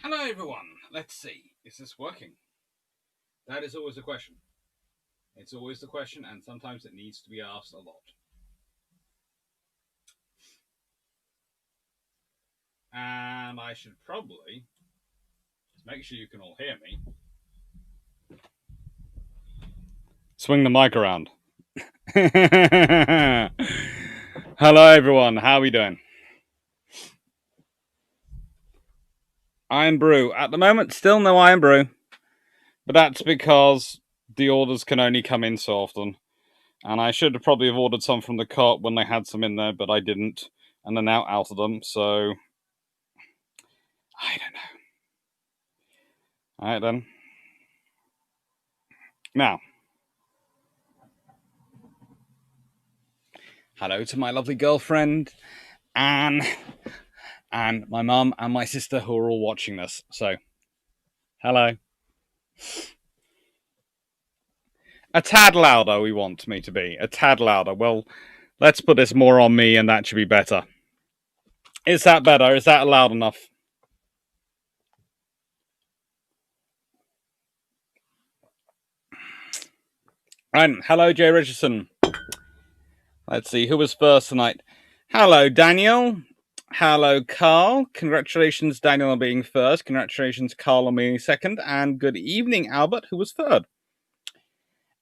Hello everyone. Let's see. Is this working? That is always a question. It's always the question, and sometimes it needs to be asked a lot. And I should probably make sure you can all hear me. Swing the mic around. Hello everyone. How are we doing? Iron Brew. At the moment, still no Iron Brew. But that's because the orders can only come in so often. And I should have probably ordered some from the cart when they had some in there, but I didn't. And they're now out of them, so I don't know. Alright then. Now, hello to my lovely girlfriend, Anne, and my mum and my sister who are all watching this. So, hello. A tad louder, we want me to be. A tad louder. Well, let's put this more on me and that should be better. Is that better? Is that loud enough? And hello, Jay Richardson. Let's see, who was first tonight? Hello, Daniel. Hello, Carl. Congratulations, Daniel, on being first. Congratulations, Carl, on being second. And good evening, Albert, who was third.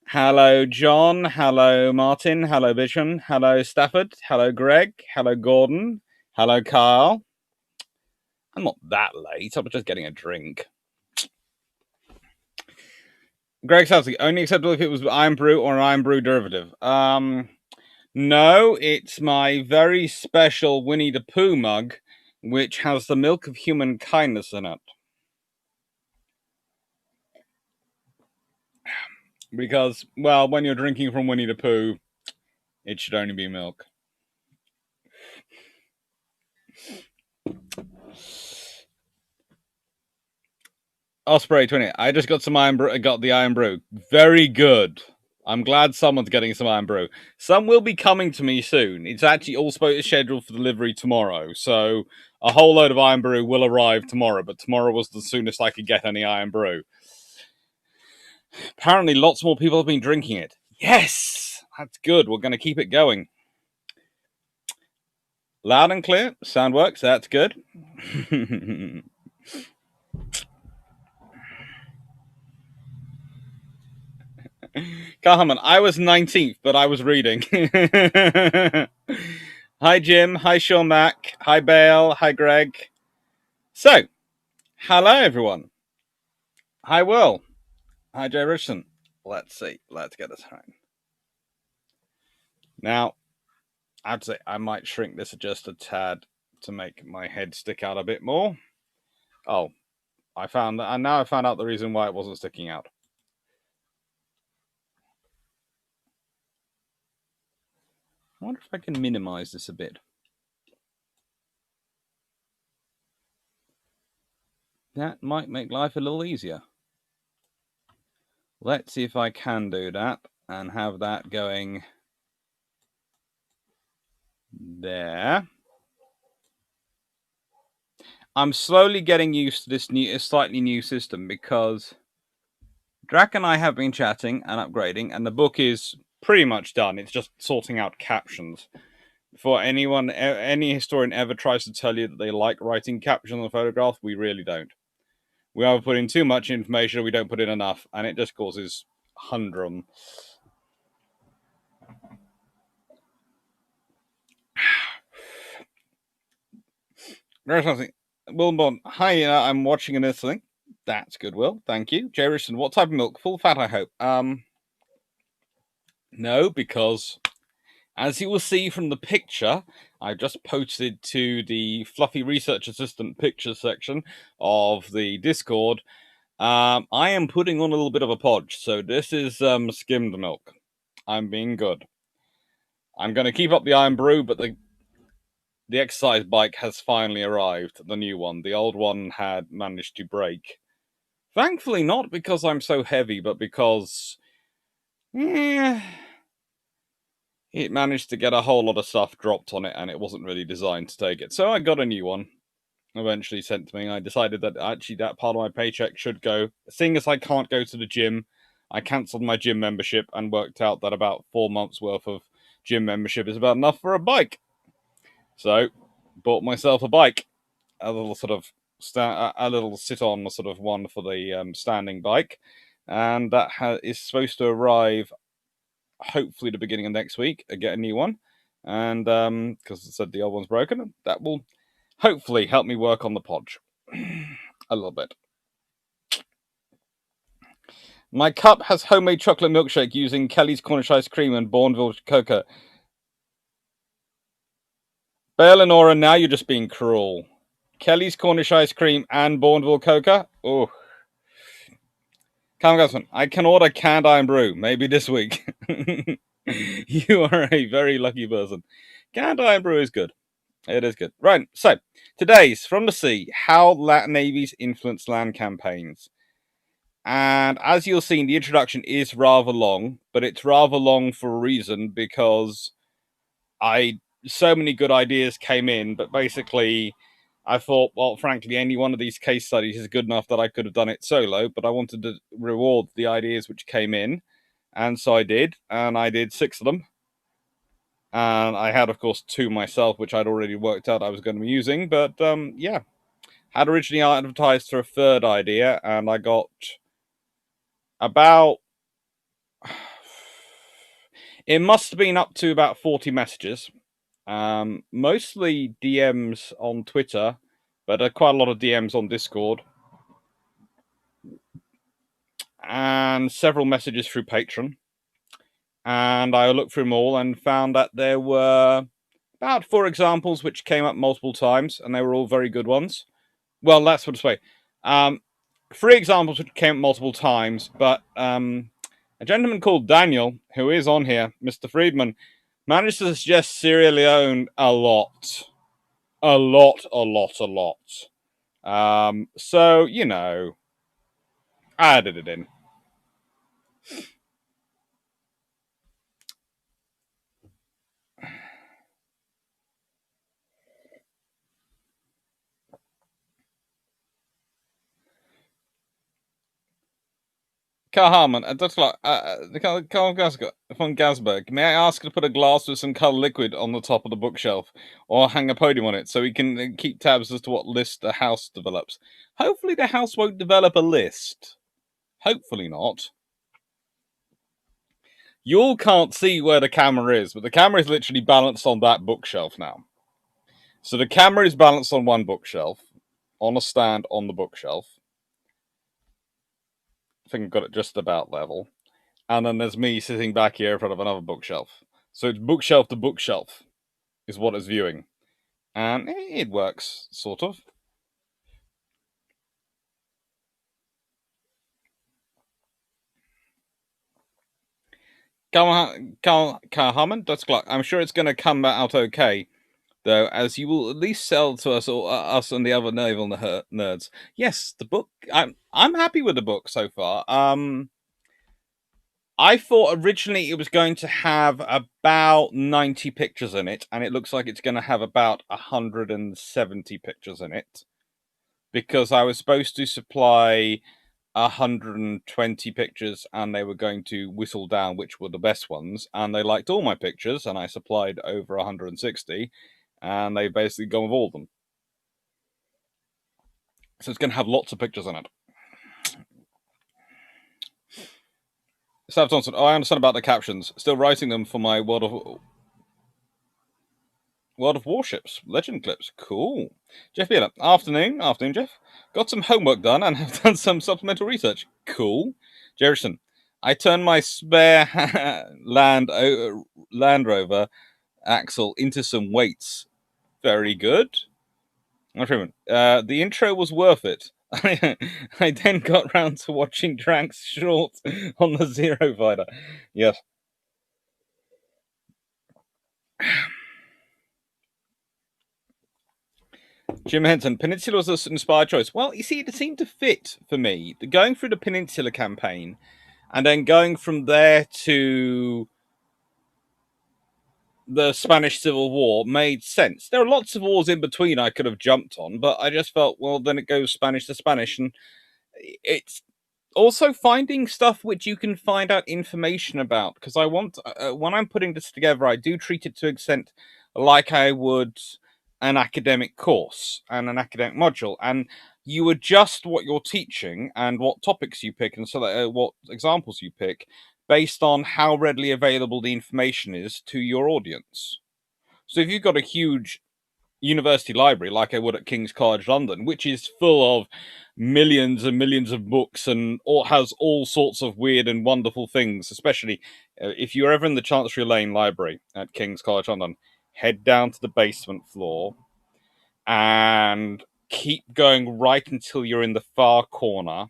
Hello, John. Hello, Martin. Hello, Vision. Hello, Stafford. Hello, Greg. Hello, Gordon. Hello, Carl. I'm not that late. I'm just getting a drink. Greg Southey, only acceptable if it was Iron Brew or an Iron Brew derivative. No, it's my very special Winnie the Pooh mug, which has the milk of human kindness in it. Because, well, when you're drinking from Winnie the Pooh, it should only be milk. Osprey 20. I just got some Iron Brew. Got the Iron Brew. Very good. I'm glad someone's getting some Iron Brew. Some will be coming to me soon. It's actually all scheduled for delivery tomorrow. So a whole load of Iron Brew will arrive tomorrow. But tomorrow was the soonest I could get any Iron Brew. Apparently, lots more people have been drinking it. Yes! That's good. We're going to keep it going. Loud and clear. Sound works. That's good. Carhaman, I was 19th, but I was reading. Hi, Jim. Hi, Sean Mack. Hi, Bale. Hi, Greg. So, hello, everyone. Hi, Will. Hi, Jay Richardson. Let's see. Let's get this right. Now, I'd say I might shrink this just a tad to make my head stick out a bit more. Oh, I found that, and now I found out the reason why it wasn't sticking out. I wonder if I can minimize this a bit. That might make life a little easier. Let's see if I can do that and have that going there. I'm slowly getting used to this slightly new system because Drac and I have been chatting and upgrading, and the book is pretty much done. It's just sorting out captions. Before any historian ever tries to tell you that they like writing captions on a photograph, we really don't. We either put in too much information or we don't put in enough, and it just causes humdrum. There's something. Wilborn, hi, I'm watching an thing. That's good, Will. Thank you. Jay Richardson, what type of milk? Full fat, I hope. No, because as you will see from the picture, I just posted to the Fluffy Research Assistant picture section of the Discord. I am putting on a little bit of a podge, so this is skimmed milk. I'm being good. I'm going to keep up the Iron Brew, but the exercise bike has finally arrived, the new one. The old one had managed to break. Thankfully, not because I'm so heavy, but because it managed to get a whole lot of stuff dropped on it, and it wasn't really designed to take it. So I got a new one. eventually sent to me. I decided that actually that part of my paycheck should go. Seeing as I can't go to the gym, I cancelled my gym membership and worked out that about 4 months worth of gym membership is about enough for a bike. So, bought myself a bike, a little sort of a little sit-on sort of one for the standing bike, and that is supposed to arrive hopefully the beginning of next week. I get a new one, and because I said the old one's broken, that will hopefully help me work on the podge a little bit. My cup has homemade chocolate milkshake using Kelly's Cornish ice cream and Bourneville cocoa. Eleonora, now you're just being cruel. Kelly's Cornish ice cream and Bourneville cocoa? Oh. Calm, I can order canned iron brew, maybe this week. You are a very lucky person. Canned iron brew is good. It is good. Right, so today's From the Sea, how navies influence land campaigns. And as you'll see, the introduction is rather long, but it's rather long for a reason, because so many good ideas came in, but basically I thought, well, frankly, any one of these case studies is good enough that I could have done it solo, but I wanted to reward the ideas which came in, and so I did, and I did 6 of them. And I had, of course, 2 myself, which I'd already worked out I was going to be using, but yeah. Had originally advertised for a 3rd idea, and I got about... It must have been up to about 40 messages. Mostly DMs on Twitter, but quite a lot of DMs on Discord, and several messages through Patreon. And I looked through them all and found that there were about 4 examples which came up multiple times, and they were all very good ones. Well, that's what to say. 3 examples which came up multiple times, but a gentleman called Daniel, who is on here, Mr. Friedman, managed to suggest Sierra Leone a lot. A lot. So, you know, I added it in. Carl Harmon, Carl von Gasberg, may I ask to put a glass with some colour liquid on the top of the bookshelf, or hang a podium on it, so we can keep tabs as to what list the house develops? Hopefully the house won't develop a list. Hopefully not. You all can't see where the camera is, but the camera is literally balanced on that bookshelf now. So the camera is balanced on one bookshelf, on a stand on the bookshelf. I think I've got it just about level. And then there's me sitting back here in front of another bookshelf. So it's bookshelf to bookshelf is what it's viewing. And it works, sort of. Carl Harmon, that's Clark. I'm sure it's going to come out okay, though, as you will at least sell to us, or us and the other naval nerds. Yes, the book. I'm happy with the book so far. I thought originally it was going to have about 90 pictures in it, and it looks like it's going to have about 170 pictures in it, because I was supposed to supply 120 pictures, and they were going to whistle down which were the best ones, and they liked all my pictures, and I supplied over 160, and they've basically gone with all of them. So it's going to have lots of pictures in it. Stav Thompson, I understand about the captions. Still writing them for my World of Warships legend clips. Cool. Jeff Beeler, afternoon, Jeff. Got some homework done and have done some supplemental research. Cool. Jerison, I turned my spare Land Rover axle into some weights. Very good. The intro was worth it. I then got round to watching Drank's short on the Zero Fighter. Yes. Jim Henson, Peninsula was an inspired choice. Well, you see, it seemed to fit for me. Going through the Peninsula campaign, and then going from there to the Spanish Civil War made sense. There are lots of wars in between I could have jumped on, but I just felt, well, then it goes Spanish to Spanish, and it's also finding stuff which you can find out information about, because I want, when I'm putting this together, I do treat it to an extent like I would an academic course and an academic module, and you adjust what you're teaching and what topics you pick and so what examples you pick based on how readily available the information is to your audience. So if you've got a huge university library like I would at King's College London, which is full of millions and millions of books and has all sorts of weird and wonderful things, especially if you're ever in the Chancery Lane Library at King's College London, head down to the basement floor and keep going right until you're in the far corner,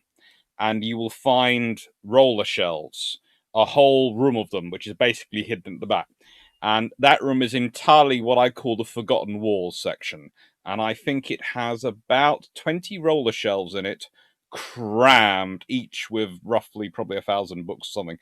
and you will find roller shelves, a whole room of them, which is basically hidden at the back. And that room is entirely what I call the Forgotten Wars section. And I think it has about 20 roller shelves in it, crammed, each with roughly probably 1,000 books or something.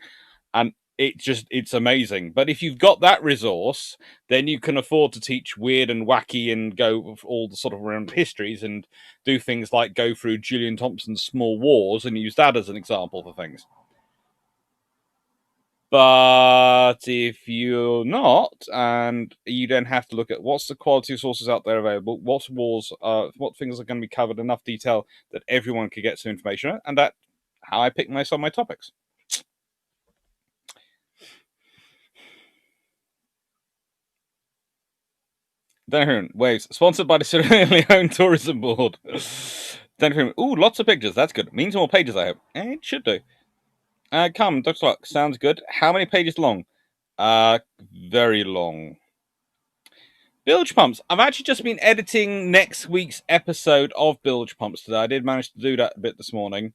And it's amazing. But if you've got that resource, then you can afford to teach weird and wacky and go with all the sort of around histories and do things like go through Julian Thompson's Small Wars and use that as an example for things. But if you're not, and you then have to look at what's the quality of sources out there available, what wars, what things are going to be covered in enough detail that everyone can get some information, and that's how I pick some of my topics. Denham Waves, sponsored by the Sierra Leone Tourism Board. Denham, ooh, lots of pictures. That's good. Means more pages, I hope. It should do. Come, Dr. Luck, sounds good. How many pages long? Very long. Bilge Pumps. I've actually just been editing next week's episode of Bilge Pumps today. I did manage to do that a bit this morning,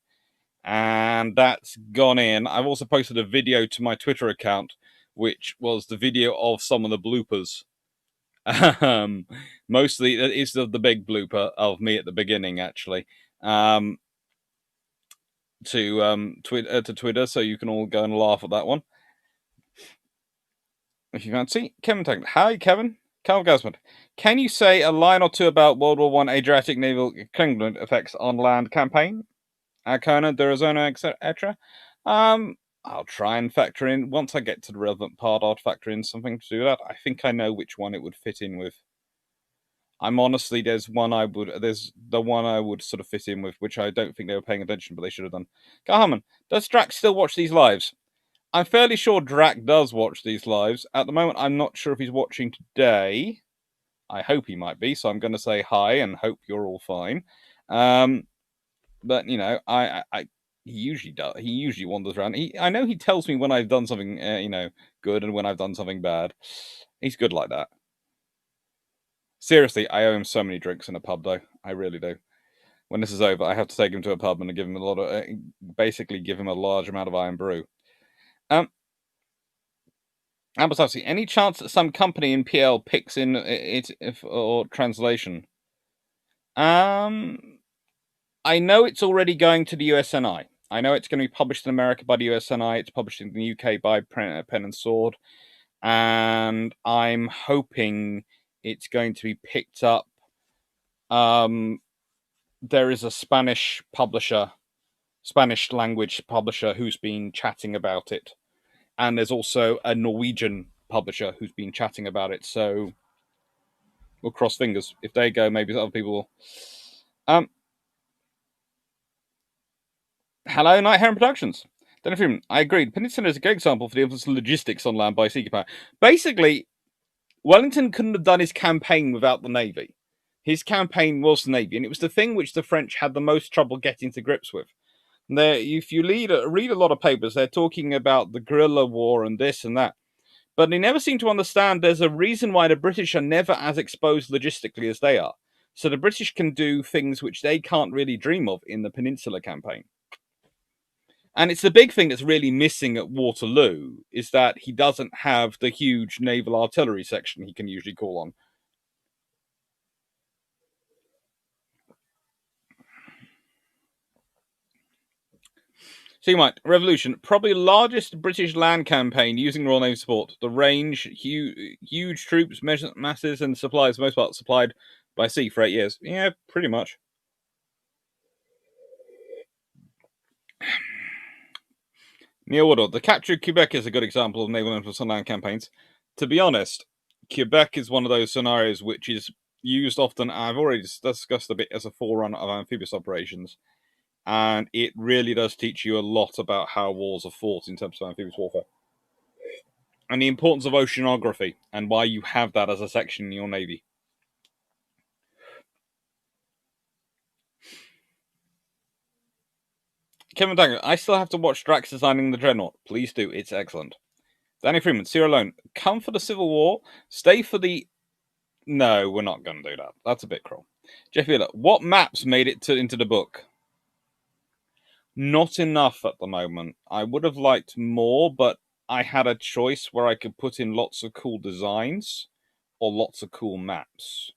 and that's gone in. I've also posted a video to my Twitter account, which was the video of some of the bloopers. Mostly it's the big blooper of me at the beginning, actually. To Twitter, so you can all go and laugh at that one if you fancy. Kevin Taggart. Hi, Kevin. Carl Gasman. Can you say a line or two about World War One Adriatic naval equivalent effects on land campaign? Arcona, Durazona, etc. I'll try and factor in once I get to the relevant part. I'll factor in something to do that. I think I know which one it would fit in with. I'm honestly, there's the one I would sort of fit in with, which I don't think they were paying attention, but they should have done. Garman, does Drac still watch these lives? I'm fairly sure Drac does watch these lives. At the moment, I'm not sure if he's watching today. I hope he might be, so I'm going to say hi and hope you're all fine. But you know, he usually does. He usually wanders around. I know he tells me when I've done something, good, and when I've done something bad. He's good like that. Seriously, I owe him so many drinks in a pub, though. I really do. When this is over, I have to take him to a pub and give him a lot of, basically give him a large amount of iron brew. Ambassador, any chance that some company in PL picks in it or translation? I know it's already going to the USNI. I know it's going to be published in America by the USNI. It's published in the UK by Pen and Sword, and I'm hoping it's going to be picked up. There is a Spanish language publisher who's been chatting about it, and there's also a Norwegian publisher who's been chatting about it. So we'll cross fingers. If they go, maybe other people will. Hello, Night Heron Productions. I agreed. Peninsula is a good example for the influence of logistics on land by sea power. Basically, Wellington couldn't have done his campaign without the Navy. His campaign was the Navy, and it was the thing which the French had the most trouble getting to grips with. If you read a lot of papers, they're talking about the guerrilla war and this and that. But they never seem to understand there's a reason why the British are never as exposed logistically as they are. So the British can do things which they can't really dream of in the Peninsula campaign. And it's the big thing that's really missing at Waterloo is that he doesn't have the huge naval artillery section he can usually call on. So you might. Revolution, probably largest British land campaign using Royal Navy support. The range, huge troops, masses, and supplies, most part supplied by sea for 8 years. Yeah, pretty much. Neil Woodall, the capture of Quebec is a good example of naval influence on land campaigns. To be honest, Quebec is one of those scenarios which is used often. I've already discussed a bit as a forerunner of amphibious operations, and it really does teach you a lot about how wars are fought in terms of amphibious warfare, and the importance of oceanography, and why you have that as a section in your navy. Kevin Danger, I still have to watch Drax designing the Dreadnought. Please do, it's excellent. Danny Freeman, Sierra Leone, come for the Civil War, stay for the... No, we're not going to do that. That's a bit cruel. Jeff Wheeler, what maps made it into the book? Not enough at the moment. I would have liked more, but I had a choice where I could put in lots of cool designs or lots of cool maps.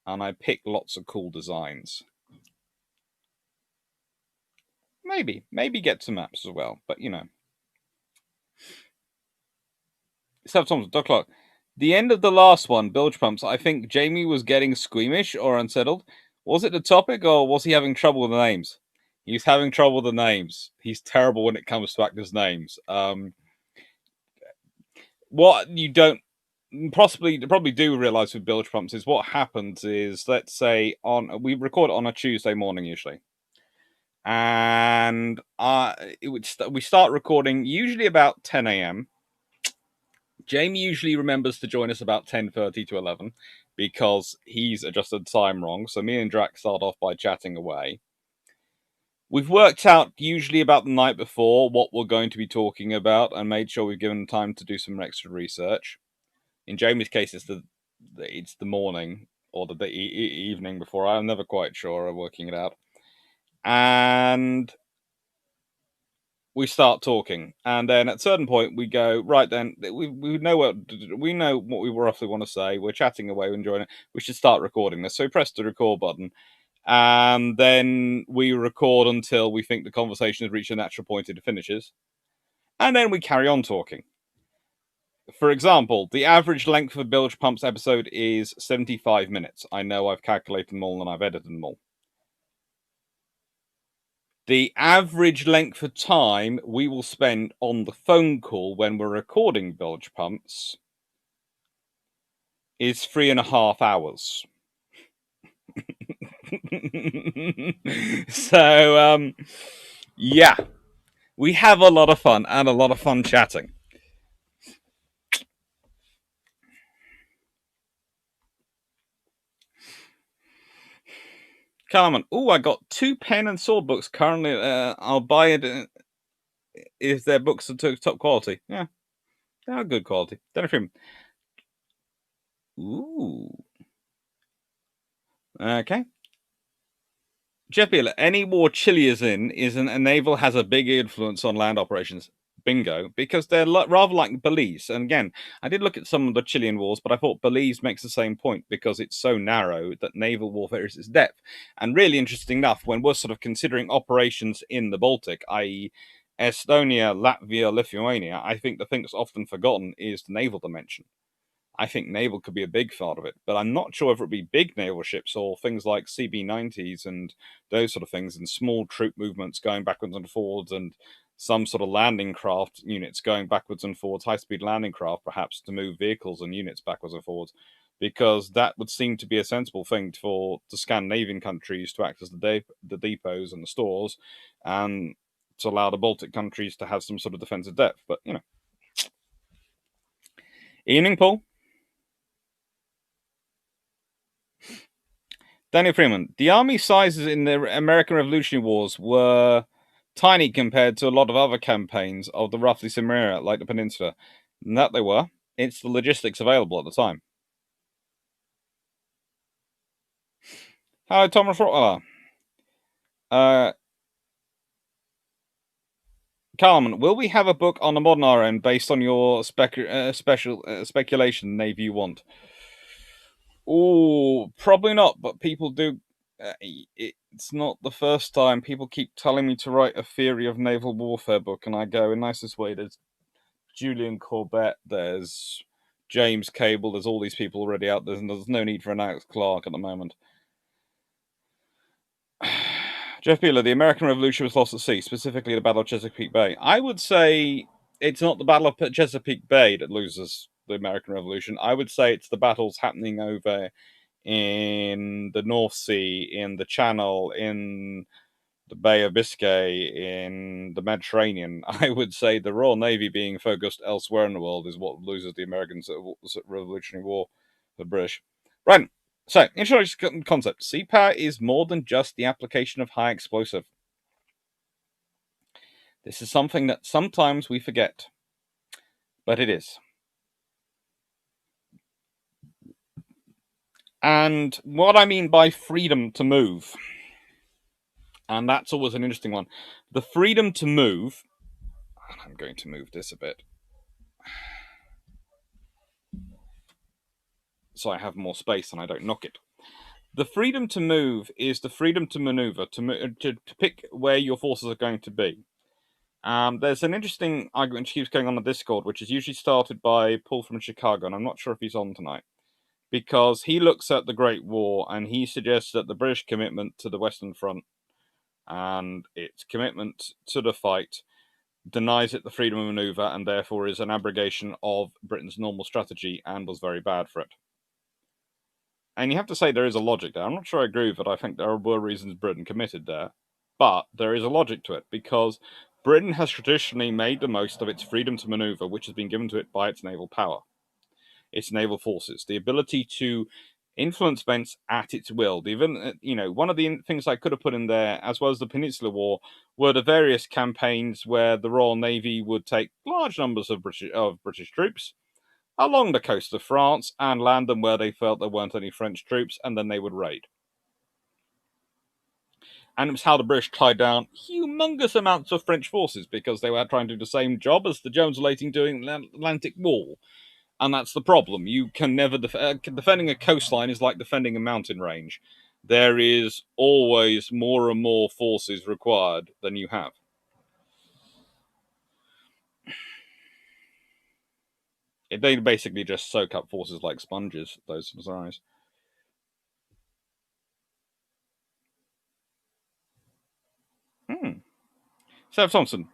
And I picked lots of cool designs. Maybe get some maps as well, but you know. Seth Thompson, Doc Clark. The end of the last one, bilge pumps, I think Jamie was getting squeamish or unsettled. Was it the topic, or was he having trouble with the names? He's having trouble with the names. He's terrible when it comes to actors' names. What you don't probably do realize with bilge pumps is what happens is, let's say we record on a Tuesday morning usually, and we start recording usually about 10 a.m. Jamie usually remembers to join us about 10:30 to 11 because he's adjusted time wrong. So me and Drax start off by chatting away. We've worked out usually about the night before what we're going to be talking about and made sure we've given time to do some extra research. In Jamie's case, it's the morning or the evening before. I'm never quite sure of working it out. And we start talking, and then at a certain point we go, right, then we know what we roughly want to say. We're chatting away, we're enjoying it. We should start recording this. So we press the record button, and then we record until we think the conversation has reached a natural point it finishes, and then we carry on talking. For example, the average length of a bilge pumps episode is 75 minutes. I know I've calculated them all and I've edited them all. The average length of time we will spend on the phone call when we're recording bilge pumps is 3.5 hours. So, yeah, we have a lot of fun and a lot of fun chatting. Carmen, I got 2 pen and sword books currently. I'll buy it if their books are top quality. Yeah, they are good quality. Ooh. Okay. Jeff Beeler, any war Chile is in a naval has a big influence on land operations. Bingo, because they're rather like Belize. And again, I did look at some of the Chilean wars, but I thought Belize makes the same point because it's so narrow that naval warfare is its depth. And really interesting enough, when we're sort of considering operations in the Baltic, i.e. Estonia, Latvia, Lithuania, I think the thing that's often forgotten is the naval dimension. I think naval could be a big part of it, but I'm not sure if it would be big naval ships or things like CB-90s and those sort of things, and small troop movements going backwards and forwards, and some sort of landing craft units going backwards and forwards, high-speed landing craft perhaps, to move vehicles and units backwards and forwards, because that would seem to be a sensible thing for the Scandinavian countries to act as the depots and the stores, and to allow the Baltic countries to have some sort of defensive depth. But, you know. Evening, Paul. Daniel Freeman, the army sizes in the American Revolutionary Wars were tiny compared to a lot of other campaigns of the roughly similar era, like the Peninsula. And that they were. It's the logistics available at the time. Hello, Thomas Rottweiler. Carmen, will we have a book on the modern RN based on your speculation navy you want? Oh, probably not, but people do It's not the first time people keep telling me to write a theory of naval warfare book, and I go, in nicest way, there's Julian Corbett, there's James Cable, there's all these people already out there, and there's no need for an Alex Clark at the moment. Jeff Beeler, the American Revolution was lost at sea, specifically the Battle of Chesapeake Bay. I would say it's not the Battle of Chesapeake Bay that loses the American Revolution. I would say it's the battles happening over in the North Sea, in the Channel, in the Bay of Biscay, in the Mediterranean. I would say the Royal Navy being focused elsewhere in the world is what loses the American Revolutionary War, the British. Right. So, introduction concept. Sea power is more than just the application of high explosive. This is something that sometimes we forget, but it is. And what I mean by freedom to move, and that's always an interesting one, the freedom to move, and I'm going to move this a bit so I have more space and I don't knock it. The freedom to move is the freedom to maneuver, to pick where your forces are going to be. There's an interesting argument which keeps going on the Discord, which is usually started by Paul from Chicago, and I'm not sure if he's on tonight, because he looks at the Great War and he suggests that the British commitment to the Western Front and its commitment to the fight denies it the freedom of maneuver and therefore is an abrogation of Britain's normal strategy and was very bad for it. And you have to say there is a logic there. I'm not sure I agree with it. I think there were reasons Britain committed there. But there is a logic to it, because Britain has traditionally made the most of its freedom to maneuver, which has been given to it by its naval power, its naval forces, the ability to influence events at its will. One of the things I could have put in there, as well as the Peninsular War, were the various campaigns where the Royal Navy would take large numbers of British troops along the coast of France and land them where they felt there weren't any French troops, and then they would raid. And it was how the British tied down humongous amounts of French forces, because they were trying to do the same job as the Jones were doing the Atlantic Wall. And that's the problem. You can never defending a coastline is like defending a mountain range. There is always more and more forces required than you have. They basically just soak up forces like sponges, those size. Seth Thompson,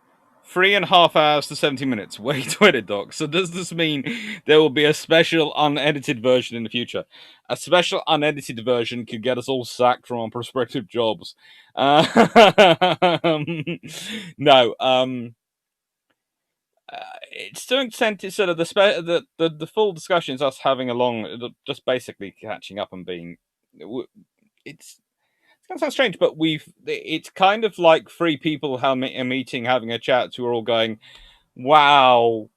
3.5 hours to 70 minutes. Way to edit, Doc. So does this mean there will be a special unedited version in the future? A special unedited version could get us all sacked from our prospective jobs. No. It's to an extent, it's sort of the full discussion is us having a long, just basically catching up and being. It's gonna sound strange, but it's kind of like three people having a meeting, having a chat, who are all going, "Wow,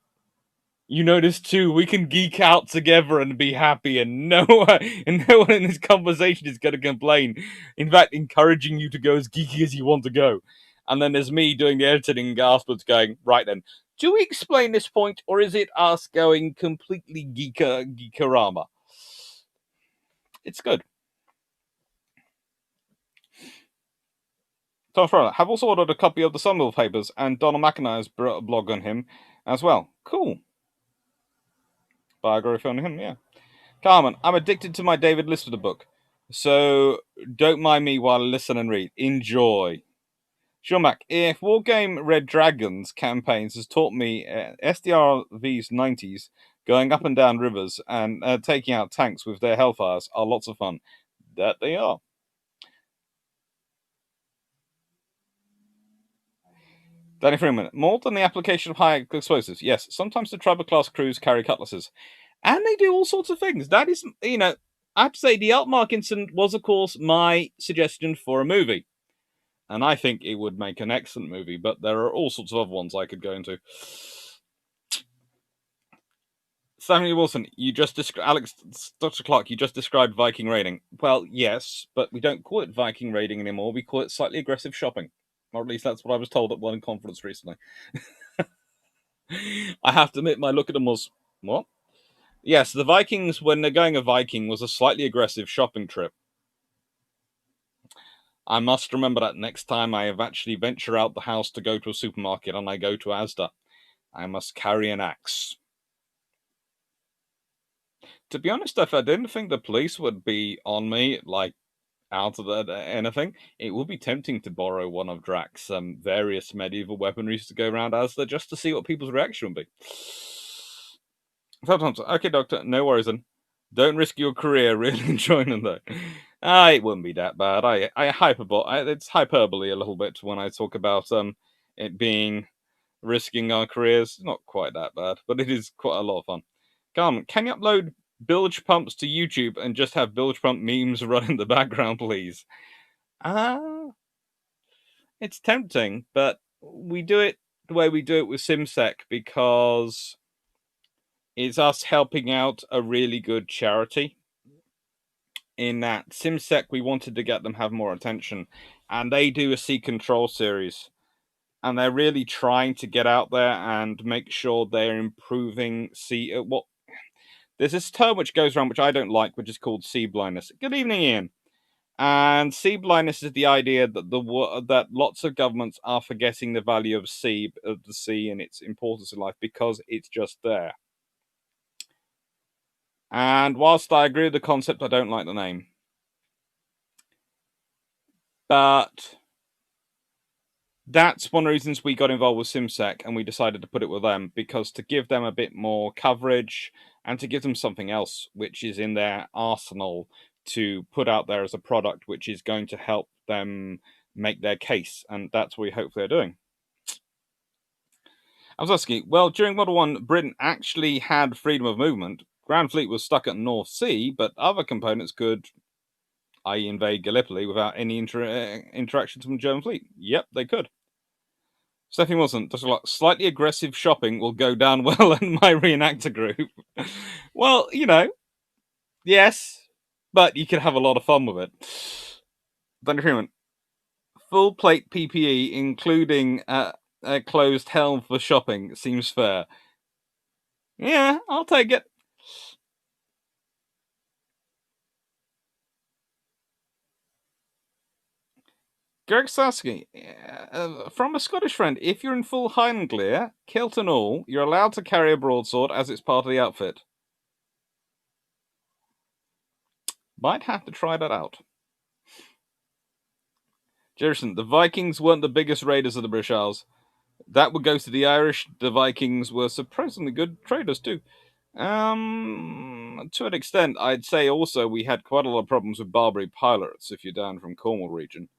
you noticed too, we can geek out together and be happy, and no one in this conversation is going to complain. In fact, encouraging you to go as geeky as you want to go." And then there's me doing the editing afterwards, going, "Right then, do we explain this point, or is it us going completely geekarama?" It's good. Tom Farrell, have also ordered a copy of the Sunmill Papers and Donald McIntyre's blog on him as well. Cool. Biography on him, yeah. Carmen, I'm addicted to my David Lister book, so don't mind me while I listen and read. Enjoy. Shulmac, if Wargame Red Dragons campaigns has taught me SDRV's 90s, going up and down rivers and taking out tanks with their Hellfires are lots of fun. That they are. Danny Freeman, more than the application of high explosives. Yes, sometimes the Tribal class crews carry cutlasses. And they do all sorts of things. That is, I have to say, the Altmark incident was, of course, my suggestion for a movie. And I think it would make an excellent movie, but there are all sorts of other ones I could go into. Samuel Wilson, you just described, Alex, Dr. Clark, you just described Viking raiding. Well, yes, but we don't call it Viking raiding anymore. We call it slightly aggressive shopping. Or at least that's what I was told at one conference recently. I have to admit, my look at them was, what? Yes, the Vikings, when they're going a Viking, was a slightly aggressive shopping trip. I must remember that next time I have actually venture out the house to go to a supermarket and I go to Asda. I must carry an axe. To be honest, if I didn't think the police would be on me, like, out of anything, it would be tempting to borrow one of Drax's various medieval weaponries to go around Asda just to see what people's reaction would be. Sometimes, okay, Doctor, no worries then. Don't risk your career really enjoying them though. It wouldn't be that bad. It's hyperbole a little bit when I talk about it being risking our careers. Not quite that bad, but it is quite a lot of fun. Can you upload bilge pumps to YouTube and just have bilge pump memes run in the background, please? It's tempting, but we do it the way we do it with SimSec because it's us helping out a really good charity. In that SimSec, we wanted to get them have more attention, and they do a Sea Control series, and they're really trying to get out there and make sure they're improving sea. There's this term which goes around which I don't like, which is called sea blindness. Good evening, Ian. And sea blindness is the idea that that lots of governments are forgetting the value of the sea and its importance in life because it's just there. And whilst I agree with the concept, I don't like the name. But that's one of the reasons we got involved with SimSec and we decided to put it with them, because to give them a bit more coverage and to give them something else which is in their arsenal to put out there as a product which is going to help them make their case. And that's what we hope they're doing. I was asking, well, during World War I, Britain actually had freedom of movement. Grand Fleet was stuck at the North Sea, but other components could, i.e. invade Gallipoli without any interactions from the German fleet. Yep, they could. Stephanie Wilson, just like slightly aggressive shopping will go down well in my reenactor group. Well, yes, but you could have a lot of fun with it. Thunder Freeman, full plate PPE, including a closed helm for shopping, seems fair. Yeah, I'll take it. Greg Sasky, from a Scottish friend, if you're in full Highlandlear, kilt and all, you're allowed to carry a broadsword as it's part of the outfit. Might have to try that out. Jerison, the Vikings weren't the biggest raiders of the British Isles. That would go to the Irish. The Vikings were surprisingly good traders too. To an extent, I'd say also we had quite a lot of problems with Barbary pirates if you're down from Cornwall region.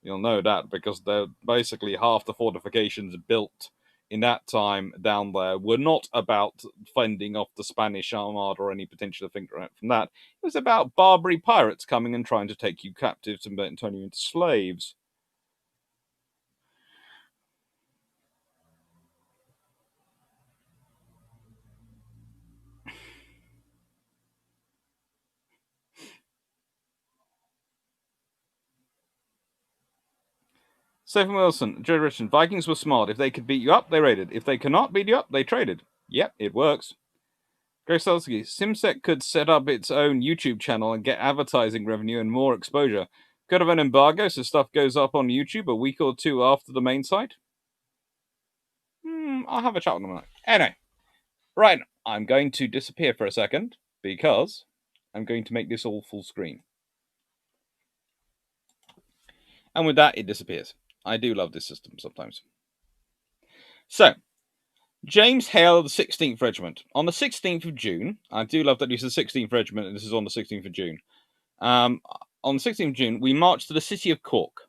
You'll know that because they're basically half the fortifications built in that time down there were not about fending off the Spanish Armada or any potential thing from that. It was about Barbary pirates coming and trying to take you captives and turn you into slaves. Stephen Wilson, Joe Richardson, Vikings were smart. If they could beat you up, they raided. If they cannot beat you up, they traded. Yep, it works. Greg Selsky, SimSec could set up its own YouTube channel and get advertising revenue and more exposure. Could have an embargo so stuff goes up on YouTube a week or two after the main site. I'll have a chat with them. Anyway, right, I'm going to disappear for a second because I'm going to make this all full screen. And with that, it disappears. I do love this system sometimes. So, James Hale of the 16th Regiment. On the 16th of June, I do love that this is the 16th Regiment and this is on the 16th of June. On the 16th of June, we marched to the city of Cork.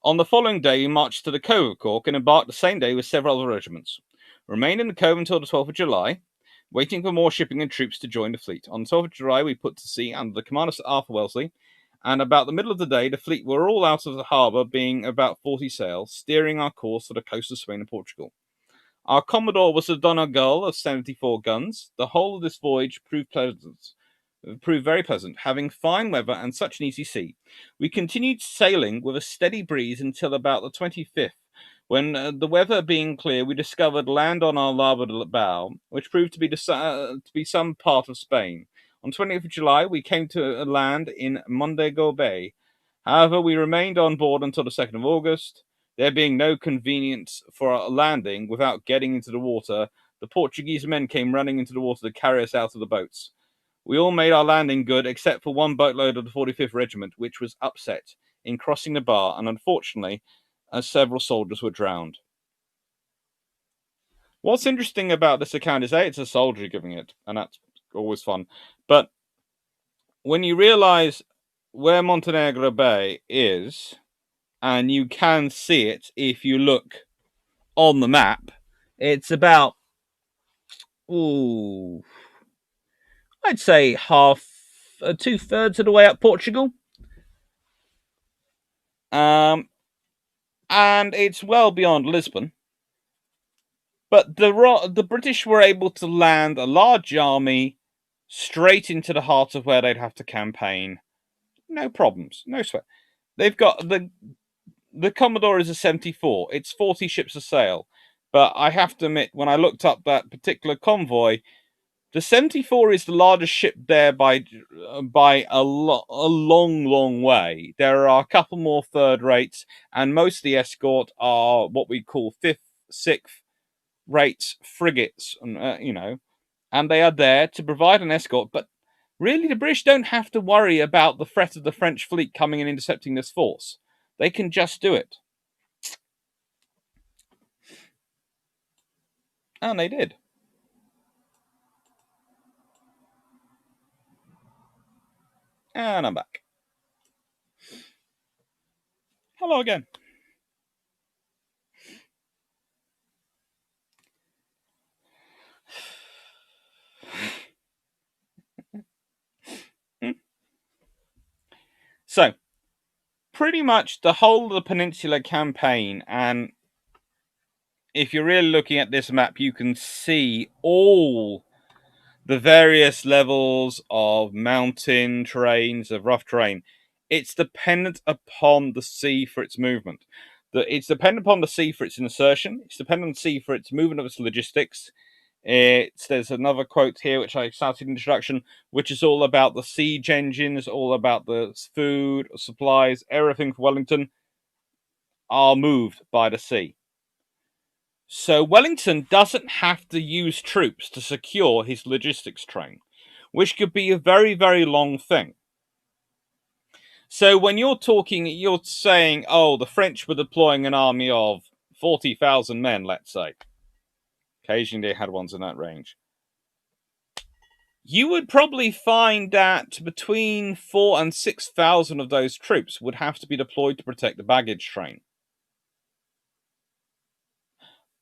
On the following day, we marched to the Cove of Cork and embarked the same day with several other regiments. Remained in the Cove until the 12th of July, waiting for more shipping and troops to join the fleet. On the 12th of July, we put to sea under the command of Sir Arthur Wellesley, and about the middle of the day, the fleet were all out of the harbour, being about 40 sail, steering our course for the coast of Spain and Portugal. Our Commodore was the Donegal of 74 guns. The whole of this voyage proved very pleasant, having fine weather and such an easy sea. We continued sailing with a steady breeze until about the 25th, when the weather being clear, we discovered land on our larboard bow, which proved to be some part of Spain. On 20th of July, we came to land in Mondego Bay, However, we remained on board until the 2nd of August. There being no convenience for a landing without getting into the water, the Portuguese men came running into the water to carry us out of the boats. We all made our landing good, except for one boatload of the 45th Regiment, which was upset in crossing the bar, and unfortunately, several soldiers were drowned. What's interesting about this account is it's a soldier giving it, and that's always fun. But when you realize where Montenegro Bay is, and you can see it if you look on the map, it's about, I'd say half, 2/3 of the way up Portugal. And it's well beyond Lisbon. But the British were able to land a large army straight into the heart of where they'd have to campaign. No problems, no sweat. They've got the Commodore is a 74. It's 40 ships a sail. But I have to admit, when I looked up that particular convoy, the 74 is the largest ship there by a long way. There are a couple more third rates, and most of the escort are what we call fifth, sixth rates frigates, and they are there to provide an escort. But really, the British don't have to worry about the threat of the French fleet coming and intercepting this force. They can just do it. And they did. And I'm back. Hello again. So, pretty much the whole of the Peninsula campaign, and if you're really looking at this map, you can see all the various levels of mountain terrains, of rough terrain. It's dependent upon the sea for its movement. It's dependent upon the sea for its insertion. It's dependent on the sea for its movement of its logistics. There's another quote here, which I cited in the introduction, which is all about the siege engines, all about the food, supplies, everything for Wellington are moved by the sea. So Wellington doesn't have to use troops to secure his logistics train, which could be a very, very long thing. So when you're saying, oh, the French were deploying an army of 40,000 men, let's say. Occasionally they had ones in that range. You would probably find that between 4,000 and 6,000 of those troops would have to be deployed to protect the baggage train.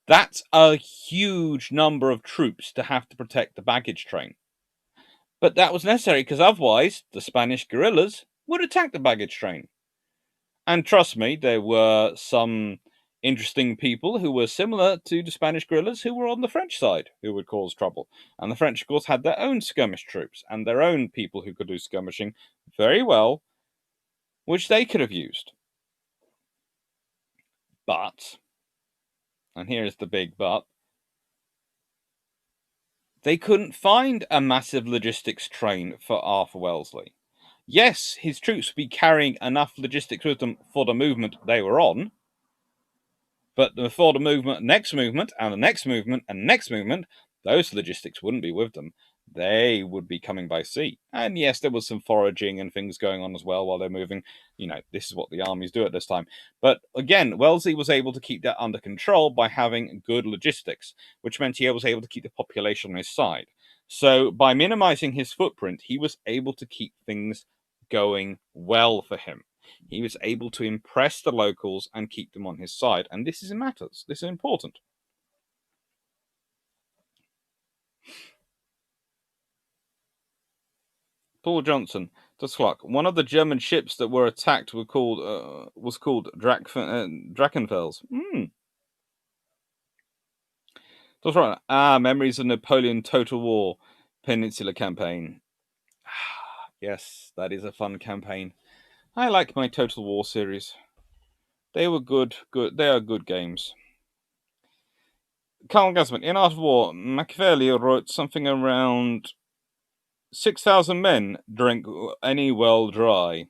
That's a huge number of troops to have to protect the baggage train. But that was necessary because otherwise the Spanish guerrillas would attack the baggage train. And trust me, there were some interesting people who were similar to the Spanish guerrillas who were on the French side who would cause trouble. And the French, of course, had their own skirmish troops and their own people who could do skirmishing very well, which they could have used. But, and here's the big but, they couldn't find a massive logistics train for Arthur Wellesley. Yes, his troops would be carrying enough logistics with them for the movement they were on, but for the movement, next movement, and the next movement, and next movement, those logistics wouldn't be with them. They would be coming by sea. And yes, there was some foraging and things going on as well while they're moving. This is what the armies do at this time. But again, Wellesley was able to keep that under control by having good logistics, which meant he was able to keep the population on his side. So by minimizing his footprint, he was able to keep things going well for him. He was able to impress the locals and keep them on his side. And this matters. This is important. Paul Johnson, das Flock. One of the German ships that were attacked was called Drachenfels. That's right. Memories of Napoleon Total War Peninsula campaign. Yes, that is a fun campaign. I like my Total War series. They were good. They are good games. Carl Guzman, in Art of War, Machiavelli wrote something around 6,000 men drink any well dry.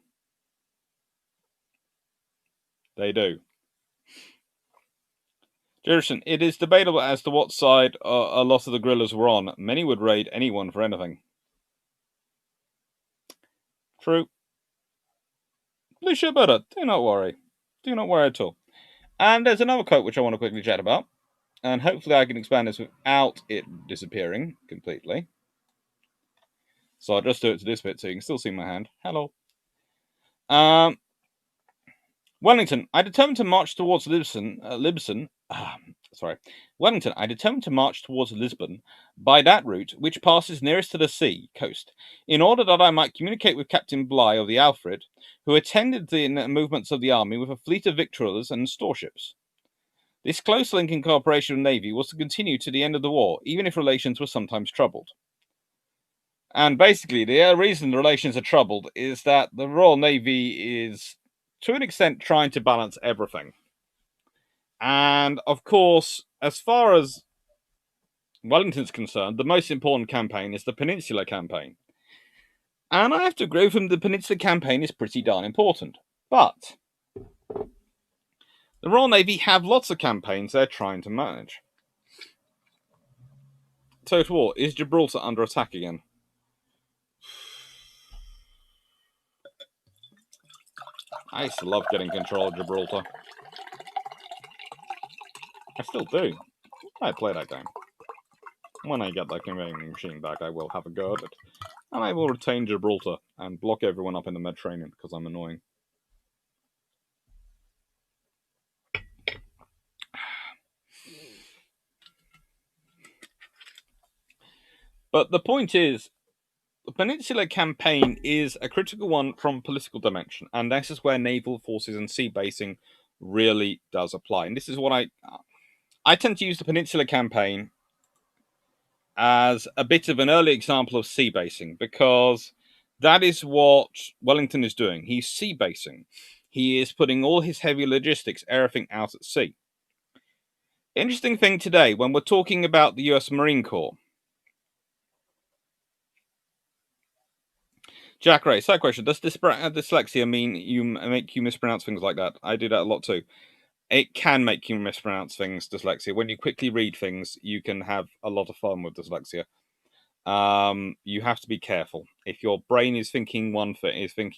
They do. Jerison, it is debatable as to what side a lot of the guerrillas were on. Many would raid anyone for anything. True. Blue ship better. Do not worry. Do not worry at all. And there's another quote which I want to quickly chat about. And hopefully I can expand this without it disappearing completely. So I'll just do it to this bit so you can still see my hand. Hello. Wellington, I determined to march towards Wellington, I determined to march towards Lisbon by that route which passes nearest to the sea coast, in order that I might communicate with Captain Bligh of the Alfred, who attended the movements of the army with a fleet of victuallers and storeships. This close link in cooperation with the Navy was to continue to the end of the war, even if relations were sometimes troubled. And basically, the reason the relations are troubled is that the Royal Navy is, to an extent, trying to balance everything. And, of course, as far as Wellington's concerned, the most important campaign is the Peninsular Campaign. And I have to agree with him, the Peninsular Campaign is pretty darn important. But the Royal Navy have lots of campaigns they're trying to manage. Total War, is Gibraltar under attack again? I used to love getting control of Gibraltar. I still do. I play that game. When I get that conveying machine back, I will have a go at it. And I will retain Gibraltar and block everyone up in the Mediterranean because I'm annoying. But the point is, the Peninsular Campaign is a critical one from a political dimension, and this is where naval forces and sea basing really does apply. And this is what I tend to use the Peninsular Campaign as a bit of an early example of sea basing, because that is what Wellington is doing. He's sea basing. He is putting all his heavy logistics, everything out at sea. Interesting thing today, when we're talking about the US Marine Corps. Jack Ray, side question. Does dyslexia mean make you mispronounce things like that? I do that a lot too. It can make you mispronounce things, dyslexia. When you quickly read things, you can have a lot of fun with dyslexia. You have to be careful. If your brain is thinking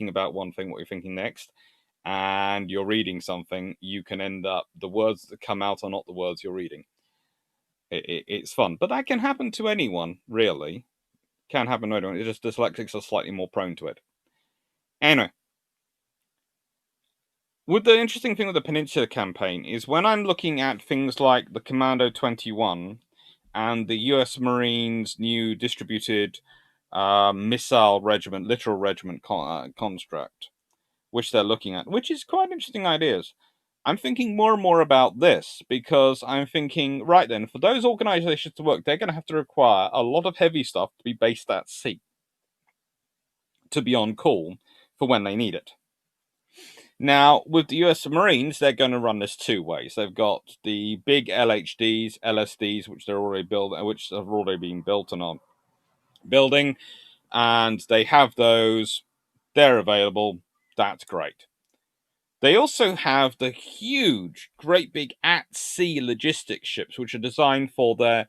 about one thing, what you're thinking next, and you're reading something, you can end up, the words that come out are not the words you're reading. It's fun, but that can happen to anyone, really. Can happen to anyone. It's just dyslexics are slightly more prone to it. Anyway, the interesting thing with the Peninsula Campaign is when I'm looking at things like the Commando 21 and the US Marines' new distributed missile regiment, littoral regiment construct, which they're looking at, which is quite interesting ideas. I'm thinking more and more about this because I'm thinking, right then, for those organizations to work, they're going to have to require a lot of heavy stuff to be based at sea, to be on call for when they need it. Now, with the US Marines, they're going to run this two ways. They've got the big LHDs, LSDs, which they're already which have already been built and are building, and they have those. They're available. That's great. They also have the huge, great big at-sea logistics ships, which are designed for their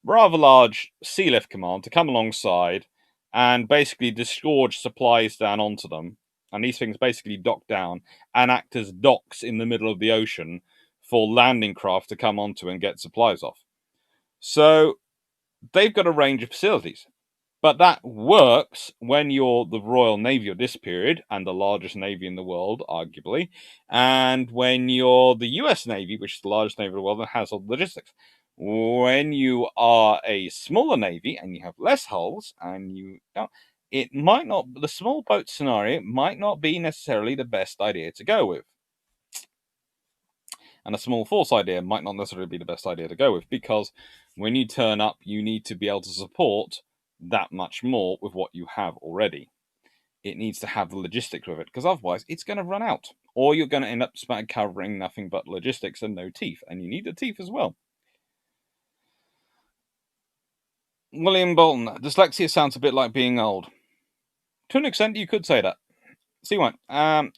rather large sea lift command to come alongside and basically disgorge supplies down onto them. And these things basically dock down and act as docks in the middle of the ocean for landing craft to come onto and get supplies off. So they've got a range of facilities. But that works when you're the Royal Navy of this period, and the largest navy in the world, arguably, and when you're the US Navy, which is the largest navy in the world and has all the logistics. When you are a smaller navy and you have less hulls, and it might not, the small boat scenario might not be necessarily the best idea to go with. And a small force idea might not necessarily be the best idea to go with, because when you turn up, you need to be able to support that much more with what you have already. It needs to have the logistics with it, because otherwise it's going to run out, or you're going to end up covering nothing but logistics and no teeth, and you need the teeth as well. William Bolton, dyslexia sounds a bit like being old. To an extent, you could say that. C1.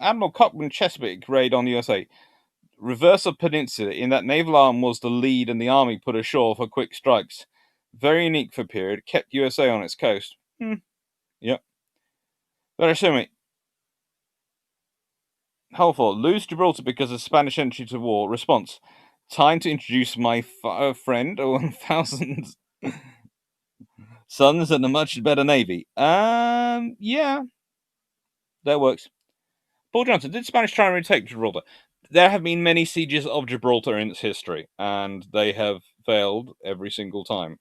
Admiral Cochrane Chesapeake raid on the USA. Reverse of Peninsula, in that naval arm was the lead and the army put ashore for quick strikes. Very unique for period. Kept USA on its coast. Yep. Very similar. Helpful. Lose Gibraltar because of Spanish entry to war. Response. Time to introduce my friend, 1,000 sons and a much better navy. Yeah. That works. Paul Johnson, did Spanish try and retake Gibraltar? There have been many sieges of Gibraltar in its history, and they have failed every single time.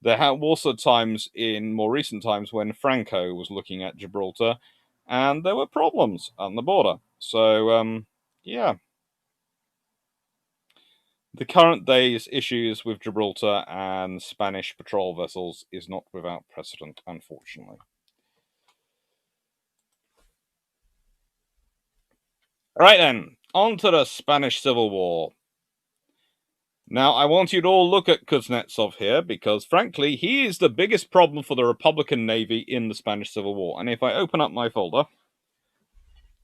There were also times in more recent times when Franco was looking at Gibraltar, and there were problems on the border. So, yeah. The current day's issues with Gibraltar and Spanish patrol vessels is not without precedent, unfortunately. Right then, on to the Spanish Civil War. Now, I want you to all look at Kuznetsov here, because frankly, he is the biggest problem for the Republican Navy in the Spanish Civil War. And if I open up my folder,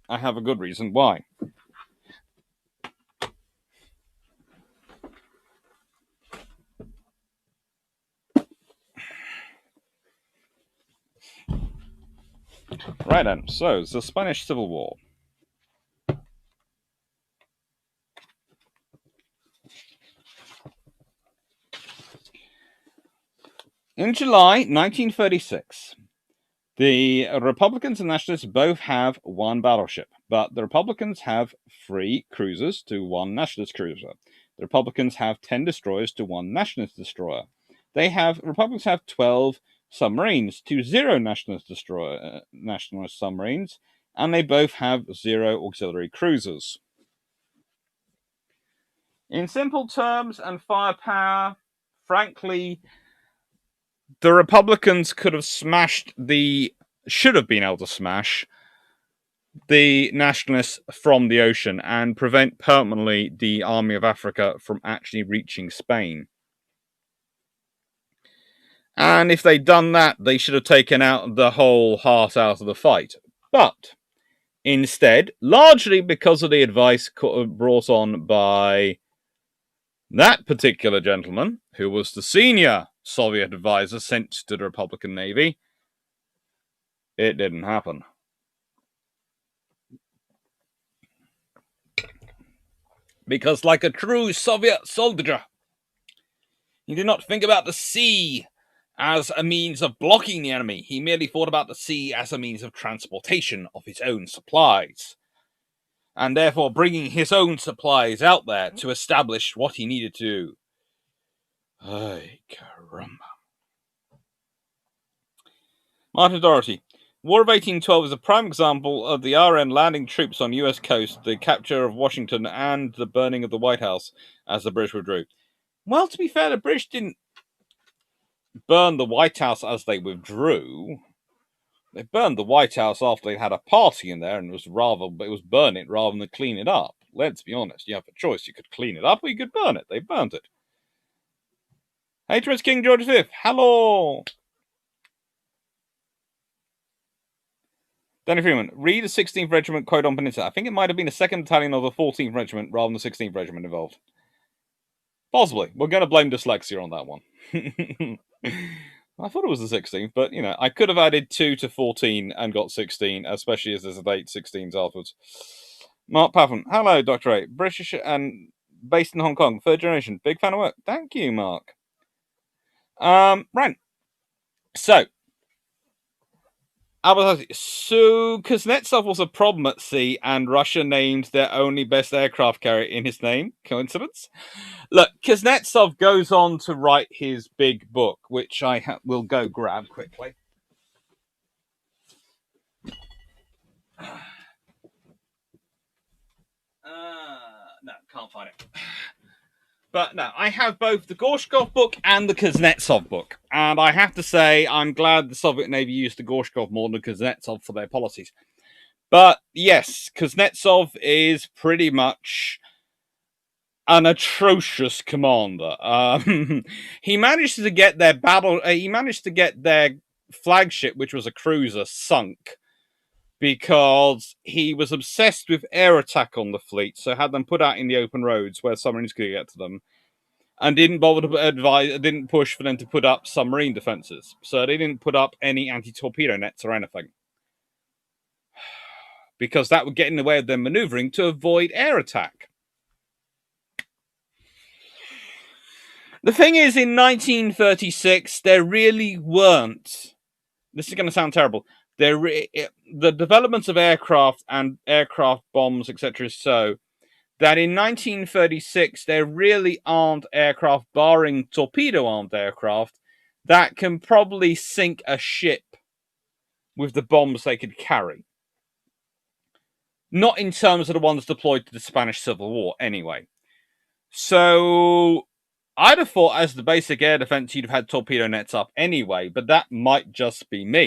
I have a good reason why. Right then, so the Spanish Civil War. In July 1936, the Republicans and Nationalists both have one battleship, but the Republicans have 3 cruisers to 1 Nationalist cruiser. The Republicans have 10 destroyers to 1 Nationalist destroyer. Republicans have 12 submarines to 0 Nationalist submarines, and they both have 0 auxiliary cruisers. In simple terms and firepower, frankly, the Republicans should have been able to smash the Nationalists from the ocean and prevent permanently the Army of Africa from actually reaching Spain. And if they'd done that, they should have taken out the whole heart out of the fight. But instead, largely because of the advice brought on by that particular gentleman, who was the senior Soviet advisor sent to the Republican Navy, it didn't happen. Because, like a true Soviet soldier, he did not think about the sea as a means of blocking the enemy. He merely thought about the sea as a means of transportation of his own supplies, and therefore bringing his own supplies out there to establish what he needed to do. Ay, caramba. Martin Doherty. War of 1812 is a prime example of the RN landing troops on US coast, the capture of Washington, and the burning of the White House as the British withdrew. Well, to be fair, the British didn't burn the White House as they withdrew. They burned the White House after they had a party in there, and it was burn it rather than clean it up. Let's be honest, you have a choice. You could clean it up or you could burn it. They burnt it. HMS King George V, hello! Danny Freeman, read the 16th Regiment quote on Peninsula. I think it might have been the 2nd Battalion of the 14th Regiment rather than the 16th Regiment involved. Possibly. We're going to blame dyslexia on that one. I thought it was the 16th, but, I could have added 2 to 14 and got 16, especially as there's a date 16s afterwards. Mark Pavan, hello, Dr. A. British and based in Hong Kong, 3rd generation. Big fan of work. Thank you, Mark. Right. So, so Kuznetsov was a problem at sea, and Russia named their only best aircraft carrier in his name. Coincidence? Look, Kuznetsov goes on to write his big book, which I will go grab quickly. No, can't find it. But no, I have both the Gorshkov book and the Kuznetsov book. And I have to say, I'm glad the Soviet Navy used the Gorshkov more than the Kuznetsov for their policies. But yes, Kuznetsov is pretty much an atrocious commander. He managed to get their flagship, which was a cruiser, sunk because he was obsessed with air attack on the fleet, so had them put out in the open roads where submarines could get to them, and didn't bother to didn't push for them to put up submarine defenses. So they didn't put up any anti-torpedo nets or anything, because that would get in the way of them maneuvering to avoid air attack. The thing is, in 1936, there really weren't. This is going to sound terrible. The development of aircraft and aircraft bombs, etc., is so that in 1936 there really aren't aircraft, barring torpedo-armed aircraft, that can probably sink a ship with the bombs they could carry. Not in terms of the ones deployed to the Spanish Civil War, anyway. So I'd have thought, as the basic air defense, you'd have had torpedo nets up anyway, but that might just be me.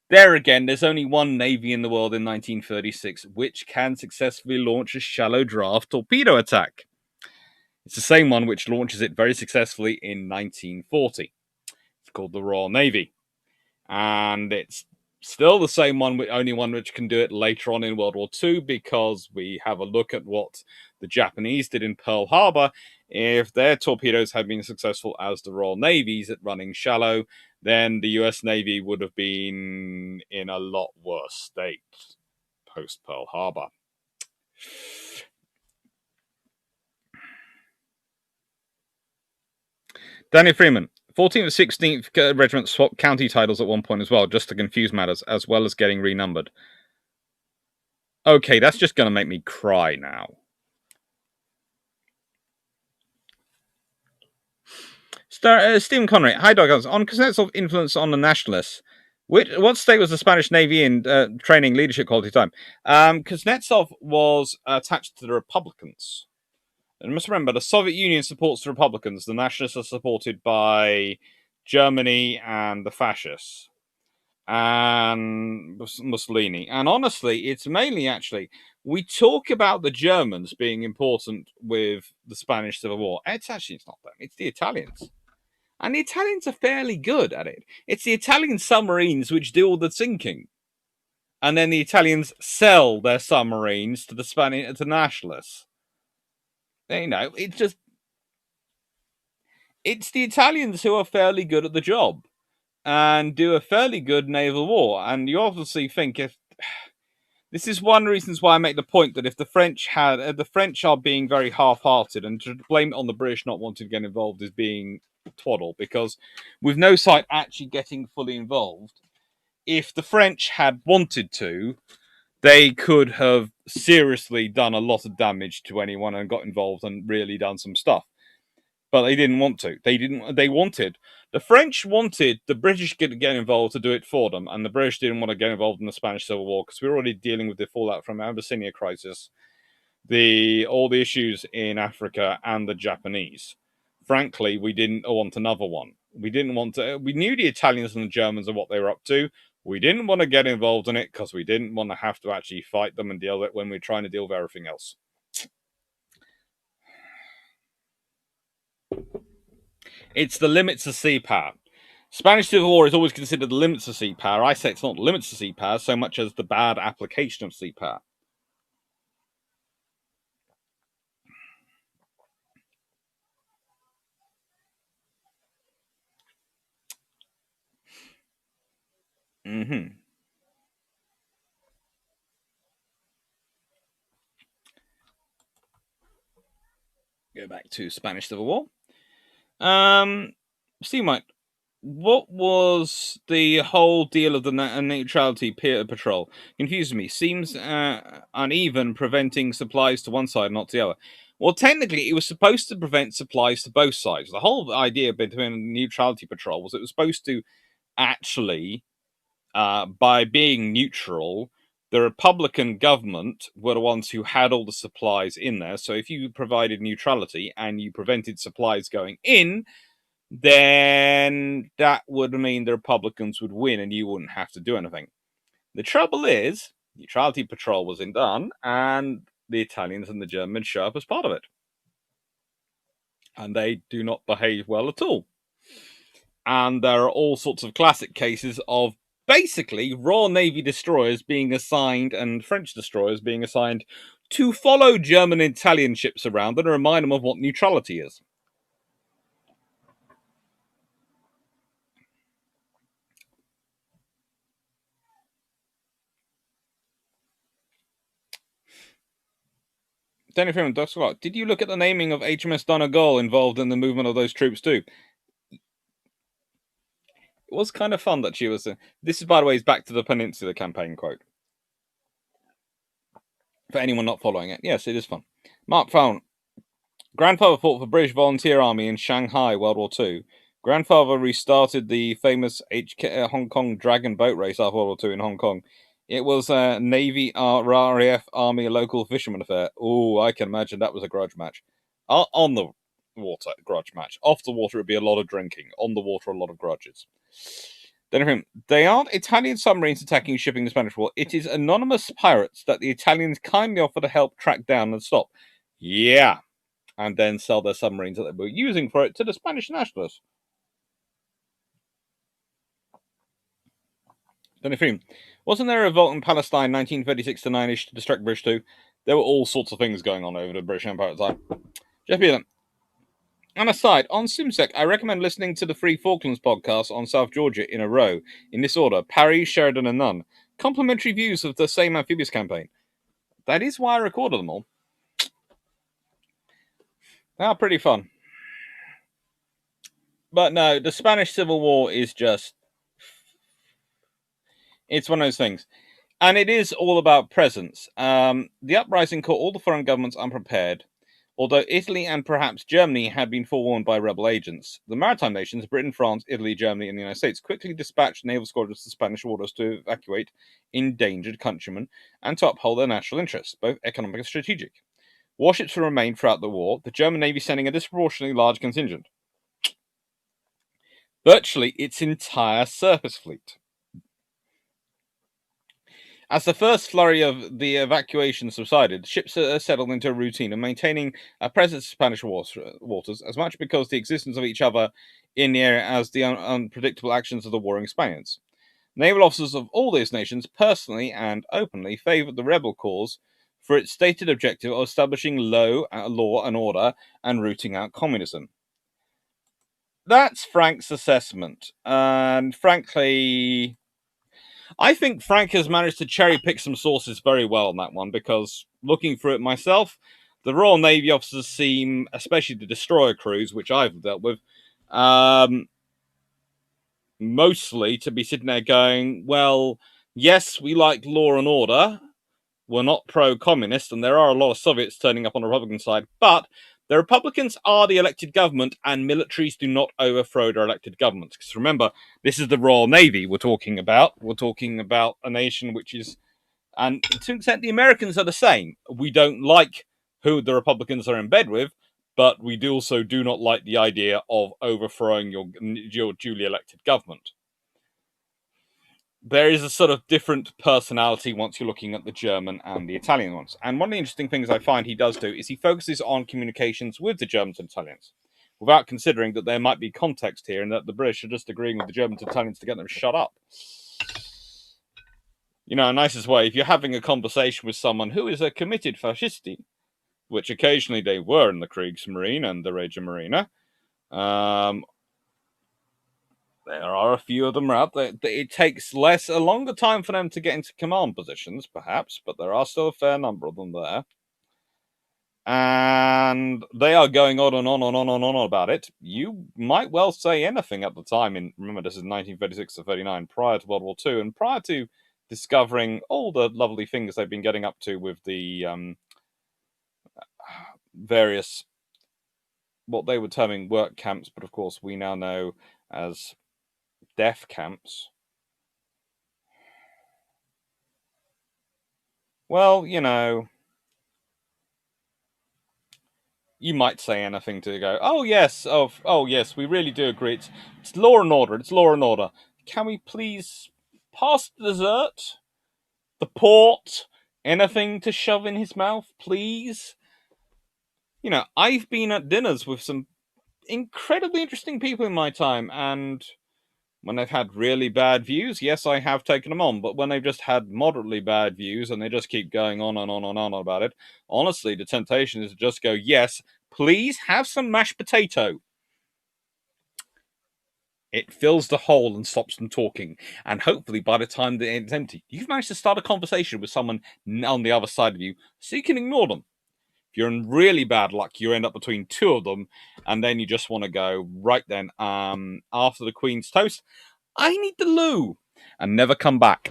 There again, there's only one navy in the world in 1936 which can successfully launch a shallow draft torpedo attack. It's the same one which launches it very successfully in 1940. It's called the Royal Navy. And it's still the same one, only one which can do it later on in World War II, because we have a look at what the Japanese did in Pearl Harbor. If their torpedoes had been successful as the Royal Navy's at running shallow, then the US Navy would have been in a lot worse state post Pearl Harbor. Daniel Freeman, 14th and 16th Regiment swapped county titles at one point as well, just to confuse matters, as well as getting renumbered. Okay, that's just going to make me cry now. Stephen Connery, hi Douglas. On Kuznetsov's influence on the nationalists, what state was the Spanish Navy in training leadership quality time? Kuznetsov was attached to the Republicans. And you must remember, the Soviet Union supports the Republicans. The nationalists are supported by Germany and the fascists and Mussolini. And honestly, it's mainly actually, we talk about the Germans being important with the Spanish Civil War. It's not them, it's the Italians. And the Italians are fairly good at it. It's the Italian submarines which do all the sinking. And then the Italians sell their submarines to the nationalists. You know, it's the Italians who are fairly good at the job and do a fairly good naval war. And you obviously think, if this is one of the reasons why I make the point that if the French are being very half-hearted, and to blame it on the British not wanting to get involved is being twaddle, because with no side actually getting fully involved, if the French had wanted to, they could have seriously done a lot of damage to anyone and got involved and really done some stuff. But they didn't want to. The French wanted the British to get involved to do it for them, and the British didn't want to get involved in the Spanish Civil War because we were already dealing with the fallout from the Abyssinia crisis, all the issues in Africa, and the Japanese. Frankly, we didn't want another one. We knew the Italians and the Germans and what they were up to. We didn't want to get involved in it because we didn't want to have to actually fight them and deal with it when we were trying to deal with everything else. It's the limits of sea power. Spanish Civil War is always considered the limits of sea power. I say it's not the limits of sea power so much as the bad application of sea power. Mm-hmm. Go back to Spanish Civil War. Steve Mike, what was the whole deal of the neutrality patrol? Confuses me. Seems uneven, preventing supplies to one side, not to the other. Well, technically, it was supposed to prevent supplies to both sides. The whole idea between the neutrality patrol was it was supposed to actually, by being neutral, the Republican government were the ones who had all the supplies in there. So if you provided neutrality and you prevented supplies going in, then that would mean the Republicans would win and you wouldn't have to do anything. The trouble is, neutrality patrol wasn't done, and the Italians and the Germans show up as part of it. And they do not behave well at all. And there are all sorts of classic cases of basically Royal Navy destroyers being assigned and French destroyers being assigned to follow German and Italian ships around and remind them of what neutrality is. Danny Freeman, Dr. Scott, did you look at the naming of HMS Donegal involved in the movement of those troops too? It was kind of fun that she was. This is, by the way, is back to the Peninsula Campaign quote. For anyone not following it, yes, it is fun. Mark Fallon, grandfather fought for British Volunteer Army in Shanghai, World War II. Grandfather restarted the famous Hong Kong Dragon boat race after World War II in Hong Kong. It was a Navy RAF Army local fisherman affair. Oh, I can imagine that was a grudge match. On the water, grudge match. Off the water, it'd be a lot of drinking. On the water, a lot of grudges. Then they aren't Italian submarines attacking shipping in the Spanish War. It is anonymous pirates that the Italians kindly offer to help track down and stop. Yeah. And then sell their submarines that they were using for it to the Spanish nationalists. Then wasn't there a revolt in Palestine 1936 to 9ish to distract British too? There were all sorts of things going on over the British Empire at the time. Jeff Beelan. And aside, on SimSec, I recommend listening to the Free Falklands podcast on South Georgia in a row, in this order: Parry, Sheridan, and Nunn. Complementary views of the same amphibious campaign. That is why I recorded them all. They are pretty fun. But no, the Spanish Civil War is just... It's one of those things. And it is all about presence. The uprising caught all the foreign governments unprepared. Although Italy and perhaps Germany had been forewarned by rebel agents, the maritime nations, Britain, France, Italy, Germany, and the United States, quickly dispatched naval squadrons to Spanish waters to evacuate endangered countrymen and to uphold their national interests, both economic and strategic. Warships remained throughout the war, the German Navy sending a disproportionately large contingent. Virtually its entire surface fleet. As the first flurry of the evacuation subsided, ships settled into a routine of maintaining a presence in Spanish waters, as much because the existence of each other in the area as the unpredictable actions of the warring Spaniards. Naval officers of all these nations personally and openly favoured the rebel cause for its stated objective of establishing law and order and rooting out communism. That's Frank's assessment, and frankly... I think Frank has managed to cherry pick some sources very well on that one, because looking through it myself, the Royal Navy officers seem, especially the destroyer crews, which I've dealt with, mostly to be sitting there going, well, yes, we like law and order, we're not pro-communist, and there are a lot of Soviets turning up on the Republican side, but the Republicans are the elected government, and militaries do not overthrow their elected governments. Because remember, this is the Royal Navy we're talking about. We're talking about a nation which is... And to an extent, the Americans are the same. We don't like who the Republicans are in bed with, but we also do not like the idea of overthrowing your duly elected government. There is a sort of different personality once you're looking at the German and the Italian ones. And one of the interesting things I find he does do is he focuses on communications with the Germans and Italians, without considering that there might be context here and that the British are just agreeing with the Germans and Italians to get them to shut up. You know, a nicest way, if you're having a conversation with someone who is a committed fascisti, which occasionally they were in the Kriegsmarine and the Regia Marina, there are a few of them out there. It takes a longer time for them to get into command positions, perhaps, but there are still a fair number of them there. And they are going on and on and on and on about it. You might well say anything at the time. Remember, this is 1936 to 39, prior to World War II, and prior to discovering all the lovely things they've been getting up to with the various, what they were terming work camps, but of course we now know as death camps. Well, you know, you might say anything to go, oh yes, we really do agree. It's law and order. It's law and order. Can we please pass the dessert, the port, anything to shove in his mouth, please? You know, I've been at dinners with some incredibly interesting people in my time, and When they've had really bad views, yes, I have taken them on. But when they've just had moderately bad views and they just keep going on and on and on about it, honestly, the temptation is to just go, yes, please have some mashed potato. It fills the hole and stops them talking. And hopefully, by the time it's empty, you've managed to start a conversation with someone on the other side of you, so you can ignore them. If you're in really bad luck, you end up between two of them, and then you just want to go, right then, after the Queen's toast, I need the loo, and never come back.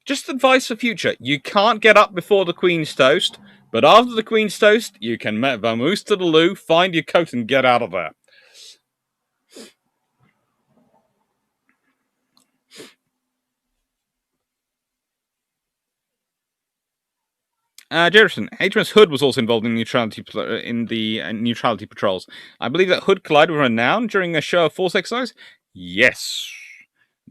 Just advice for future. You can't get up before the Queen's toast, but after the Queen's toast, you can vamoose to the loo, find your coat, and get out of there. Jefferson, HMS Hood was also involved in the neutrality patrols. I believe that Hood collided with Renown during a show of force exercise. Yes,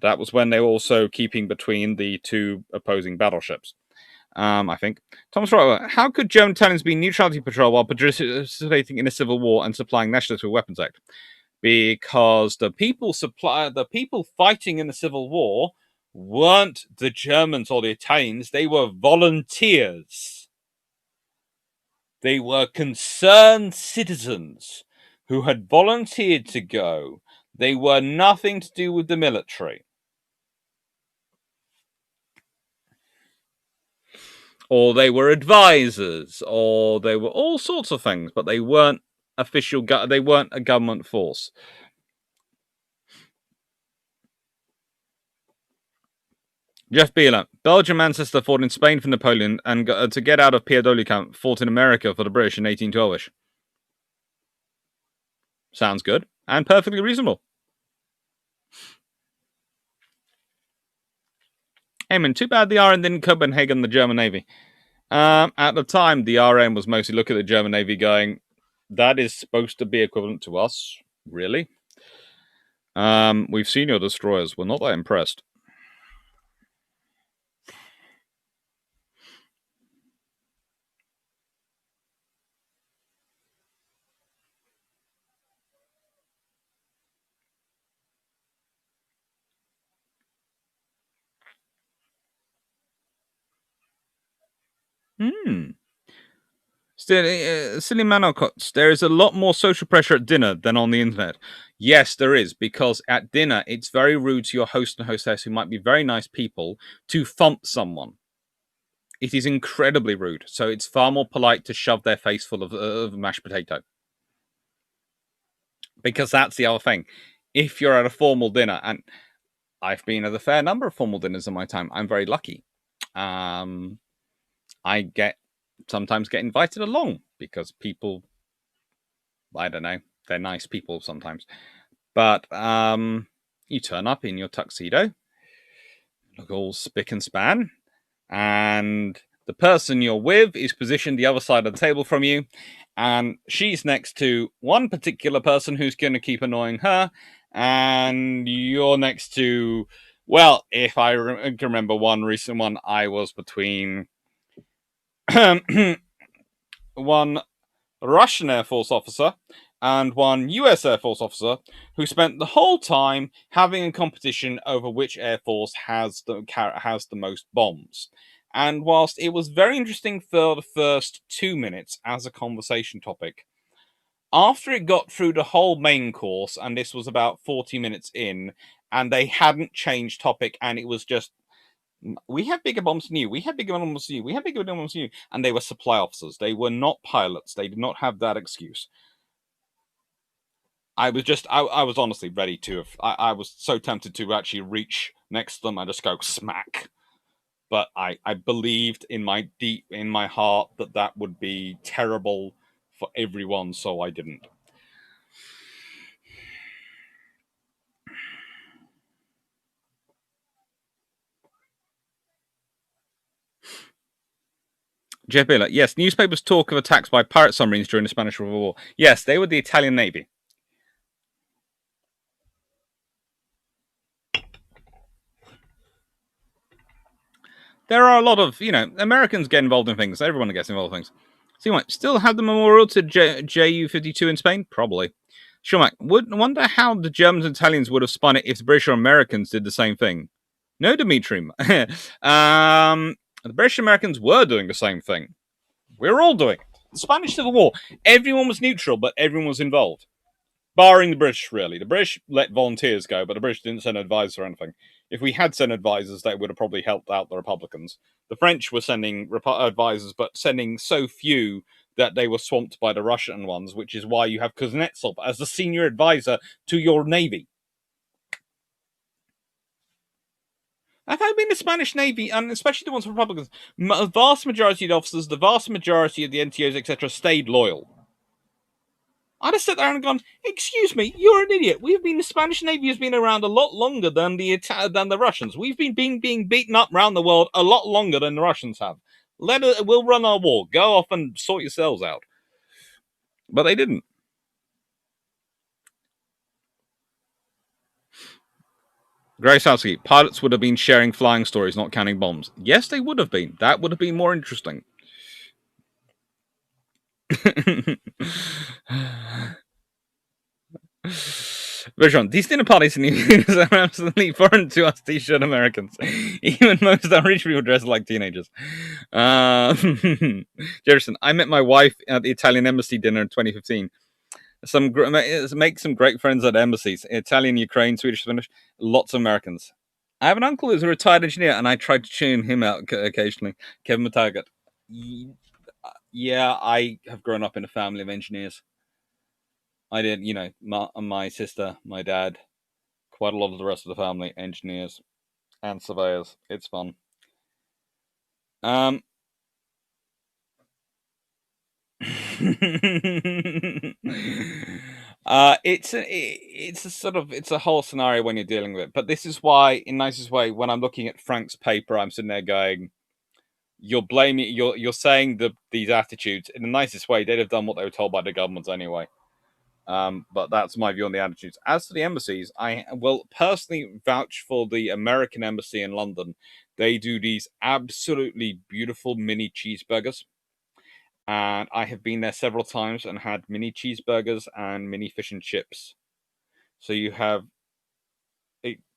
that was when they were also keeping between the two opposing battleships. I think. Thomas Rowe, how could German Italians be neutrality patrol while participating in a civil war and supplying nationalists with weapons act? Because the people fighting in the civil war weren't the Germans or the Italians, they were volunteers. They were concerned citizens who had volunteered to go. They were nothing to do with the military. Or they were advisors, or they were all sorts of things, but they weren't they weren't a government force. Jeff Beeler, Belgium ancestor fought in Spain for Napoleon and to get out of POW camp, fought in America for the British in 1812ish. Sounds good and perfectly reasonable. Eamon, too bad the RN didn't Copenhagen the German Navy. At the time, the RN was mostly looking at the German Navy going, that is supposed to be equivalent to us? Really? We've seen your destroyers. We're not that impressed. Still, silly Manocots, there is a lot more social pressure at dinner than on the internet. Yes, there is, because at dinner, it's very rude to your host and hostess, who might be very nice people, to thump someone. It is incredibly rude, so it's far more polite to shove their face full of mashed potato. Because that's the other thing. If you're at a formal dinner, and I've been at a fair number of formal dinners in my time, I'm very lucky. I sometimes get invited along because people, I don't know, they're nice people sometimes. But you turn up in your tuxedo, look all spick and span, and the person you're with is positioned the other side of the table from you, and she's next to one particular person who's going to keep annoying her, and you're next to, well, if I can remember one recent one, I was between one Russian Air Force officer and one US Air Force officer who spent the whole time having a competition over which Air Force has the most bombs. And whilst it was very interesting for the first 2 minutes as a conversation topic, after it got through the whole main course, and this was about 40 minutes in, and they hadn't changed topic, and it was just, we have bigger bombs than you, we have bigger bombs than you, we have bigger bombs than you, and they were supply officers. They were not pilots. They did not have that excuse. I was honestly ready to I was so tempted to actually reach next to them and just go smack. But I believed in my heart that would be terrible for everyone, so I didn't. Jeff Biller, yes, newspapers talk of attacks by pirate submarines during the Spanish Civil War. Yes, they were the Italian Navy. There are a lot of, Americans get involved in things. Everyone gets involved in things. So you might still have the memorial to JU-52 in Spain? Probably. Schumack, wonder how the Germans and Italians would have spun it if the British or Americans did the same thing. No, Dimitri. The British Americans were doing the same thing. We were all doing it. The Spanish Civil War, everyone was neutral, but everyone was involved. Barring the British, really. The British let volunteers go, but the British didn't send advisors or anything. If we had sent advisors, they would have probably helped out the Republicans. The French were sending advisors, but sending so few that they were swamped by the Russian ones, which is why you have Kuznetsov as the senior advisor to your navy. I've been the Spanish Navy, and especially the ones for Republicans, a vast majority of the officers, the vast majority of the NTOs, etc., stayed loyal. I'd have sat there and gone, "Excuse me, you're an idiot. The Spanish Navy has been around a lot longer than the Russians. We've been being beaten up around the world a lot longer than the Russians have. We'll run our war. Go off and sort yourselves out." But they didn't. Grace Howski, pilots would have been sharing flying stories, not counting bombs. Yes, they would have been. That would have been more interesting. Bergeron, these dinner parties in New Year's are absolutely foreign to us t-shirt Americans. Even most of our rich people dress like teenagers. Jefferson, I met my wife at the Italian embassy dinner in 2015. Make some great friends at embassies. Italian, Ukraine, Swedish, Finnish, lots of Americans. I have an uncle who's a retired engineer, and I try to tune him out occasionally. Kevin Matagat. Yeah, I have grown up in a family of engineers. I did, my sister, my dad, quite a lot of the rest of the family, engineers and surveyors. It's fun. It's a whole scenario when you're dealing with it. But this is why, in nicest way, when I'm looking at Frank's paper, I'm sitting there going, you're saying these attitudes in the nicest way. They'd have done what they were told by the governments anyway. But that's my view on the attitudes. As to the embassies, I will personally vouch for the American embassy in London. They do these absolutely beautiful mini cheeseburgers. And I have been there several times and had mini cheeseburgers and mini fish and chips. So you have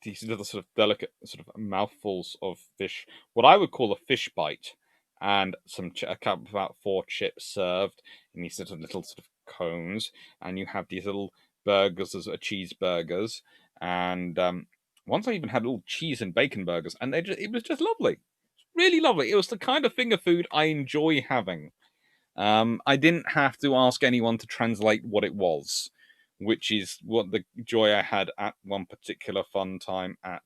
these little sort of delicate sort of mouthfuls of fish, what I would call a fish bite, and about 4 chips served in these sort of little sort of cones, and you have these little burgers as cheeseburgers, and once I even had little cheese and bacon burgers, and it was just lovely, really lovely. It was the kind of finger food I enjoy having. I didn't have to ask anyone to translate what it was, which is what the joy I had at one particular fun time at.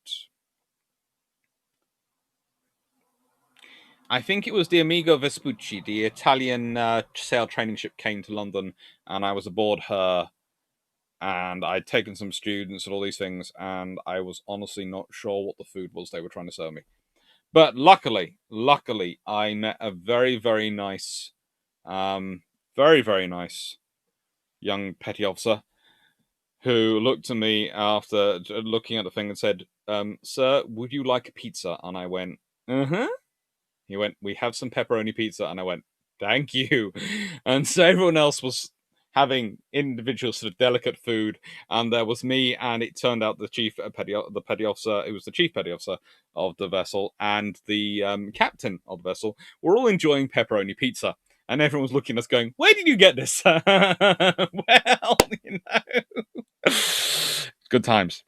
I think it was the Amigo Vespucci, the Italian sail training ship, came to London, and I was aboard her, and I'd taken some students and all these things, and I was honestly not sure what the food was they were trying to serve me. But luckily, I met a very, very nice, very, very nice young petty officer who looked at me after looking at the thing and said, "Sir, would you like a pizza?" And I went, "Uh-huh." He went, "We have some pepperoni pizza." And I went, "Thank you." And so everyone else was having individual sort of delicate food, and there was me, and it turned out the petty officer, who was the chief petty officer of the vessel, and the captain of the vessel were all enjoying pepperoni pizza. And everyone was looking at us going, "Where did you get this?" Well, good times.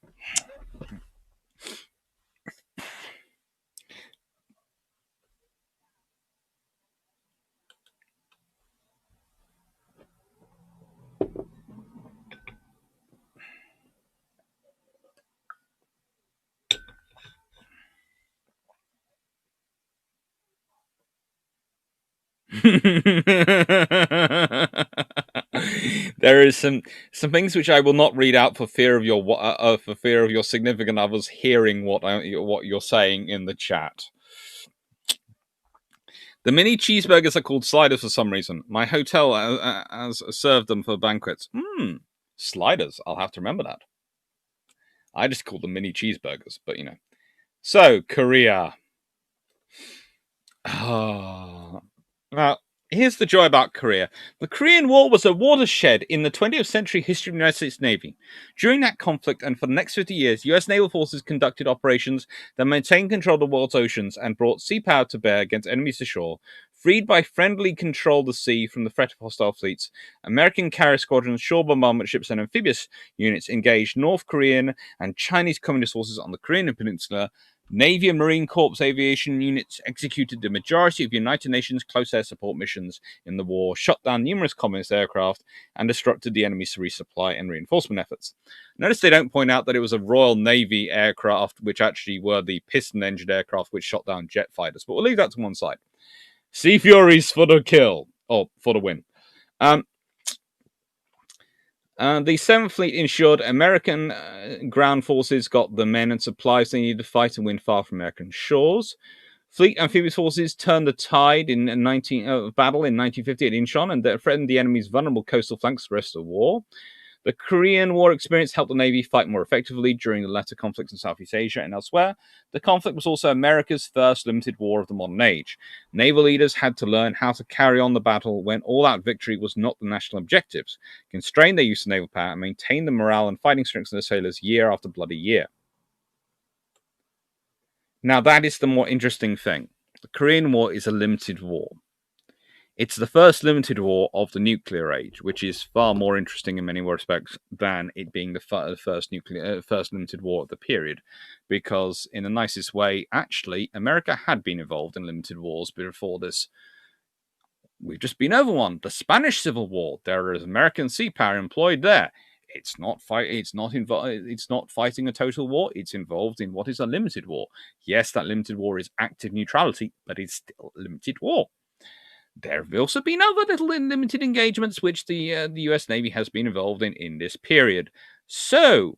There is some things which I will not read out for fear of your significant others hearing what you're saying in the chat. The mini cheeseburgers are called sliders for some reason. My hotel has served them for banquets. Sliders. I'll have to remember that. I just call them mini cheeseburgers, but you know. So Korea. Now, Here's the joy about Korea. The Korean War was a watershed in the 20th century history of the United States Navy. During that conflict and for the next 50 years, US naval forces conducted operations that maintained control of the world's oceans and brought sea power to bear against enemies ashore. Freed by friendly control of the sea from the threat of hostile fleets, American carrier squadrons, shore bombardment ships, and amphibious units engaged North Korean and Chinese communist forces on the Korean Peninsula. Navy and Marine Corps aviation units executed the majority of United Nations close air support missions in the war, shot down numerous communist aircraft, and disrupted the enemy's resupply and reinforcement efforts. Notice they don't point out that it was a Royal Navy aircraft, which actually were the piston-engined aircraft which shot down jet fighters, but we'll leave that to one side. Sea Furies for the kill, or for the win. The 7th Fleet ensured American ground forces got the men and supplies they needed to fight and win far from American shores. Fleet amphibious forces turned the tide in battle in 1950 at Incheon and threatened the enemy's vulnerable coastal flanks for the rest of the war. The Korean War experience helped the Navy fight more effectively during the latter conflicts in Southeast Asia and elsewhere. The conflict was also America's first limited war of the modern age. Naval leaders had to learn how to carry on the battle when all-out victory was not the national objectives, constrain their use of naval power, and maintain the morale and fighting strength of their sailors year after bloody year. Now that is the more interesting thing. The Korean War is a limited war. It's the first limited war of the nuclear age, which is far more interesting in many respects than it being the first limited war of the period, because in the nicest way, actually, America had been involved in limited wars before this. We've just been over one, the Spanish Civil War. There is American sea power employed there. It's not fighting a total war. It's involved in what is a limited war. Yes, that limited war is active neutrality, but it's still a limited war. There have also been other little limited engagements which the US Navy has been involved in this period. So,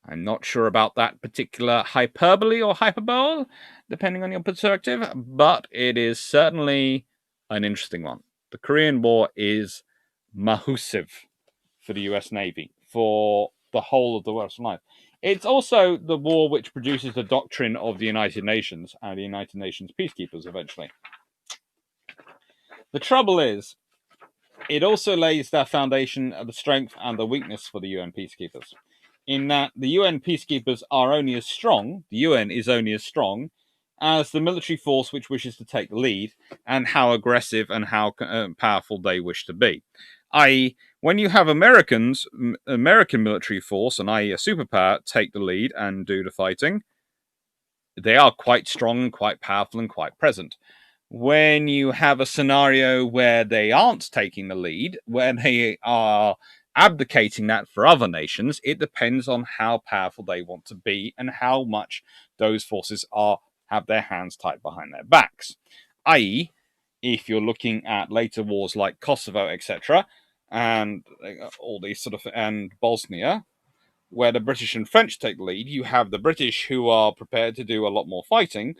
I'm not sure about that particular hyperbole or hyperbole, depending on your perspective, but it is certainly an interesting one. The Korean War is massive for the US Navy, for the whole of the Western life. It's also the war which produces the doctrine of the United Nations and the United Nations peacekeepers eventually. The trouble is, it also lays the foundation of the strength and the weakness for the UN peacekeepers. In that the UN peacekeepers are only as strong, the UN is only as strong, as the military force which wishes to take the lead and how aggressive and how powerful they wish to be. I.e., when you have American military force, and i.e. a superpower, take the lead and do the fighting, they are quite strong, quite powerful, and quite present. When you have a scenario where they aren't taking the lead, where they are abdicating that for other nations, it depends on how powerful they want to be and how much those forces have their hands tied behind their backs. I.e., if you're looking at later wars like Kosovo, etc., and all these and Bosnia, where the British and French take the lead, you have the British who are prepared to do a lot more fighting,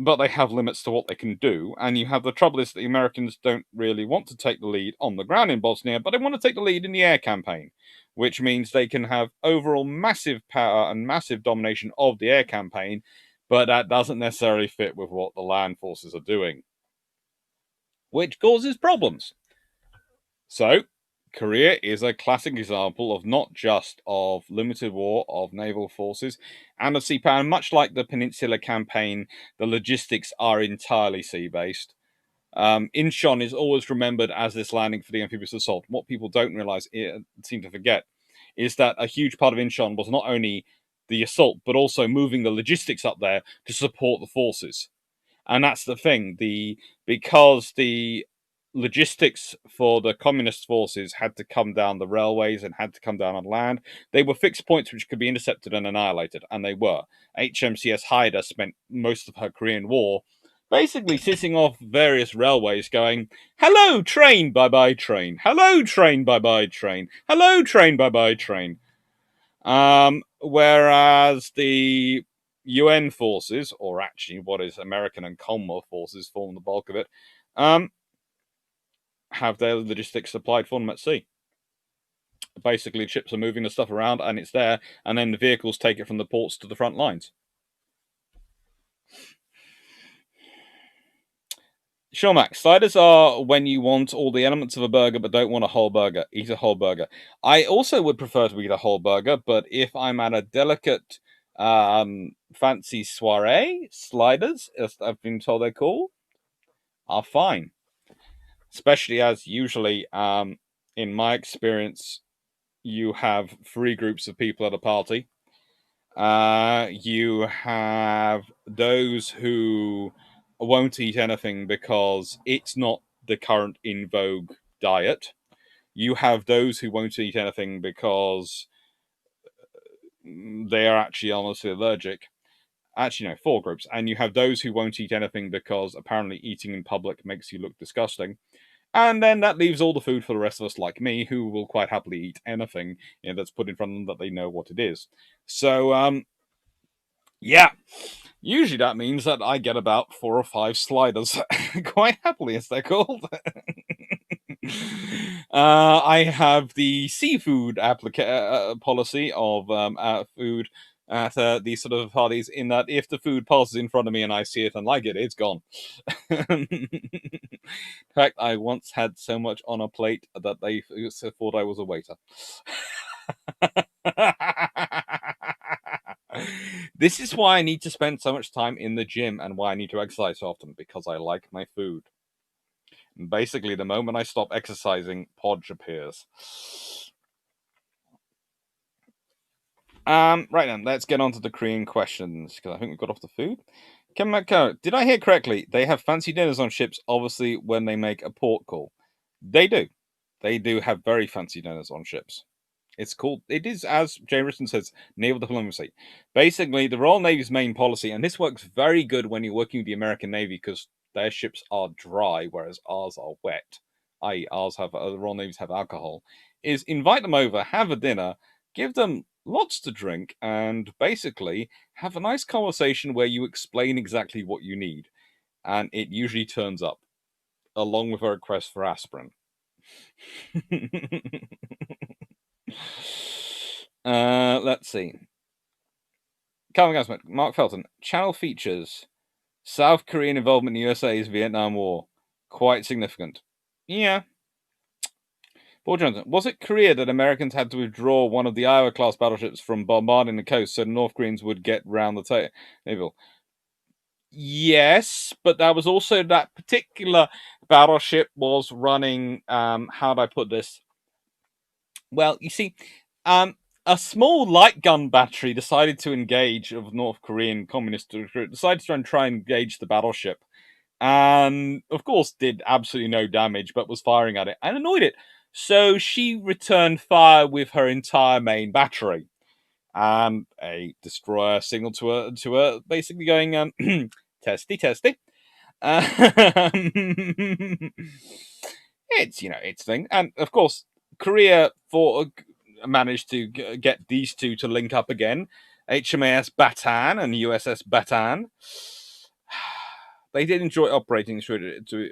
but they have limits to what they can do. And you have the trouble is that the Americans don't really want to take the lead on the ground in Bosnia, but they want to take the lead in the air campaign, which means they can have overall massive power and massive domination of the air campaign, but that doesn't necessarily fit with what the land forces are doing, which causes problems. So, Korea is a classic example of not just of limited war of naval forces and of sea power. Much like the Peninsula campaign, the logistics are entirely sea-based. Incheon is always remembered as this landing for the amphibious assault. What people don't realize, seem to forget, is that a huge part of Incheon was not only the assault, but also moving the logistics up there to support the forces. And that's the thing. Because the logistics for the communist forces had to come down the railways and had to come down on land, they were fixed points which could be intercepted and annihilated, and they were. HMCS Haida spent most of her Korean War basically sitting off various railways going, hello train, bye-bye train, hello train, bye-bye train, hello train, bye-bye train. Whereas the UN forces, or actually what is American and Commonwealth forces, form the bulk of it, have their logistics supplied for them at sea. Basically, ships are moving the stuff around and it's there, and then the vehicles take it from the ports to the front lines. Sure, Max. Sliders are when you want all the elements of a burger but don't want a whole burger. Eat a whole burger. I also would prefer to eat a whole burger, but if I'm at a delicate, fancy soiree, sliders, as I've been told they're called, are fine. Especially as usually, in my experience, you have three groups of people at a party. You have those who won't eat anything because it's not the current in vogue diet. You have those who won't eat anything because they are actually honestly allergic. Actually, no, four groups. And you have those who won't eat anything because apparently eating in public makes you look disgusting. And then that leaves all the food for the rest of us, like me, who will quite happily eat anything that's put in front of them that they know what it is. So, yeah, usually that means that I get about 4 or 5 sliders, quite happily, as they're called. I have the seafood policy of food at these sort of parties, in that if the food passes in front of me and I see it and like it, it's gone. In fact, I once had so much on a plate that they thought I was a waiter. This is why I need to spend so much time in the gym and why I need to exercise often, because I like my food. And basically, the moment I stop exercising, Podge appears. Right then, let's get on to the Korean questions, because I think we've got off the food. Kevin McCarroll, did I hear correctly? They have fancy dinners on ships, obviously, when they make a port call. They do. They do have very fancy dinners on ships. It's called, it is, as Jay Richardson says, Naval Diplomacy. Basically, the Royal Navy's main policy, and this works very good when you're working with the American Navy because their ships are dry, whereas ours are wet, i.e., ours have, the Royal Navy's have alcohol, is invite them over, have a dinner, give them lots to drink, and basically have a nice conversation where you explain exactly what you need. And it usually turns up, along with a request for aspirin. Let's see. Calvin Gasman, Mark Felton. Channel features South Korean involvement in USA's Vietnam War. Quite significant. Yeah. Paul Johnson. Was it Korea that Americans had to withdraw one of the Iowa-class battleships from bombarding the coast so the North Koreans would get round the table? Yes, but that was also that particular battleship was running, how do I put this? Well, you see, a small light gun battery decided to engage, of North Korean communist decided to try and engage the battleship, and of course did absolutely no damage, but was firing at it and annoyed it. So she returned fire with her entire main battery, and a destroyer signal to her, basically going, testy, testy. It's it's thing, and of course Korea managed to get these two to link up again, HMAS Bataan and USS Bataan. They did enjoy operating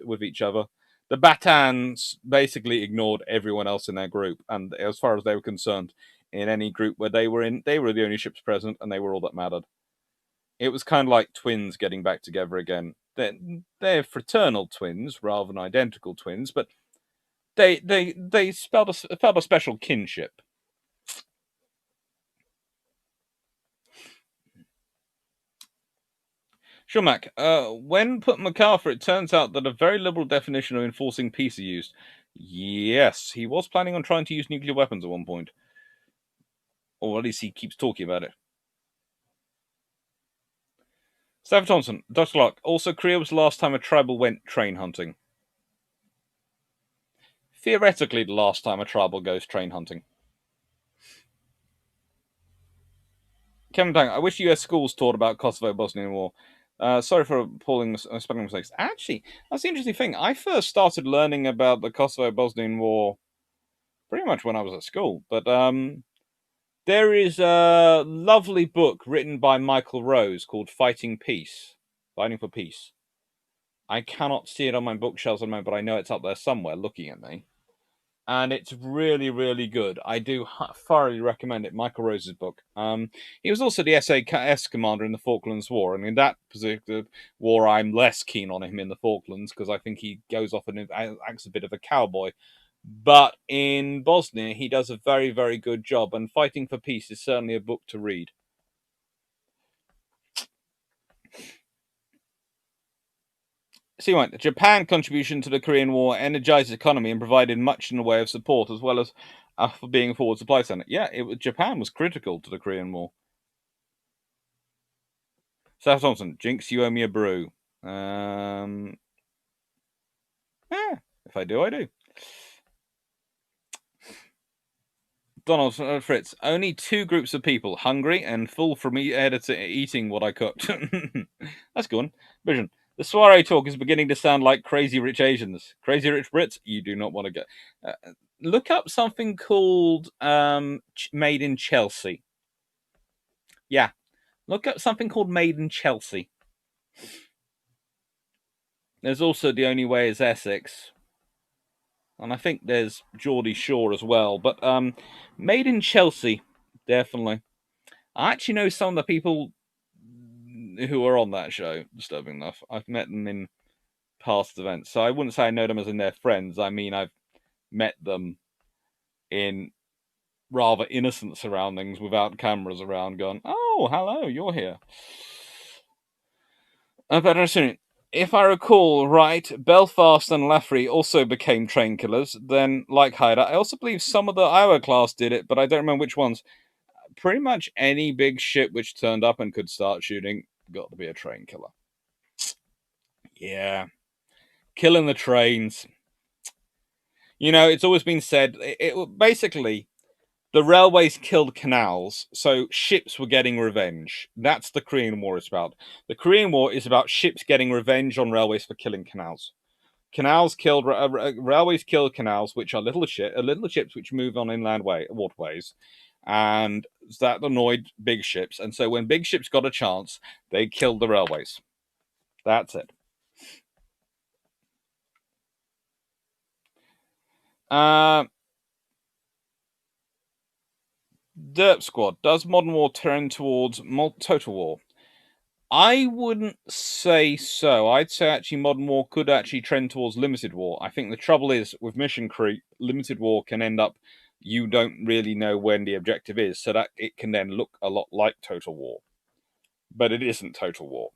with each other. The Batans basically ignored everyone else in their group, and as far as they were concerned, in any group where they were in, they were the only ships present, and they were all that mattered. It was kind of like twins getting back together again. They're fraternal twins rather than identical twins, but they felt a special kinship. Sure, Mac. When put MacArthur, it turns out that a very liberal definition of enforcing peace is used. Yes, he was planning on trying to use nuclear weapons at one point. Or at least he keeps talking about it. Stafford Thompson, Dr. Clark. Also, Korea was the last time a tribal went train hunting. Theoretically, the last time a tribal goes train hunting. Kevin Tang, I wish US schools taught about Kosovo-Bosnian War. Sorry for appalling spelling mistakes. Actually, that's the interesting thing. I first started learning about the Kosovo-Bosnian War pretty much when I was at school. But there is a lovely book written by Michael Rose called Fighting for Peace. I cannot see it on my bookshelves at the moment, but I know it's up there somewhere looking at me. and it's really, really good. I do thoroughly recommend it. Michael Rose's book. He was also the SAS commander in the Falklands War, and in that particular war, I'm less keen on him in the Falklands because I think he goes off and acts a bit of a cowboy. But in Bosnia, he does a very, very good job, and Fighting for Peace is certainly a book to read. See, right, Japan's contribution to the Korean War energized the economy and provided much in the way of support, as well as for being a forward supply center. Yeah, Japan was critical to the Korean War. South Thompson, Jinx, you owe me a brew. Yeah, if I do, I do. Donald Fritz, only 2 groups of people, hungry and full from eating what I cooked. That's good one. Vision. The soiree talk is beginning to sound like Crazy Rich Asians. Crazy Rich Brits, you do not want to go. Look up something called Made in Chelsea. Yeah, look up something called Made in Chelsea. There's also The Only Way is Essex. And I think there's Geordie Shore as well. But Made in Chelsea, definitely. I actually know some of the people who are on that show, disturbing enough. I've met them in past events. So I wouldn't say I know them as in their friends. I mean, I've met them in rather innocent surroundings without cameras around going, oh, hello, you're here. Better soon. If I recall right, Belfast and Laffrey also became train killers. Then, like Hyder, I also believe some of the Iowa class did it, but I don't remember which ones. Pretty much any big ship which turned up and could start shooting got to be a train killer. Yeah. Killing the trains. You know, it's always been said, basically, the railways killed canals, so ships were getting revenge. That's the Korean War is about. The Korean War is about ships getting revenge on railways for killing canals. Railways killed canals, which are little ships which move on inland waterways, and that annoyed big ships. And so when big ships got a chance, they killed the railways. That's it. Derp Squad, does modern war trend towards total war? I wouldn't say so. I'd say actually modern war could actually trend towards limited war. I think the trouble is with mission creep, limited war can end up you don't really know when the objective is, so that it can then look a lot like total war. But it isn't total war.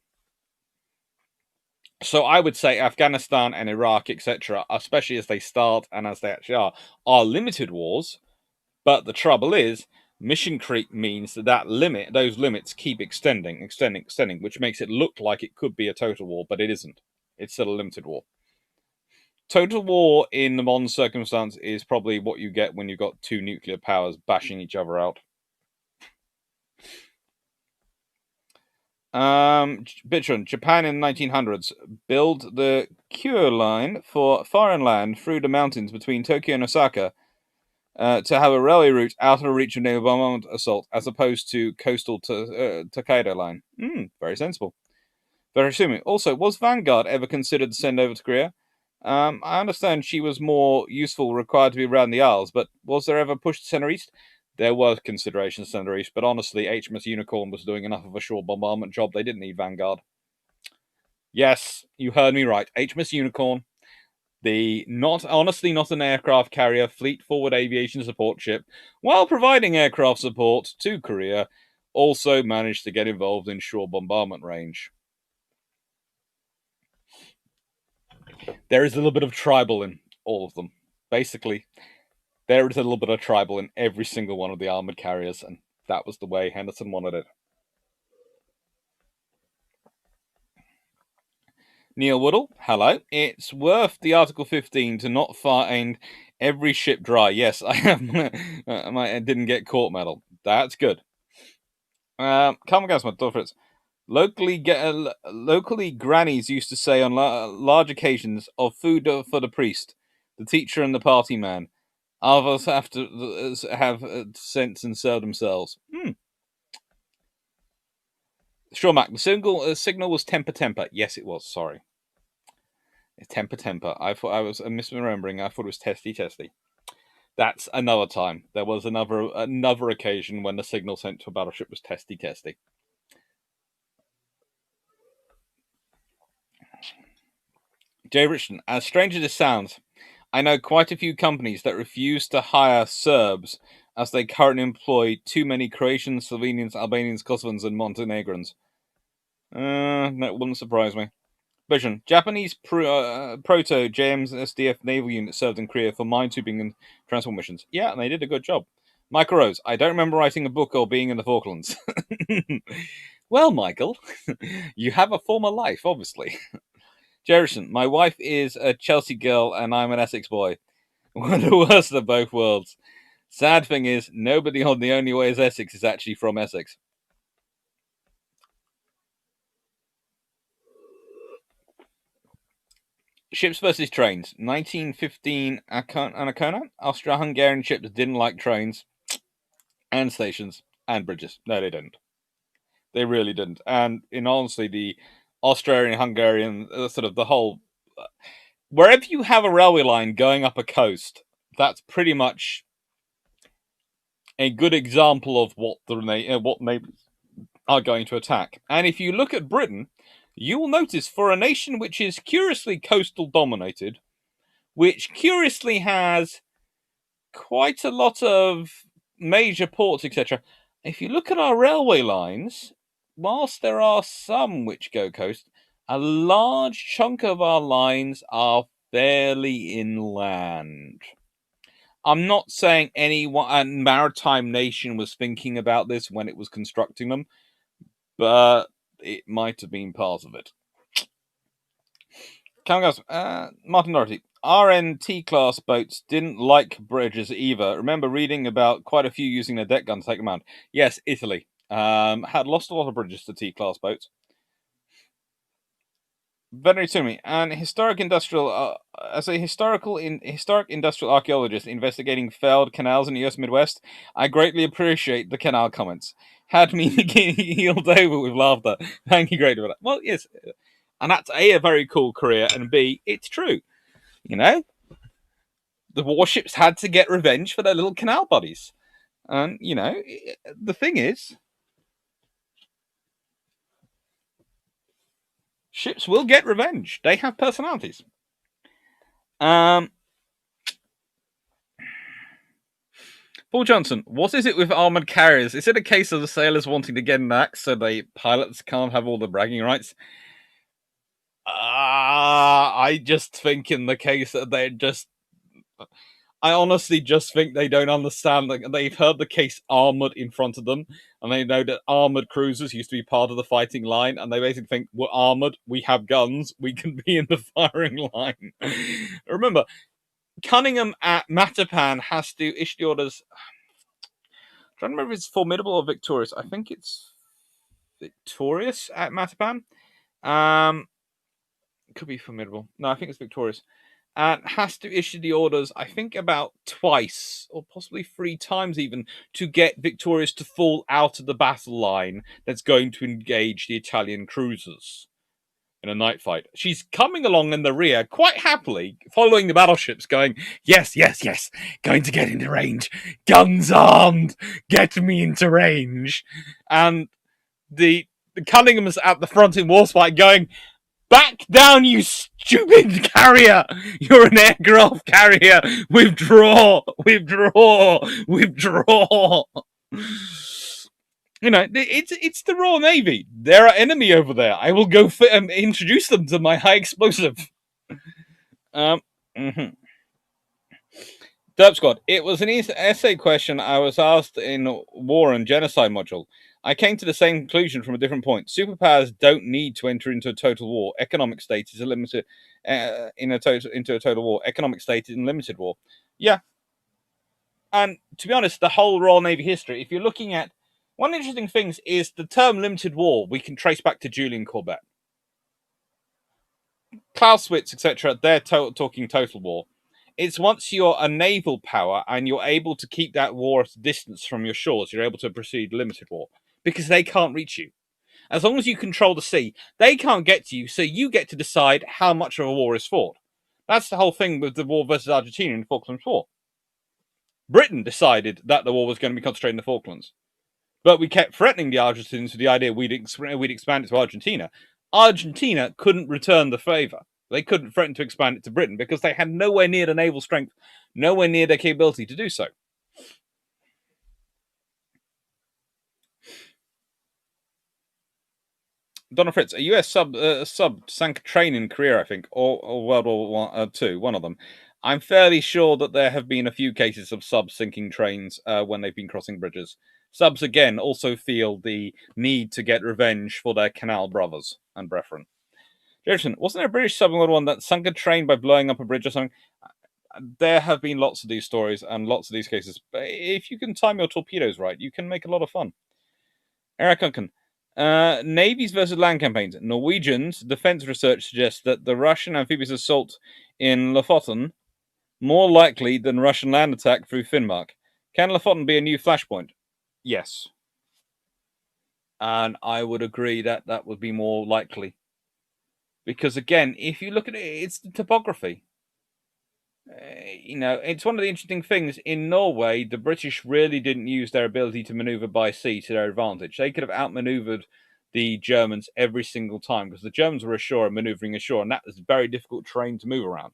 So I would say Afghanistan and Iraq, etc., especially as they start and as they actually are limited wars. But the trouble is, mission creep means that those limits keep extending, which makes it look like it could be a total war, but it isn't. It's still a limited war. Total war in the modern circumstance is probably what you get when you've got 2 nuclear powers bashing each other out. Bitron, Japan in the 1900s built the Kyoto line for foreign land through the mountains between Tokyo and Osaka to have a railway route out of reach of naval bombardment assault, as opposed to coastal Tokaido line. Very sensible. Very assuming. Also, was Vanguard ever considered to send over to Korea? I understand she was more useful, required to be around the Isles, but was there ever push to center east? There was consideration to center east, but honestly, HMS Unicorn was doing enough of a shore bombardment job. They didn't need Vanguard. Yes, you heard me right. HMS Unicorn, not an aircraft carrier, fleet forward aviation support ship, while providing aircraft support to Korea, also managed to get involved in shore bombardment range. There is a little bit of tribal in all of them. Basically, there is a little bit of tribal in every single one of the armored carriers, and that was the way Henderson wanted it. Neil Woodall, hello. It's worth the Article 15 to not find every ship dry. Yes, I have I didn't get court medal. That's good. Come against my Fritz. Locally, grannies used to say on large occasions of food for the priest, the teacher, and the party man. Others have to have sense and serve themselves. Sure, Mac. The signal was temper. Yes, it was. Sorry. Temper. I thought I was misremembering. I thought it was testy. That's another time. There was another occasion when the signal sent to a battleship was testy. Jay Richardson, as strange as this sounds, I know quite a few companies that refuse to hire Serbs as they currently employ too many Croatians, Slovenians, Albanians, Kosovans, and Montenegrins. That wouldn't surprise me. Vision. Japanese proto JMS SDF naval unit served in Korea for minesweeping and transport missions. Yeah, and they did a good job. Michael Rose. I don't remember writing a book or being in the Falklands. Well, Michael, you have a former life, obviously. Jerison. My wife is a Chelsea girl and I'm an Essex boy. One of the worst of both worlds. Sad thing is, nobody on The Only Way is Essex is actually from Essex. Ships versus trains. 1915 Ancona. Austro-Hungarian ships didn't like trains and stations and bridges. No, they didn't. They really didn't. And in honesty, the Australian-Hungarian, sort of the whole... wherever you have a railway line going up a coast, that's pretty much a good example of what neighbours are going to attack. And if you look at Britain, you will notice for a nation which is curiously coastal dominated, which curiously has quite a lot of major ports, etc. If you look at our railway lines, whilst there are some which go coast, a large chunk of our lines are fairly inland. I'm not saying any maritime nation was thinking about this when it was constructing them, but it might have been part of it. Martin Doherty. RNT class boats didn't like bridges either. Remember reading about quite a few using their deck gun to take them out. Yes, Italy had lost a lot of bridges to T class boats. Veterinary to me, and historic industrial as a historic industrial archaeologist investigating failed canals in the U.S. Midwest, I greatly appreciate the canal comments. Had me healed over with laughter. Thank you greatly for that. Well, yes, and that's a very cool career, and B, it's true. You know, the warships had to get revenge for their little canal buddies, and you know, the thing is, ships will get revenge. They have personalities. Paul Johnson, what is it with armored carriers? Is it a case of the sailors wanting to get an axe so the pilots can't have all the bragging rights? I just think in the case that they're just... I honestly just think they don't understand that they've heard the case armored in front of them, and they know that armored cruisers used to be part of the fighting line, and they basically think, we're armored, we have guns, we can be in the firing line. Remember, Cunningham at Matapan has to issue the orders... I'm trying to remember if it's Formidable or Victorious. I think it's Victorious at Matapan. Could be Formidable. No, I think it's Victorious. And has to issue the orders, I think, about twice or possibly 3 times even to get Victorious to fall out of the battle line that's going to engage the Italian cruisers in a night fight. She's coming along in the rear quite happily, following the battleships, going, yes, yes, yes, going to get into range. Guns armed, get me into range. And the Cunningham's at the front in Warspite going, back down, you stupid carrier! You're an aircraft carrier! Withdraw! Withdraw! Withdraw! You know, it's the Royal Navy. They're our enemy over there. I will go introduce them to my high explosive. Derp Squad. It was an essay question I was asked in War and Genocide module. I came to the same conclusion from a different point. Superpowers don't need to enter into a total war. Economic state is a limited into a total war. Economic state is in limited war. Yeah. And to be honest, the whole Royal Navy history, if you're looking at one interesting thing is the term limited war we can trace back to Julian Corbett. Clausewitz, etc., they're talking total war. It's once you're a naval power and you're able to keep that war at a distance from your shores, you're able to proceed limited war. Because they can't reach you. As long as you control the sea, they can't get to you, so you get to decide how much of a war is fought. That's the whole thing with the war versus Argentina in the Falklands War. Britain decided that the war was going to be concentrated in the Falklands. But we kept threatening the Argentines with the idea we'd expand it to Argentina. Argentina couldn't return the favour. They couldn't threaten to expand it to Britain because they had nowhere near the naval strength, nowhere near their capability to do so. Donald Fritz, a US sub sank a train in Korea, I think, or World War II, one of them. I'm fairly sure that there have been a few cases of subs sinking trains when they've been crossing bridges. Subs, again, also feel the need to get revenge for their canal brothers and brethren. Jason, wasn't there a British submarine that sunk a train by blowing up a bridge or something? There have been lots of these stories and lots of these cases. But if you can time your torpedoes right, you can make a lot of fun. Eric Duncan. Navies versus land campaigns. Norwegians' defense research suggests that the Russian amphibious assault in Lofoten more likely than Russian land attack through Finnmark. Can Lofoten be a new flashpoint? Yes. And I would agree that that would be more likely. Because again, if you look at it, it's the topography. It's one of the interesting things. In Norway, the British really didn't use their ability to maneuver by sea to their advantage. They could have outmaneuvered the Germans every single time because the Germans were ashore and maneuvering ashore, and that was very difficult terrain to move around.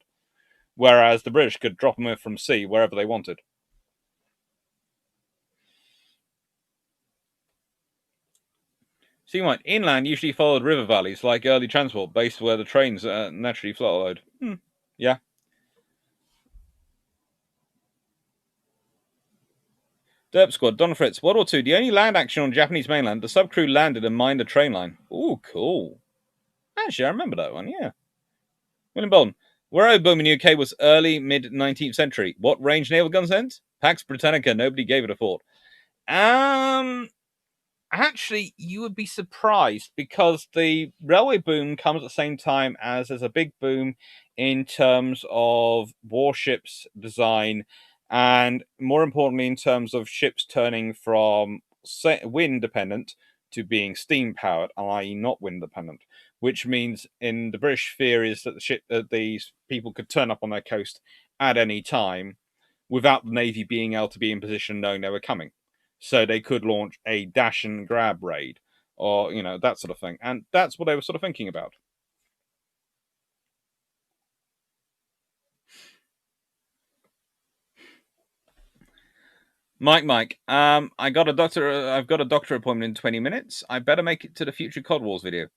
Whereas the British could drop them from sea wherever they wanted. Seamoint, inland usually followed river valleys like early transport, based where the trains naturally followed. Yeah. Derp Squad, Don Fritz, World War II, the only land action on Japanese mainland, the subcrew landed and mined a train line. Ooh, cool. Actually, I remember that one, yeah. William Bolton, Warrow boom in the UK was early, mid-19th century. What range naval guns sent? Pax Britannica, nobody gave it a thought. Actually, you would be surprised because the railway boom comes at the same time as there's a big boom in terms of warships design and, more importantly, in terms of ships turning from wind dependent to being steam powered, i.e., not wind dependent. Which means, in the British theory, is that these people could turn up on their coast at any time without the navy being able to be in position knowing they were coming. So they could launch a dash and grab raid or, that sort of thing. And that's what they were sort of thinking about. Mike, I've got a doctor appointment in 20 minutes. I better make it to the future Cod Wars video.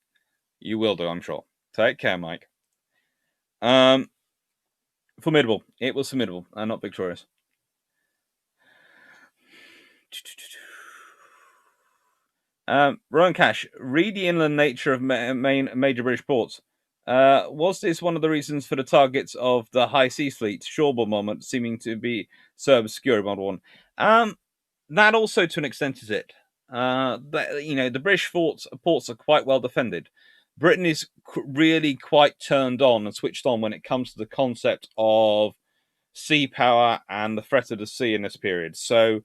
You will do, I'm sure. Take care, Mike. Formidable. It was formidable and not victorious. Rowan Cash, read the inland nature of major British ports. Was this one of the reasons for the targets of the High Seas Fleet, Shoreball moment, seeming to be so obscure, Model 1? That also, to an extent, is it. The British ports are quite well defended. Britain is really quite turned on and switched on when it comes to the concept of sea power and the threat of the sea in this period. So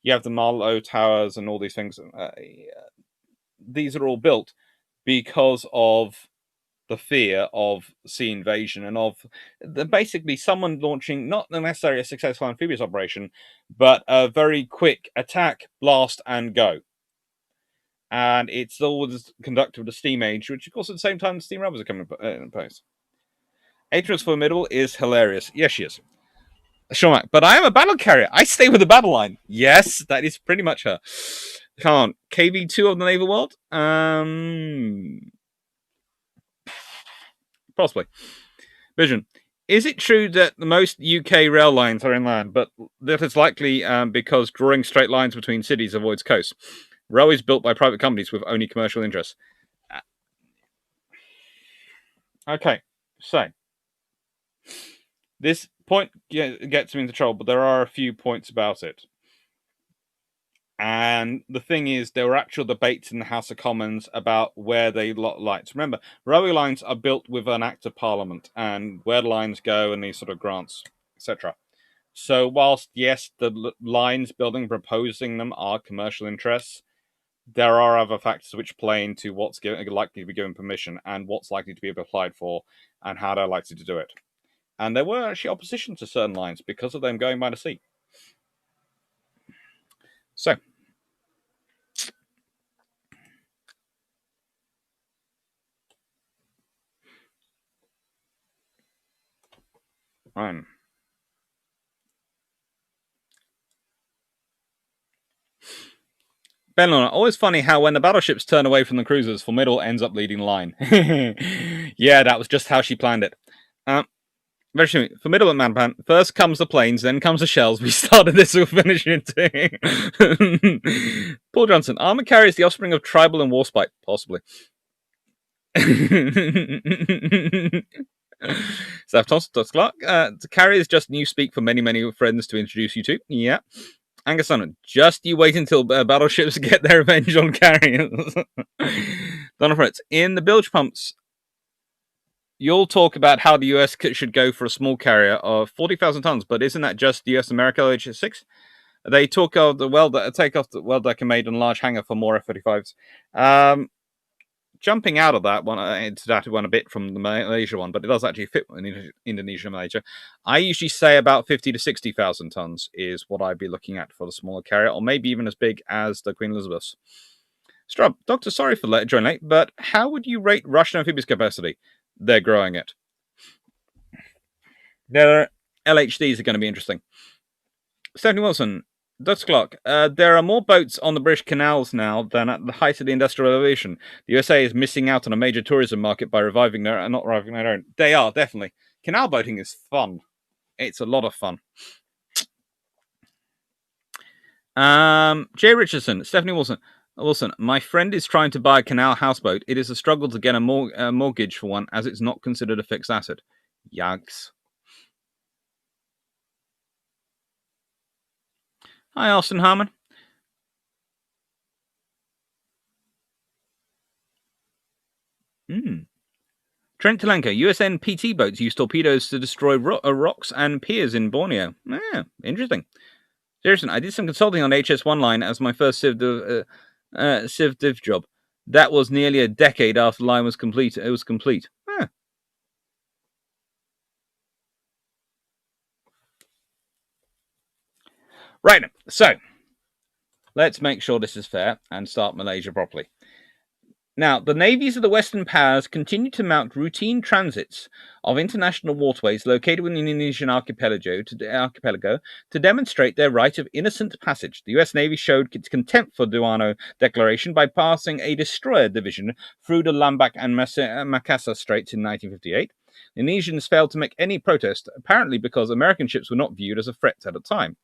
you have the Marlow Towers and all these things. These are all built because of the fear of sea invasion and of basically someone launching not necessarily a successful amphibious operation, but a very quick attack, blast, and go. And it's always conducted with a steam age, which, of course, at the same time, the steam rubbers are coming in place. Atros Formidable is hilarious. Yes, she is. Sure, but I am a battle carrier. I stay with the battle line. Yes, that is pretty much her. Come on, KV2 of the naval world? Possibly. Vision. Is it true that the most UK rail lines are inland, but that is likely because drawing straight lines between cities avoids coasts? Railways built by private companies with only commercial interests. Okay, so this point gets me into trouble, but there are a few points about it. And the thing is, there were actual debates in the House of Commons about where they lot lines. Remember, railway lines are built with an Act of Parliament, and where the lines go, and these sort of grants, etc. So, whilst yes, the lines building, proposing them are commercial interests, there are other factors which play into what's likely to be given permission, and what's likely to be applied for, and how they're likely to do it. And there were actually opposition to certain lines because of them going by the sea. So, right. Benlon, always funny how when the battleships turn away from the cruisers, Formidable ends up leading the line. Yeah, that was just how she planned it. Very soon, Formidable Manpan. First comes the planes, then comes the shells. We started this, we'll finish it. Paul Johnson, armor carrier is the offspring of tribal and warspite, possibly. Staff Thompson, Clark. The carrier is just new speak for many, many friends to introduce you to. Yeah. Angus Sunderland, just you wait until battleships get their revenge on carriers. Donald Fritz, in the bilge pumps, you'll talk about how the US should go for a small carrier of 40,000 tons, but isn't that just the US America LH-6? They talk of the take off the well decker made on a large hangar for more F-35s. Jumping out of that one into that one a bit from the Malaysia one, but it does actually fit in Indonesia and Malaysia. I usually say about 50 to 60,000 tons is what I'd be looking at for the smaller carrier, or maybe even as big as the Queen Elizabeth's. Strub, Doctor, sorry for joining late, but how would you rate Russian amphibious capacity? They're growing it. Their LHDs are going to be interesting. Stephanie Wilson, Dutch Clark, there are more boats on the British canals now than at the height of the Industrial Revolution. The USA is missing out on a major tourism market by reviving their own. They are, definitely. Canal boating is fun. It's a lot of fun. Jay Richardson, Stephanie Wilson, my friend is trying to buy a canal houseboat. It is a struggle to get a mortgage for one, as it's not considered a fixed asset. Yikes. Hi, Austin Harmon. Trent Telenko, USN PT boats use torpedoes to destroy rocks and piers in Borneo. Yeah, interesting. Seriously, I did some consulting on HS1 line as my first Civ Div job. That was nearly a decade after the line was complete. It was complete. Right, so let's make sure this is fair and start Malaysia properly. Now, the navies of the Western powers continue to mount routine transits of international waterways located within the Indonesian archipelago to demonstrate their right of innocent passage. The US Navy showed its contempt for Duano Declaration by passing a destroyer division through the Lambak and Makassar Straits in 1958. The Indonesians failed to make any protest, apparently because American ships were not viewed as a threat at the time.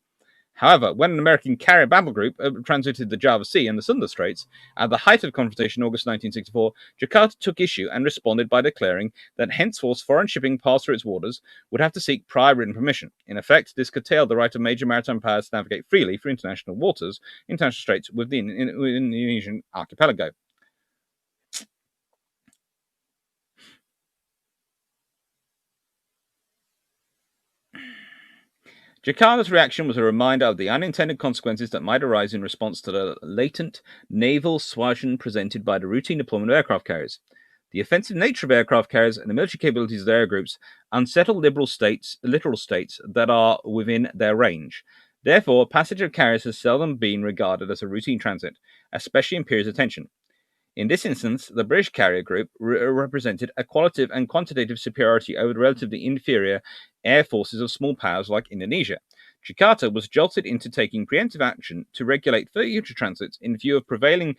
However, when an American carrier battle group transited the Java Sea and the Sunda Straits at the height of the confrontation in August 1964, Jakarta took issue and responded by declaring that henceforth foreign shipping passed through its waters would have to seek prior written permission. In effect, this curtailed the right of major maritime powers to navigate freely through international waters, international straits within the Indonesian archipelago. Jakarta's reaction was a reminder of the unintended consequences that might arise in response to the latent naval suasion presented by the routine deployment of aircraft carriers. The offensive nature of aircraft carriers and the military capabilities of their air groups unsettle littoral states that are within their range. Therefore, passage of carriers has seldom been regarded as a routine transit, especially in periods of tension. In this instance, the British carrier group represented a qualitative and quantitative superiority over the relatively inferior air forces of small powers like Indonesia. Jakarta was jolted into taking preemptive action to regulate future transits in view of prevailing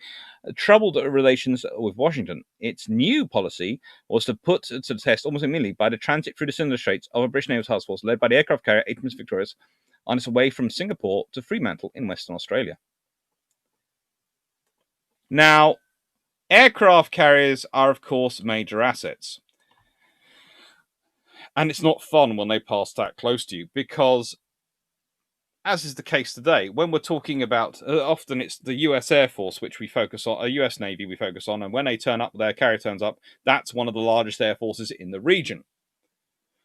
troubled relations with Washington. Its new policy was to put to the test almost immediately by the transit through the Sunda Straits of a British naval task force led by the aircraft carrier HMS Victorious on its way from Singapore to Fremantle in Western Australia. Now, aircraft carriers are, of course, major assets. And it's not fun when they pass that close to you because, as is the case today, when we're talking about, often it's the US Air Force which we focus on, a US Navy we focus on, and when they turn up, their carrier turns up, that's one of the largest air forces in the region.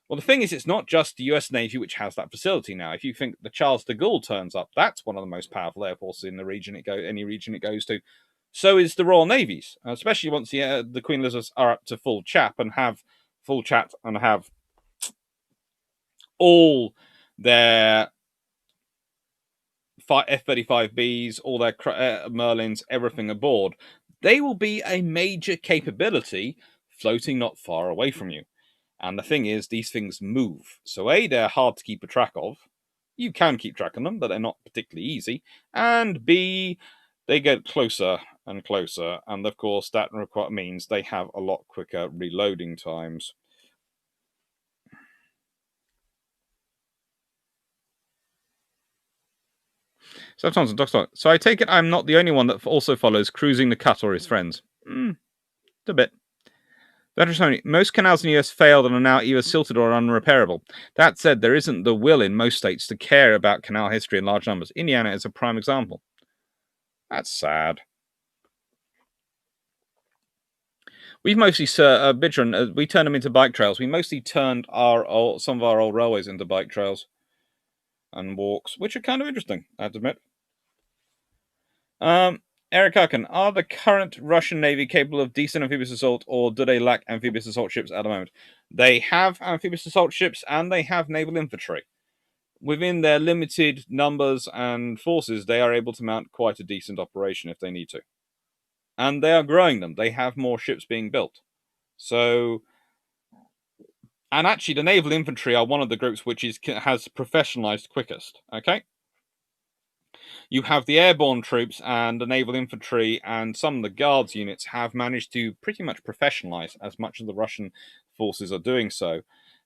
Well, the thing is, it's not just the US Navy which has that facility now. If you think the Charles de Gaulle turns up, that's one of the most powerful air forces in the region. Any region it goes to. So is the Royal Navies, especially once the Queen Elizabeths are up to full chat and have all their F-35Bs, all their Merlins, everything aboard, they will be a major capability floating not far away from you. And the thing is, these things move. So A, they're hard to keep a track of. You can keep track of them, but they're not particularly easy. And B, they get closer and closer. And of course, that means they have a lot quicker reloading times. Sometimes on Doc. So I take it I'm not the only one that also follows cruising the cut or his friends. A bit. Most canals in the US failed and are now either silted or unrepairable. That said, there isn't the will in most states to care about canal history in large numbers. Indiana is a prime example. That's sad. We've mostly, Bidron, we turned them into bike trails. We mostly turned some of our old railways into bike trails and walks, which are kind of interesting, I have to admit. Eric Harkin, are the current Russian Navy capable of decent amphibious assault, or do they lack amphibious assault ships at the moment? They have amphibious assault ships, and they have naval infantry. Within their limited numbers and forces, they are able to mount quite a decent operation if they need to. And they are growing them. They have more ships being built. So, and actually, the naval infantry are one of the groups which has professionalized quickest. Okay, you have the airborne troops and the naval infantry, and some of the guards units have managed to pretty much professionalize, as much as the Russian forces are doing so.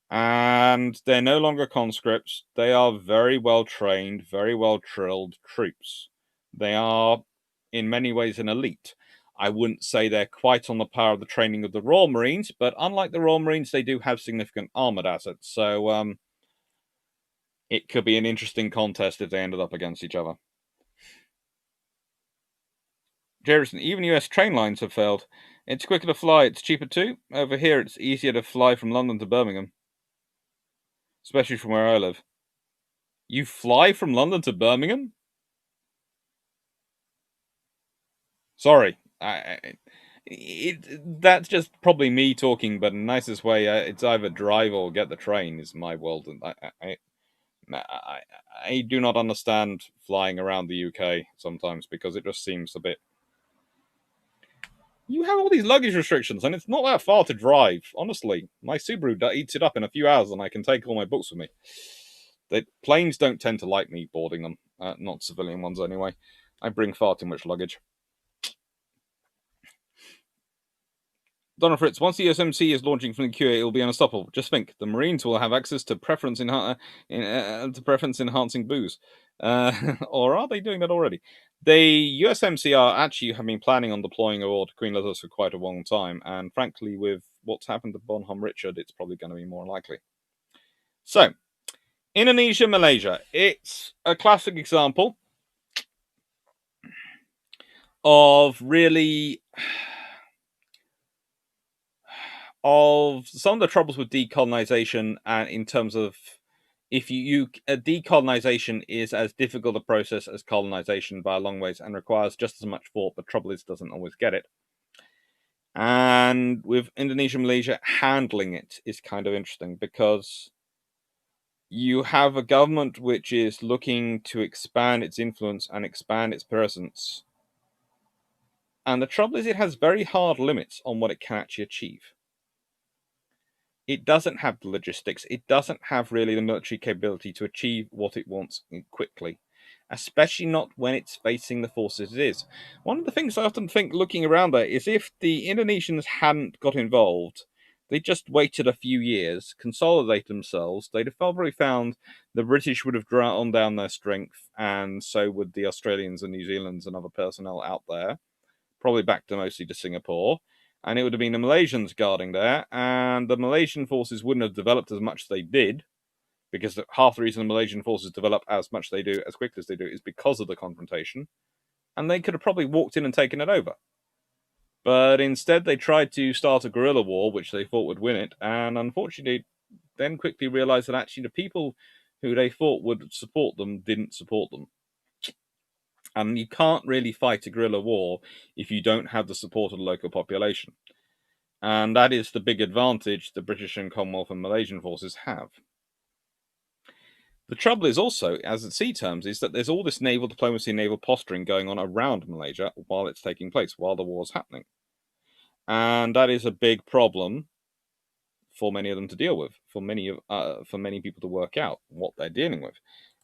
And they're no longer conscripts. They are very well trained, very well drilled troops. They are, in many ways, an elite. I wouldn't say they're quite on the par of the training of the Royal Marines, but unlike the Royal Marines, they do have significant armored assets. So it could be an interesting contest if they ended up against each other. Jerison, even US train lines have failed. It's quicker to fly, it's cheaper too. Over here, it's easier to fly from London to Birmingham, especially from where I live. You fly from London to Birmingham? Sorry, that's just probably me talking, but in the nicest way, it's either drive or get the train is my world, and I do not understand flying around the UK sometimes because it just seems a bit. You have all these luggage restrictions, and it's not that far to drive. Honestly, my Subaru eats it up in a few hours, and I can take all my books with me. The planes don't tend to like me boarding them, not civilian ones anyway. I bring far too much luggage. Donna Fritz, once the USMC is launching from the QA, it will be unstoppable. Just think, the Marines will have access to preference enhancing booze. Or are they doing that already? The USMC have been planning on deploying aboard Queen Elizabeth for quite a long time, and frankly, with what's happened to Bonhomme Richard, it's probably going to be more likely. So, Indonesia, Malaysia. It's a classic example of really of some of the troubles with decolonization, and in terms of if decolonization is as difficult a process as colonization by a long ways and requires just as much thought, but trouble is doesn't always get it. And with Indonesia, Malaysia, handling it is kind of interesting because you have a government which is looking to expand its influence and expand its presence. And the trouble is it has very hard limits on what it can actually achieve. It doesn't have the logistics. It doesn't have really the military capability to achieve what it wants quickly, especially not when it's facing the forces it is. One of the things I often think looking around there is if the Indonesians hadn't got involved, they just waited a few years, consolidated themselves, they'd have probably found the British would have drawn down their strength, and so would the Australians and New Zealanders and other personnel out there, probably back to mostly to Singapore. And it would have been the Malaysians guarding there, and the Malaysian forces wouldn't have developed as much as they did, because half the reason the Malaysian forces develop as much as they do, as quickly as they do, is because of the confrontation, and they could have probably walked in and taken it over. But instead, they tried to start a guerrilla war, which they thought would win it, and unfortunately, then quickly realized that actually the people who they thought would support them didn't support them. And you can't really fight a guerrilla war if you don't have the support of the local population. And that is the big advantage the British and Commonwealth and Malaysian forces have. The trouble is also, as at sea terms, is that there's all this naval diplomacy and naval posturing going on around Malaysia while it's taking place, while the war's happening. And that is a big problem for many of them to deal with, for many people to work out what they're dealing with.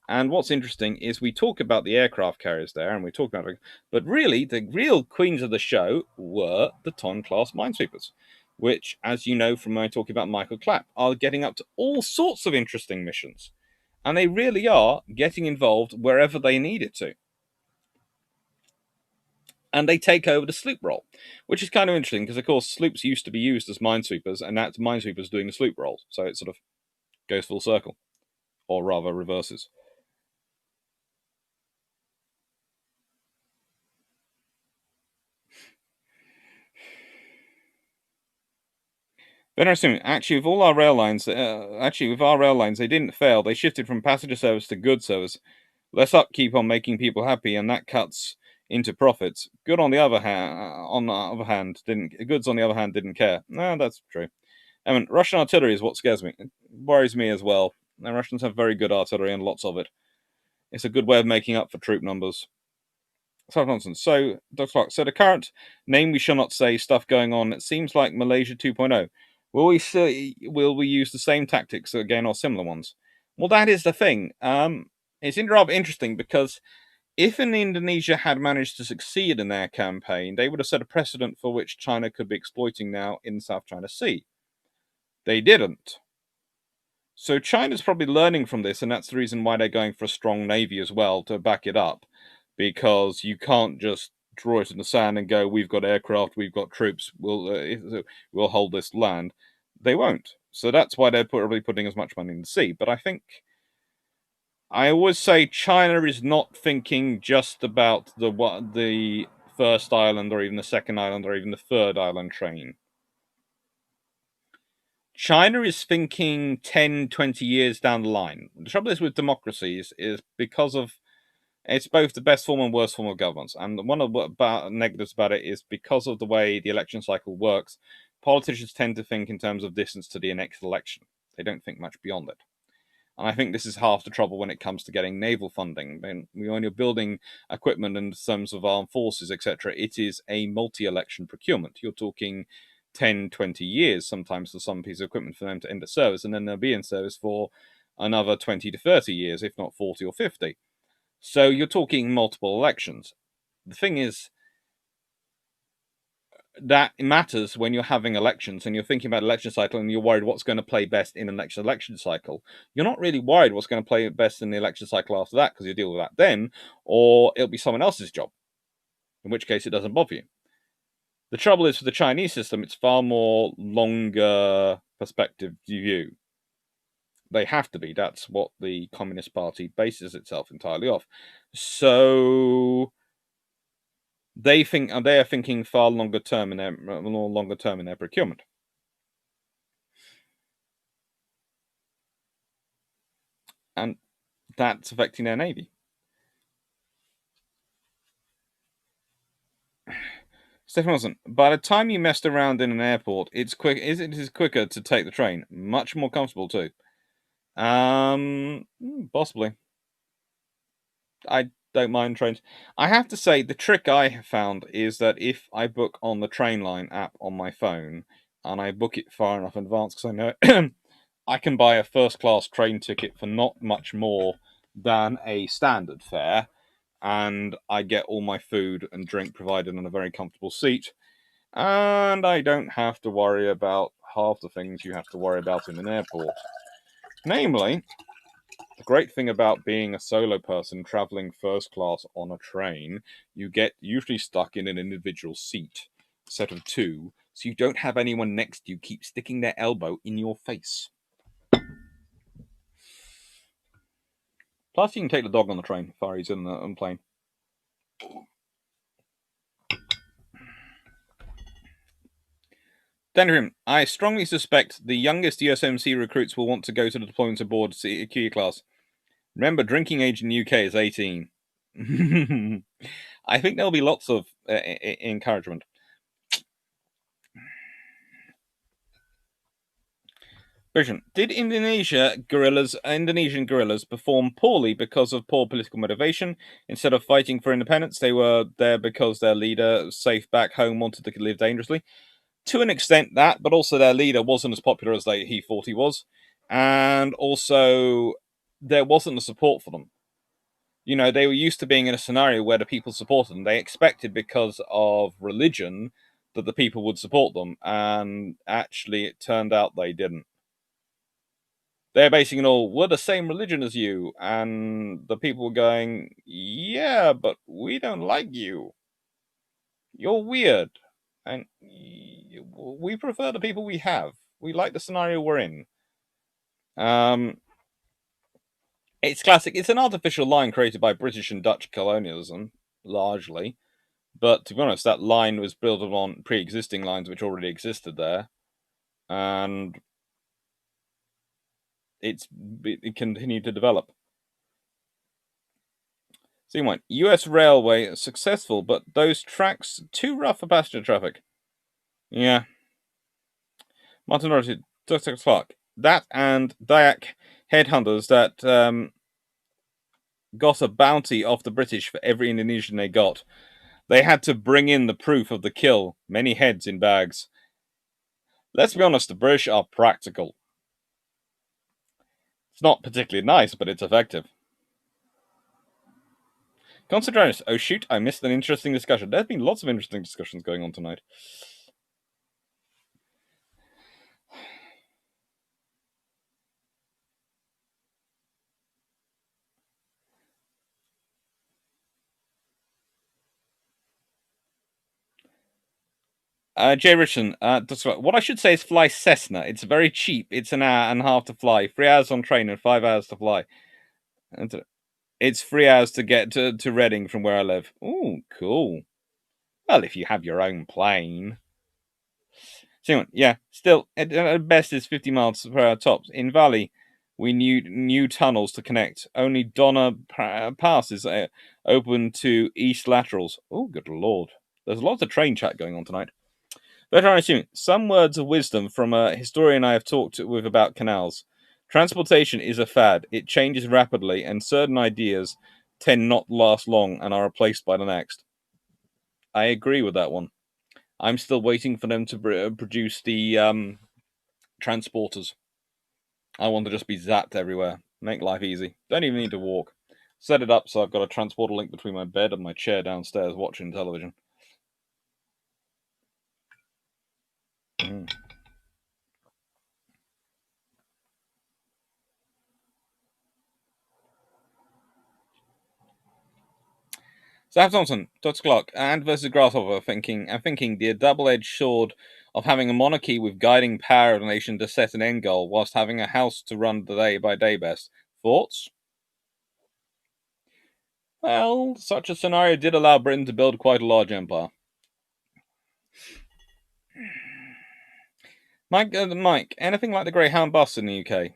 And what's interesting is we talk about the aircraft carriers there, and we talk about, but really the real queens of the show were the Ton-class minesweepers, which, as you know from my talking about Michael Clapp, are getting up to all sorts of interesting missions, and they really are getting involved wherever they need it to. And they take over the sloop role, which is kind of interesting because, of course, sloops used to be used as minesweepers, and that's minesweepers doing the sloop roles. So it sort of goes full circle, or rather reverses. But interesting. Actually, with all our rail lines, they didn't fail. They shifted from passenger service to goods service. Less upkeep on making people happy, and that cuts into profits. Good on the other hand, didn't goods on the other hand didn't care. No, that's true. I mean, Russian artillery is what scares me. It worries me as well. The Russians have very good artillery and lots of it. It's a good way of making up for troop numbers. So nonsense. So, Dr. Clark, so the current name we shall not say stuff going on, it seems like Malaysia 2.0. Will we use the same tactics again or similar ones? Well, that is the thing. It's rather interesting because if Indonesia had managed to succeed in their campaign, they would have set a precedent for which China could be exploiting now in the South China Sea. They didn't. So China's probably learning from this, and that's the reason why they're going for a strong navy as well to back it up, because you can't just draw it in the sand and go, "We've got aircraft, we've got troops, we'll hold this land." They won't. So that's why they're probably putting as much money in the sea. But I always say China is not thinking just about the first island, or even the second island, or even the third island train. China is thinking 10, 20 years down the line. The trouble is with democracies is because of it's both the best form and worst form of governance. And one of the negatives about it is because of the way the election cycle works, politicians tend to think in terms of distance to the next election. They don't think much beyond it. And I think this is half the trouble when it comes to getting naval funding. When you're building equipment in terms of armed forces, etc., it is a multi-election procurement. You're talking 10, 20 years sometimes for some piece of equipment for them to enter service, and then they'll be in service for another 20 to 30 years, if not 40 or 50. So you're talking multiple elections. The thing is, that matters when you're having elections and you're thinking about election cycle and you're worried what's going to play best in an election cycle. You're not really worried what's going to play best in the election cycle after that because you deal with that then, or it'll be someone else's job, in which case it doesn't bother you. The trouble is, for the Chinese system, it's far more longer perspective view. They have to be. That's what the Communist Party bases itself entirely off. So they are thinking far longer term in their procurement. And that's affecting their navy. Stephen Wilson, by the time you messed around in an airport, it is quicker to take the train. Much more comfortable too. Possibly. I don't mind trains. I have to say, the trick I have found is that if I book on the Trainline app on my phone, and I book it far enough in advance, because I know I can buy a first class train ticket for not much more than a standard fare, and I get all my food and drink provided on a very comfortable seat, and I don't have to worry about half the things you have to worry about in an airport. Namely, the great thing about being a solo person traveling first class on a train, you get usually stuck in an individual seat, set of two, so you don't have anyone next to you keep sticking their elbow in your face. Plus, you can take the dog on the train, far easier than on the plane. Dendrim, I strongly suspect the youngest USMC recruits will want to go to the deployment aboard Q class. Remember, drinking age in the UK is 18. I think there'll be lots of encouragement. Vision. Did Indonesian guerrillas perform poorly because of poor political motivation? Instead of fighting for independence, they were there because their leader, safe back home, wanted to live dangerously. To an extent, that, but also their leader wasn't as popular as he thought he was, and also there wasn't the support for them. You know, they were used to being in a scenario where the people supported them. They expected, because of religion, that the people would support them, and actually, it turned out they didn't. They're basing it all, we're the same religion as you, and the people were going, yeah, but we don't like you. You're weird, and we prefer the people we have. We like the scenario we're in. It's classic. It's an artificial line created by British and Dutch colonialism, largely. But to be honest, that line was built on pre-existing lines which already existed there, and it continued to develop. Scene 1. U.S. railway successful, but those tracks too rough for passenger traffic. Yeah. Martin Dorothy, Dr. Clark. That and Dayak headhunters that got a bounty off the British for every Indonesian they got. They had to bring in the proof of the kill, many heads in bags. Let's be honest, the British are practical. It's not particularly nice, but it's effective. Concentratus. Oh shoot, I missed an interesting discussion. There's been lots of interesting discussions going on tonight. Jay Richardson, what I should say is fly Cessna. It's very cheap. It's an hour and a half to fly, 3 hours on train and 5 hours to fly. And it's 3 hours to get to Reading from where I live. Ooh, cool. Well, if you have your own plane. So yeah, still, at best it's 50 miles per hour tops. In Valley, we need new tunnels to connect. Only Donna Pass is open to east laterals. Oh, good lord. There's lots of train chat going on tonight. But I assume some words of wisdom from a historian I have talked with about canals. Transportation is a fad. It changes rapidly, and certain ideas tend not to last long and are replaced by the next. I agree with that one. I'm still waiting for them to produce the transporters. I want to just be zapped everywhere. Make life easy. Don't even need to walk. Set it up so I've got a transporter link between my bed and my chair downstairs watching television. Sam Thompson, Dr. Clark, and versus Grasshopper thinking the double-edged sword of having a monarchy with guiding power of the nation to set an end goal, whilst having a house to run the day by day best. Thoughts? Well, such a scenario did allow Britain to build quite a large empire. Mike, anything like the Greyhound bus in the UK?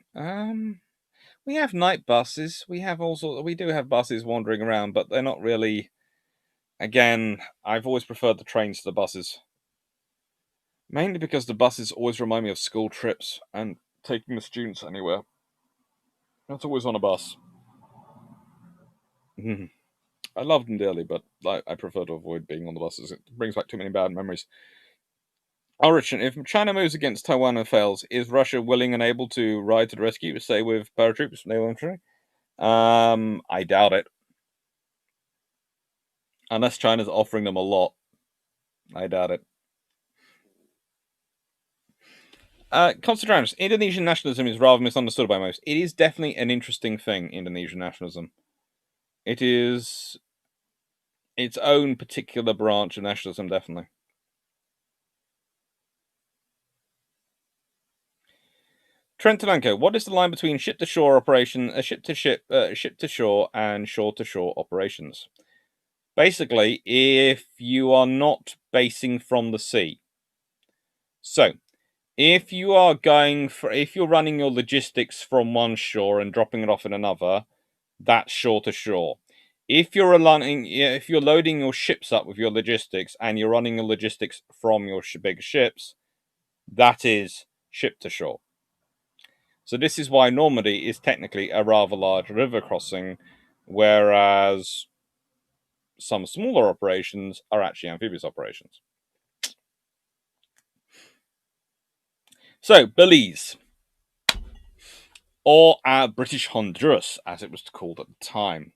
We have night buses. We have we do have buses wandering around, but they're not really. Again, I've always preferred the trains to the buses. Mainly because the buses always remind me of school trips and taking the students anywhere. That's always on a bus. I loved them dearly, but I prefer to avoid being on the buses. It brings back too many bad memories. Richard, if China moves against Taiwan and fails, is Russia willing and able to ride to the rescue, say with paratroops, naval infantry? I doubt it. Unless China's offering them a lot. I doubt it. Concentratus, Indonesian nationalism is rather misunderstood by most. It is definitely an interesting thing, Indonesian nationalism. It is its own particular branch of nationalism, definitely. Trent Talanko, what is the line between ship to shore operation, ship to shore, and shore to shore operations? Basically, if you are not basing from the sea. So, if you're running your logistics from one shore and dropping it off in another, that's shore to shore. If you're loading your ships up with your logistics and you're running your logistics from your big ships, that is ship to shore. So this is why Normandy is technically a rather large river crossing, whereas some smaller operations are actually amphibious operations. So, Belize, or British Honduras, as it was called at the time.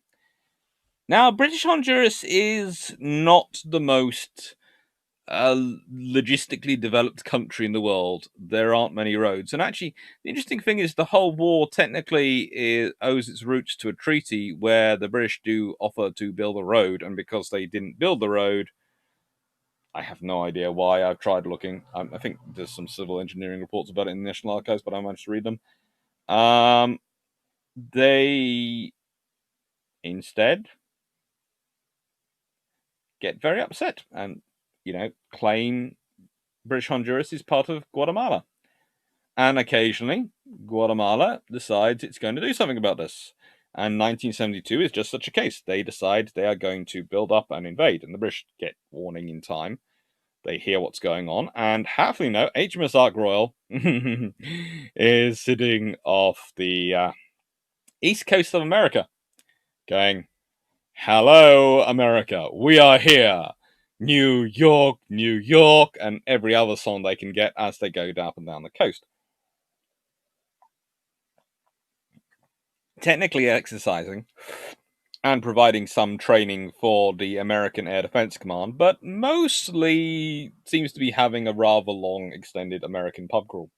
Now, British Honduras is not the most logistically developed country in the world. There aren't many roads. And actually, the interesting thing is the whole war technically owes its roots to a treaty where the British do offer to build a road. And because they didn't build the road, I have no idea why. I've tried looking. I think there's some civil engineering reports about it in the National Archives, but I managed to read them. They instead get very upset and, claim British Honduras is part of Guatemala. And occasionally, Guatemala decides it's going to do something about this. And 1972 is just such a case. They decide they are going to build up and invade, and the British get warning in time. They hear what's going on, and happily no, HMS Ark Royal is sitting off the east coast of America, going, "Hello, America, we are here. New York, New York," and every other song they can get as they go up and down the coast. Technically exercising and providing some training for the American Air Defense Command, but mostly seems to be having a rather long, extended American pub crawl.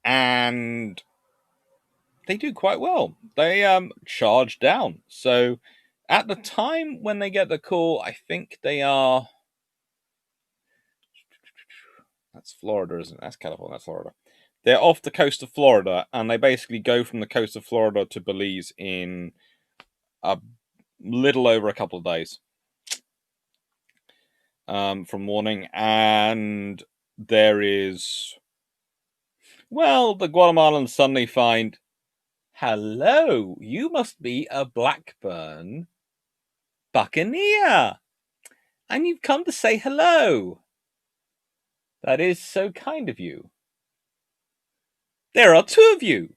And they do quite well. They charge down. So at the time when they get the call, I think they are... That's Florida, isn't it? That's California, that's Florida. They're off the coast of Florida, and they basically go from the coast of Florida to Belize in a little over a couple of days from morning. And there is... Well, the Guatemalans suddenly find, "Hello, you must be a Blackburn buccaneer, and you've come to say hello. That is so kind of you. There are two of you.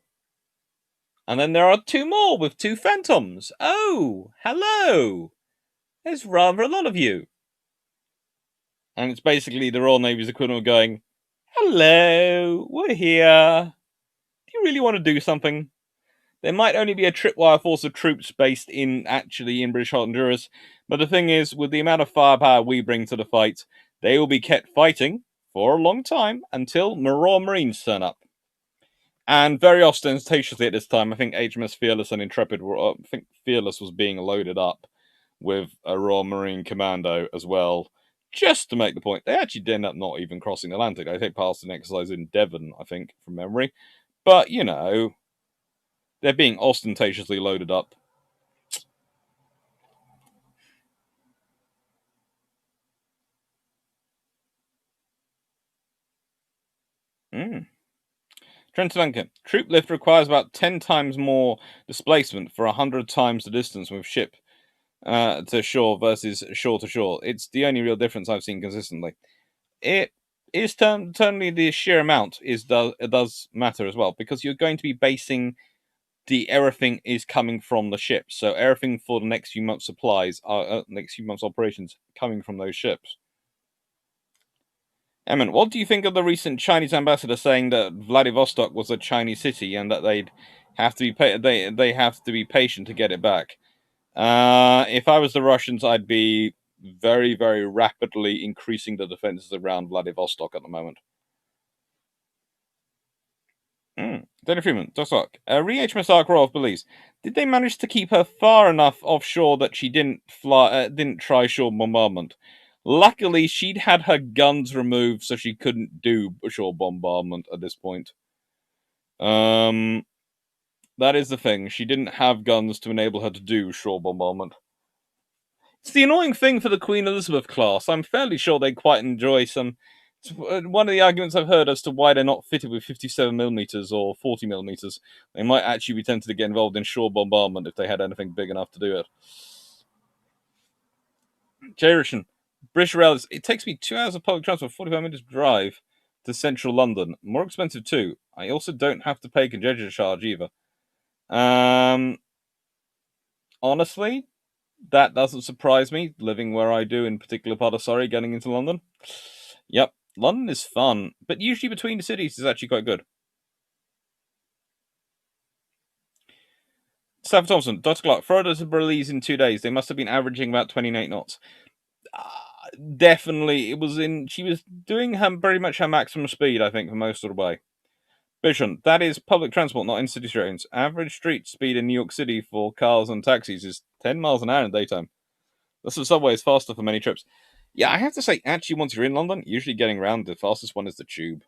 And then there are two more with two phantoms. Oh, hello. There's rather a lot of you." And it's basically the Royal Navy's equivalent of going, "Hello, we're here. Do you really want to do something?" There might only be a tripwire force of troops based in British Honduras, but the thing is, with the amount of firepower we bring to the fight, they will be kept fighting for a long time until Royal Marines turn up. And very ostentatiously at this time, I think HMS Fearless and Intrepid I think Fearless was being loaded up with a Royal Marine Commando as well, just to make the point. They actually end up not even crossing the Atlantic. They take part in an exercise in Devon, I think, from memory. But, they're being ostentatiously loaded up. Trent-Duncan. Troop lift requires about 10 times more displacement for 100 times the distance with ship to shore versus shore to shore. It's the only real difference I've seen consistently. It is certainly the sheer amount it does matter as well, because you're going to be basing everything is coming from the ships. So everything for the next few months' supplies, next few months' operations, coming from those ships. Emmett, what do you think of the recent Chinese ambassador saying that Vladivostok was a Chinese city and that they'd have to be they have to be patient to get it back? If I was the Russians, I'd be very, very rapidly increasing the defenses around Vladivostok at the moment. Danny Freeman, Dosok. Re-HMS Ark Royal of Belize. Did they manage to keep her far enough offshore that she didn't try shore bombardment? Luckily, she'd had her guns removed, so she couldn't do shore bombardment at this point. That is the thing. She didn't have guns to enable her to do shore bombardment. It's the annoying thing for the Queen Elizabeth class. I'm fairly sure they quite enjoy some... One of the arguments I've heard as to why they're not fitted with 57mm or 40mm, they might actually be tempted to get involved in shore bombardment if they had anything big enough to do it. Jarishan, British Rail, it takes me 2 hours of public transport, 45 minutes drive. to central London. More expensive too. I also don't have to pay congestion charge either. Honestly, that doesn't surprise me, living where I do in a particular part of Surrey, getting into London. Yep, London is fun, but usually between the cities is actually quite good. Stafford Thompson, Dr. Clark, Florida to Belize in 2 days. They must have been averaging about 28 knots. Definitely, it was in. She was doing very much her maximum speed, I think, for most of the way. Vision, that is public transport, not in city trains. Average street speed in New York City for cars and taxis is 10 miles an hour in daytime. The subway is faster for many trips. Yeah, I have to say, actually, once you're in London, usually getting around, the fastest one is the tube.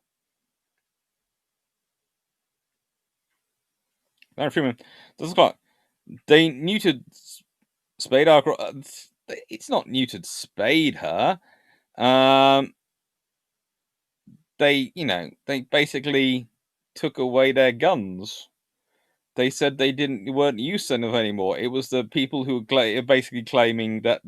Larry Freeman, Dr. Clark, they neutered Spade Archer. It's not neutered Spade her. They basically took away their guns. They said they weren't using them anymore. It was the people who were basically claiming that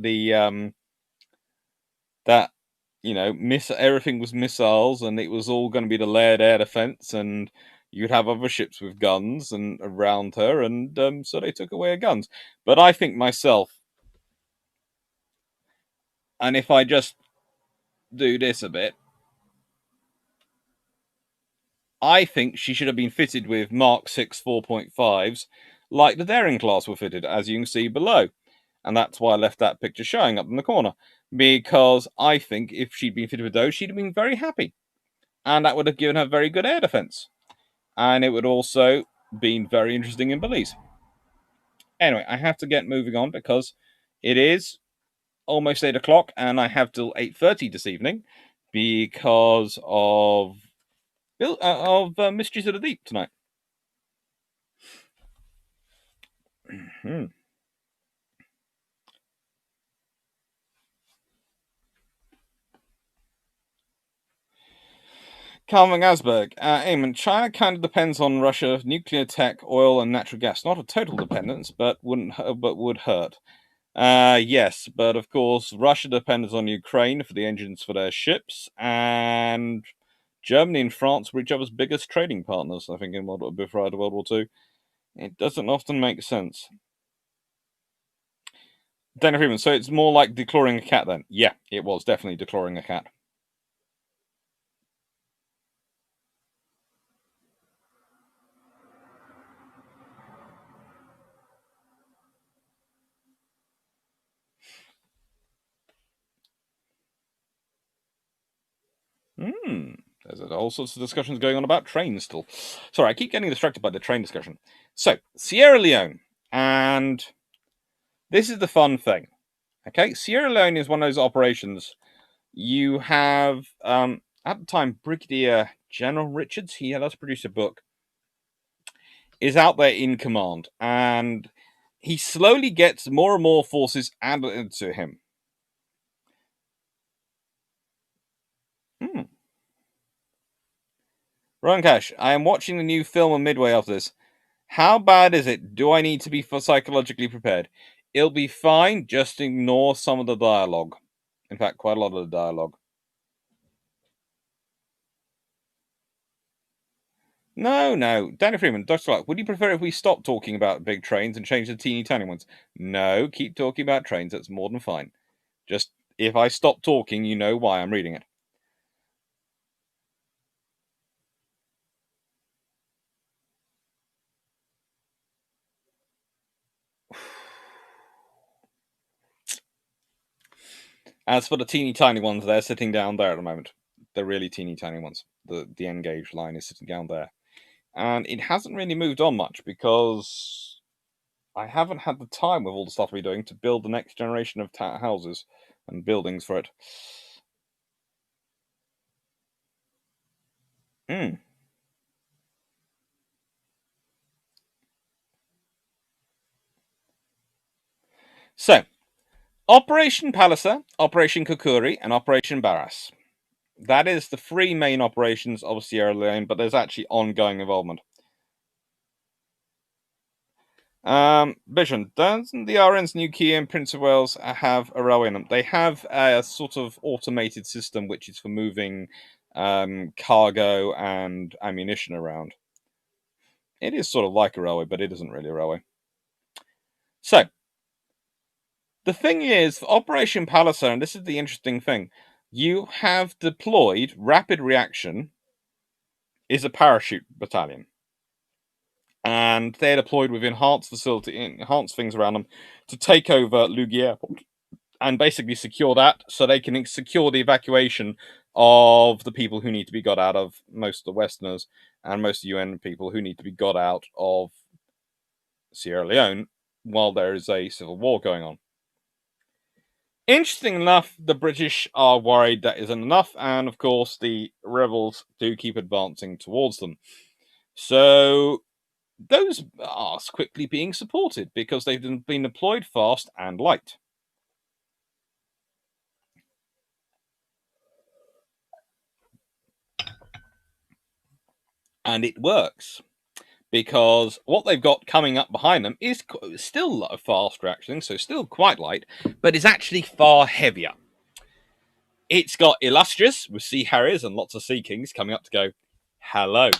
everything was missiles and it was all going to be the layered air defense, and you'd have other ships with guns and around her, and so they took away her guns. But I think myself, and if I just do this a bit, I think she should have been fitted with Mark 6 4.5s, like the Daring class were fitted, as you can see below. And that's why I left that picture showing up in the corner, because I think if she'd been fitted with those, she'd have been very happy. And that would have given her very good air defense. And it would also been very interesting in Belize. Anyway, I have to get moving on because it is almost 8 o'clock and I have till 8:30 this evening because of Mysteries of the Deep tonight. Calvin Asberg, Eamon, China kind of depends on Russia, nuclear tech, oil, and natural gas. Not a total dependence, but would hurt. Yes, but of course, Russia depends on Ukraine for the engines for their ships, and Germany and France were each other's biggest trading partners, I think, before World War II. It doesn't often make sense. Dana Freeman, so it's more like declawing a cat then? Yeah, it was definitely declawing a cat. There's all sorts of discussions going on about trains still. Sorry, I keep getting distracted by the train discussion. So, Sierra Leone, and this is the fun thing. Okay, Sierra Leone is one of those operations. You have, at the time, Brigadier General Richards, he had us produce a book, is out there in command, and he slowly gets more and more forces added to him. Ron Cash, I am watching the new film on Midway after this. How bad is it? Do I need to be psychologically prepared? It'll be fine, just ignore some of the dialogue. In fact, quite a lot of the dialogue. No. Danny Freeman, Dr. Clark, would you prefer if we stop talking about big trains and change to teeny tiny ones? No, keep talking about trains. That's more than fine. Just, if I stop talking, you know why I'm reading it. As for the teeny tiny ones, they're sitting down there at the moment. The really teeny tiny ones. The engaged line is sitting down there. And it hasn't really moved on much because I haven't had the time with all the stuff we're doing to build the next generation of houses and buildings for it. So, Operation Palliser, Operation Kukuri, and Operation Barras. That is the three main operations of Sierra Leone, but there's actually ongoing involvement. Vision, doesn't the RN's new key in Prince of Wales have a railway in them? They have a sort of automated system which is for moving cargo and ammunition around. It is sort of like a railway, but it isn't really a railway. So, the thing is, for Operation Palisade, and this is the interesting thing, you have deployed Rapid Reaction is a parachute battalion. And they're deployed with enhanced things around them to take over Lugi Airport and basically secure that so they can secure the evacuation of the people who need to be got out of, most of the Westerners and most of the UN people who need to be got out of Sierra Leone while there is a civil war going on. Interesting enough, the British are worried that isn't enough, and of course the rebels do keep advancing towards them. So those are quickly being supported because they've been deployed fast and light. And it works because what they've got coming up behind them is still a fast reaction, so still quite light, but it's actually far heavier. It's got Illustrious with Sea Harriers and lots of Sea Kings coming up to go, hello,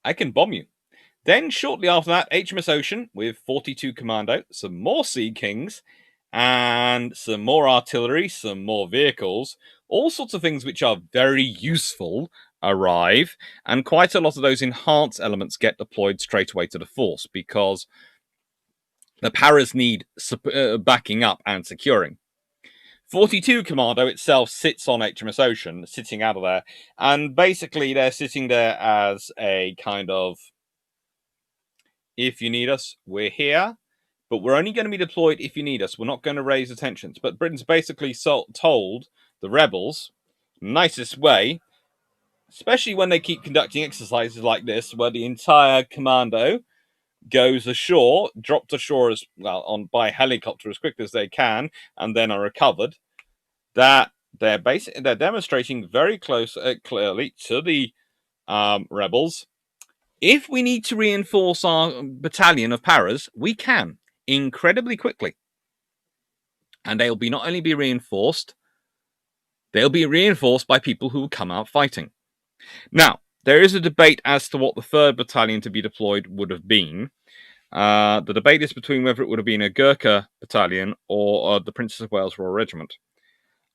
I can bomb you. Then shortly after that, HMS Ocean with 42 Commando, some more Sea Kings, and some more artillery, some more vehicles, all sorts of things which are very useful arrive, and quite a lot of those enhanced elements get deployed straight away to the force because the paras need backing up and securing. 42 Commando itself sits on HMS Ocean, sitting out of there, and basically they're sitting there as a kind of, if you need us, we're here, but we're only going to be deployed if you need us. We're not going to raise attentions. But Britain's basically told the rebels, nicest way, especially when they keep conducting exercises like this, where the entire commando goes ashore, dropped ashore as well by helicopter as quick as they can, and then are recovered, that they're demonstrating very clearly to the rebels. If we need to reinforce our battalion of paras, we can incredibly quickly. And they'll be not only be reinforced, they'll be reinforced by people who will come out fighting. Now, there is a debate as to what the 3rd Battalion to be deployed would have been. The debate is between whether it would have been a Gurkha battalion or the Princess of Wales Royal Regiment.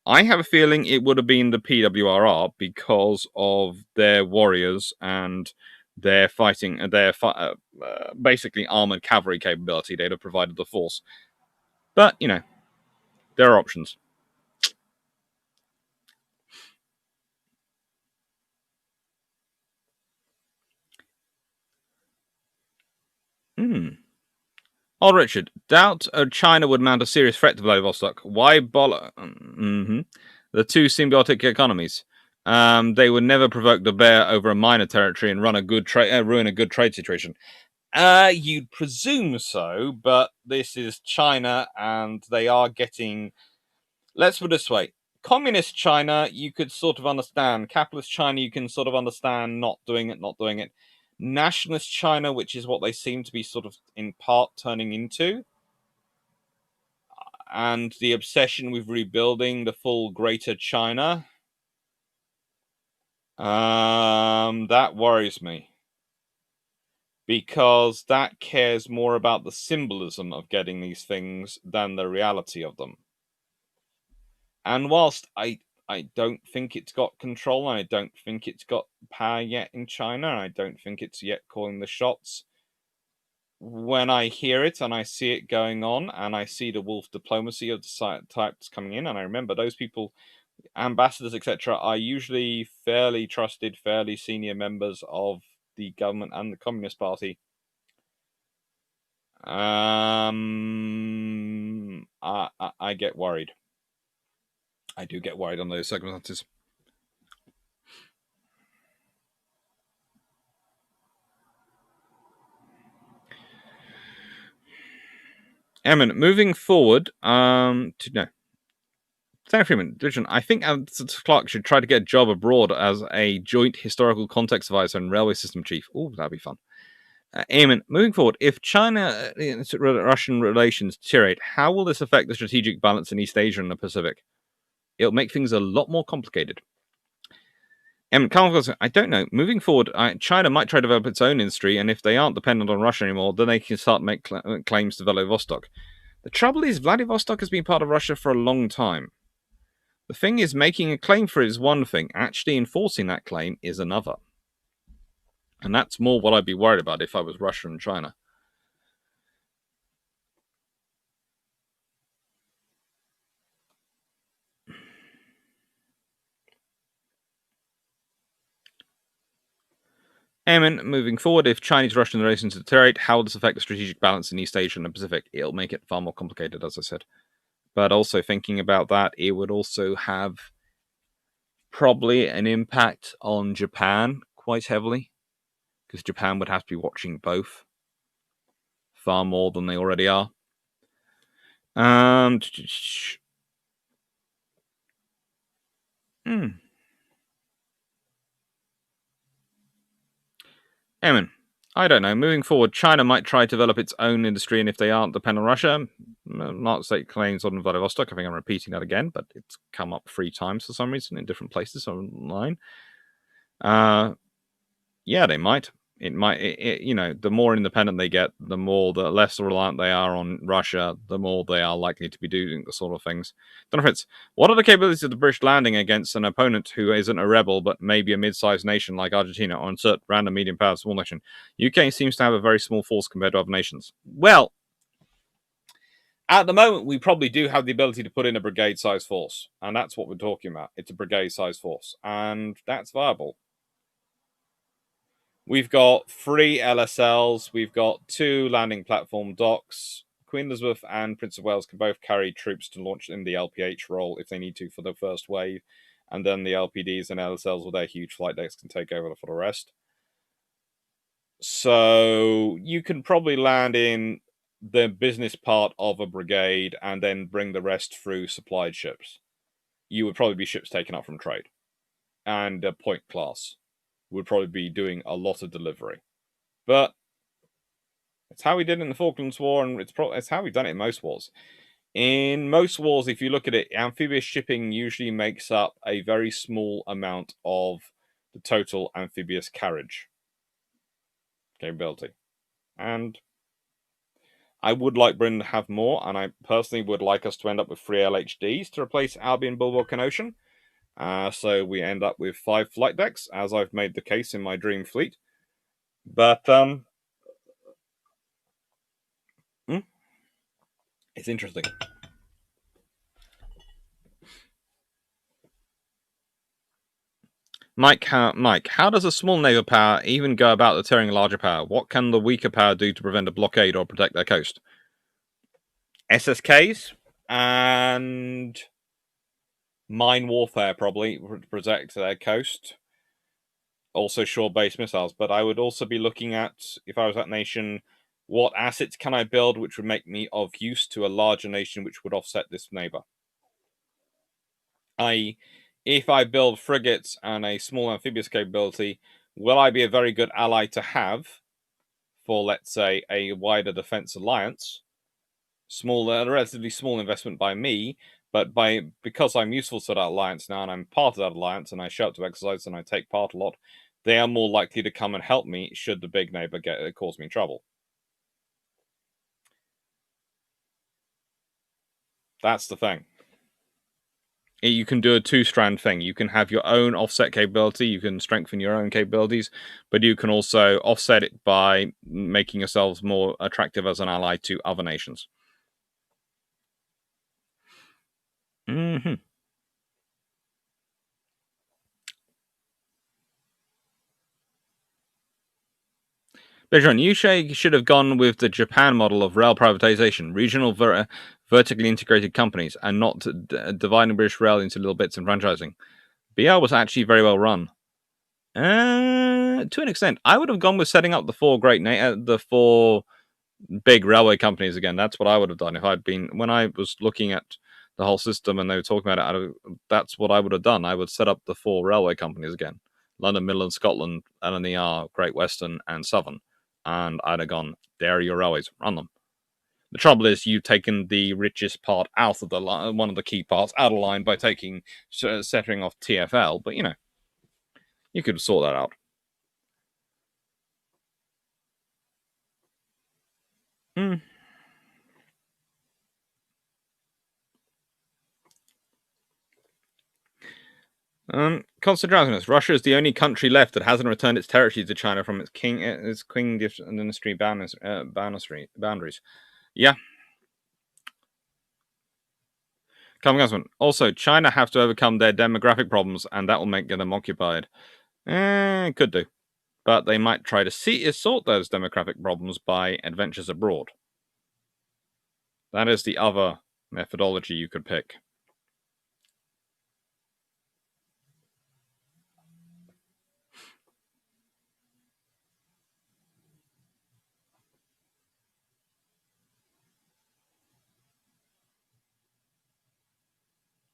I have a feeling it would have been the PWRR because of their warriors and their fighting, their basically armored cavalry capability. They'd have provided the force. But, you know, there are options. Oh, Richard, doubt China would mount a serious threat to Vladivostok. Why bother? The two symbiotic economies. They would never provoke the bear over a minor territory and ruin a good trade situation. You'd presume so, but this is China, and they are getting. Let's put it this way: Communist China, you could sort of understand. Capitalist China, you can sort of understand. Not doing it. Nationalist China, which is what they seem to be sort of in part turning into, and the obsession with rebuilding the full Greater China, that worries me. Because that cares more about the symbolism of getting these things than the reality of them. And whilst I don't think it's got control, and I don't think it's got power yet in China, and I don't think it's yet calling the shots, when I hear it and I see it going on, and I see the wolf diplomacy of the types coming in, and I remember those people, ambassadors, etc., are usually fairly trusted, fairly senior members of the government and the Communist Party. I get worried. I do get worried on those circumstances. Emin, moving forward, Sam Freeman, I think Clark should try to get a job abroad as a joint historical context advisor and railway system chief. Oh, that'd be fun. Eamon, moving forward, if China-Russian relations deteriorate, how will this affect the strategic balance in East Asia and the Pacific? It'll make things a lot more complicated. I don't know. Moving forward, China might try to develop its own industry, and if they aren't dependent on Russia anymore, then they can start to make claims to Vladivostok. The trouble is, Vladivostok has been part of Russia for a long time. The thing is, making a claim for it is one thing, actually enforcing that claim is another. And that's more what I'd be worried about if I was Russia and China. Eamon, moving forward, if Chinese-Russian relations deteriorate, how will this affect the strategic balance in East Asia and the Pacific? It'll make it far more complicated, as I said. But also thinking about that, it would also have probably an impact on Japan quite heavily, because Japan would have to be watching both far more than they already are. Eamon, I don't know. Moving forward, China might try to develop its own industry, and if they aren't dependent on Russia, not state claims on Vladivostok. I think I'm repeating that again, but it's come up 3 times for some reason in different places online. Yeah, they might. It might, the more independent they get, the less reliant they are on Russia, the more they are likely to be doing the sort of things. Don't know if what are the capabilities of the British landing against an opponent who isn't a rebel, but maybe a mid-sized nation like Argentina, or insert random medium-powered small nation? UK seems to have a very small force compared to other nations. Well, at the moment, we probably do have the ability to put in a brigade-sized force, and that's what we're talking about. It's a brigade-sized force, and that's viable. We've got 3 LSLs. We've got 2 landing platform docks. Queen Elizabeth and Prince of Wales can both carry troops to launch in the LPH role if they need to for the first wave. And then the LPDs and LSLs with their huge flight decks can take over for the rest. So you can probably land in the business part of a brigade and then bring the rest through supplied ships. You would probably be ships taken up from trade. And a point class would probably be doing a lot of delivery. But it's how we did it in the Falklands War, and it's how we've done it in most wars. In most wars, if you look at it, amphibious shipping usually makes up a very small amount of the total amphibious carriage capability. And I would like Britain to have more, and I personally would like us to end up with 3 LHDs to replace Albion, Bulwark, and Ocean. So we end up with 5 flight decks, as I've made the case in my dream fleet. But it's interesting. Mike, how does a small naval power even go about deterring a larger power? What can the weaker power do to prevent a blockade or protect their coast? SSKs and mine warfare, probably, to protect their coast. Also shore-based missiles. But I would also be looking at, if I was that nation, what assets can I build which would make me of use to a larger nation which would offset this neighbor? I.e., if I build frigates and a small amphibious capability, will I be a very good ally to have for, let's say, a wider defense alliance? A relatively small investment by me, but because I'm useful to that alliance now and I'm part of that alliance and I show up to exercise and I take part a lot, they are more likely to come and help me should the big neighbor cause me trouble. That's the thing. You can do a 2-strand thing. You can have your own offset capability. You can strengthen your own capabilities, but you can also offset it by making yourselves more attractive as an ally to other nations. Bejon, you should have gone with the Japan model of rail privatization, regional vertically integrated companies, and not dividing British rail into little bits and franchising. BR was actually very well run. To an extent, I would have gone with setting up the 4 the 4 big railway companies again. That's what I would have done if I'd been, when I was looking at the whole system and they were talking about it. That's what I would have done. I would set up the 4 railway companies again: London, Midland, Scotland, LNER, Great Western, and Southern. And I'd have gone, there are your railways, run them. The trouble is, you've taken the richest part out of the one of the key parts out of line by setting off TFL. But You could sort that out. Constant drowsiness. Russia is the only country left that hasn't returned its territory to China from its Qing dynasty boundaries. Yeah. Government. Also, China have to overcome their demographic problems, and that will make them occupied. Could do. But they might try to sort those demographic problems by adventures abroad. That is the other methodology you could pick.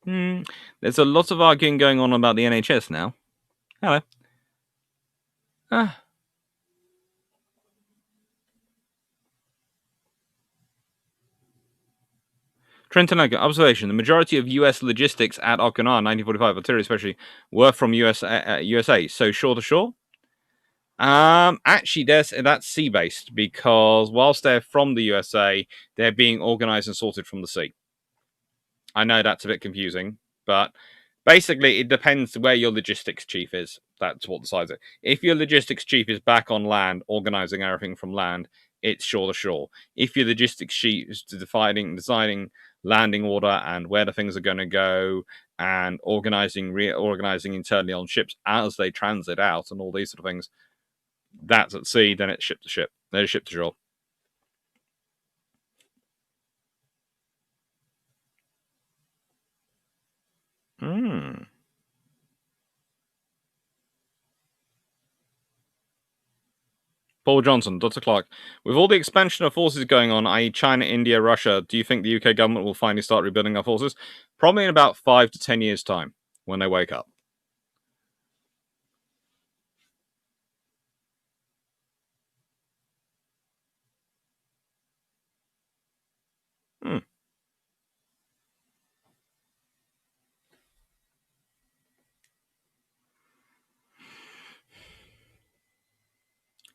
There's a lot of arguing going on about the NHS now. Hello. Trenton observation: the majority of U.S. logistics at Okinawa, 1945, artillery especially, were from USA. So shore to shore. Actually, that's sea-based because whilst they're from the USA, they're being organized and sorted from the sea. I know that's a bit confusing, but basically, it depends where your logistics chief is. That's what decides it. If your logistics chief is back on land, organizing everything from land, it's shore to shore. If your logistics chief is deciding landing order and where the things are going to go and organizing internally on ships as they transit out and all these sort of things, that's at sea, then it's ship to ship. There's ship to shore. Paul Johnson, Dr. Clark. With all the expansion of forces going on, i.e. China, India, Russia, do you think the UK government will finally start rebuilding our forces? Probably in about 5 to 10 years' time, when they wake up.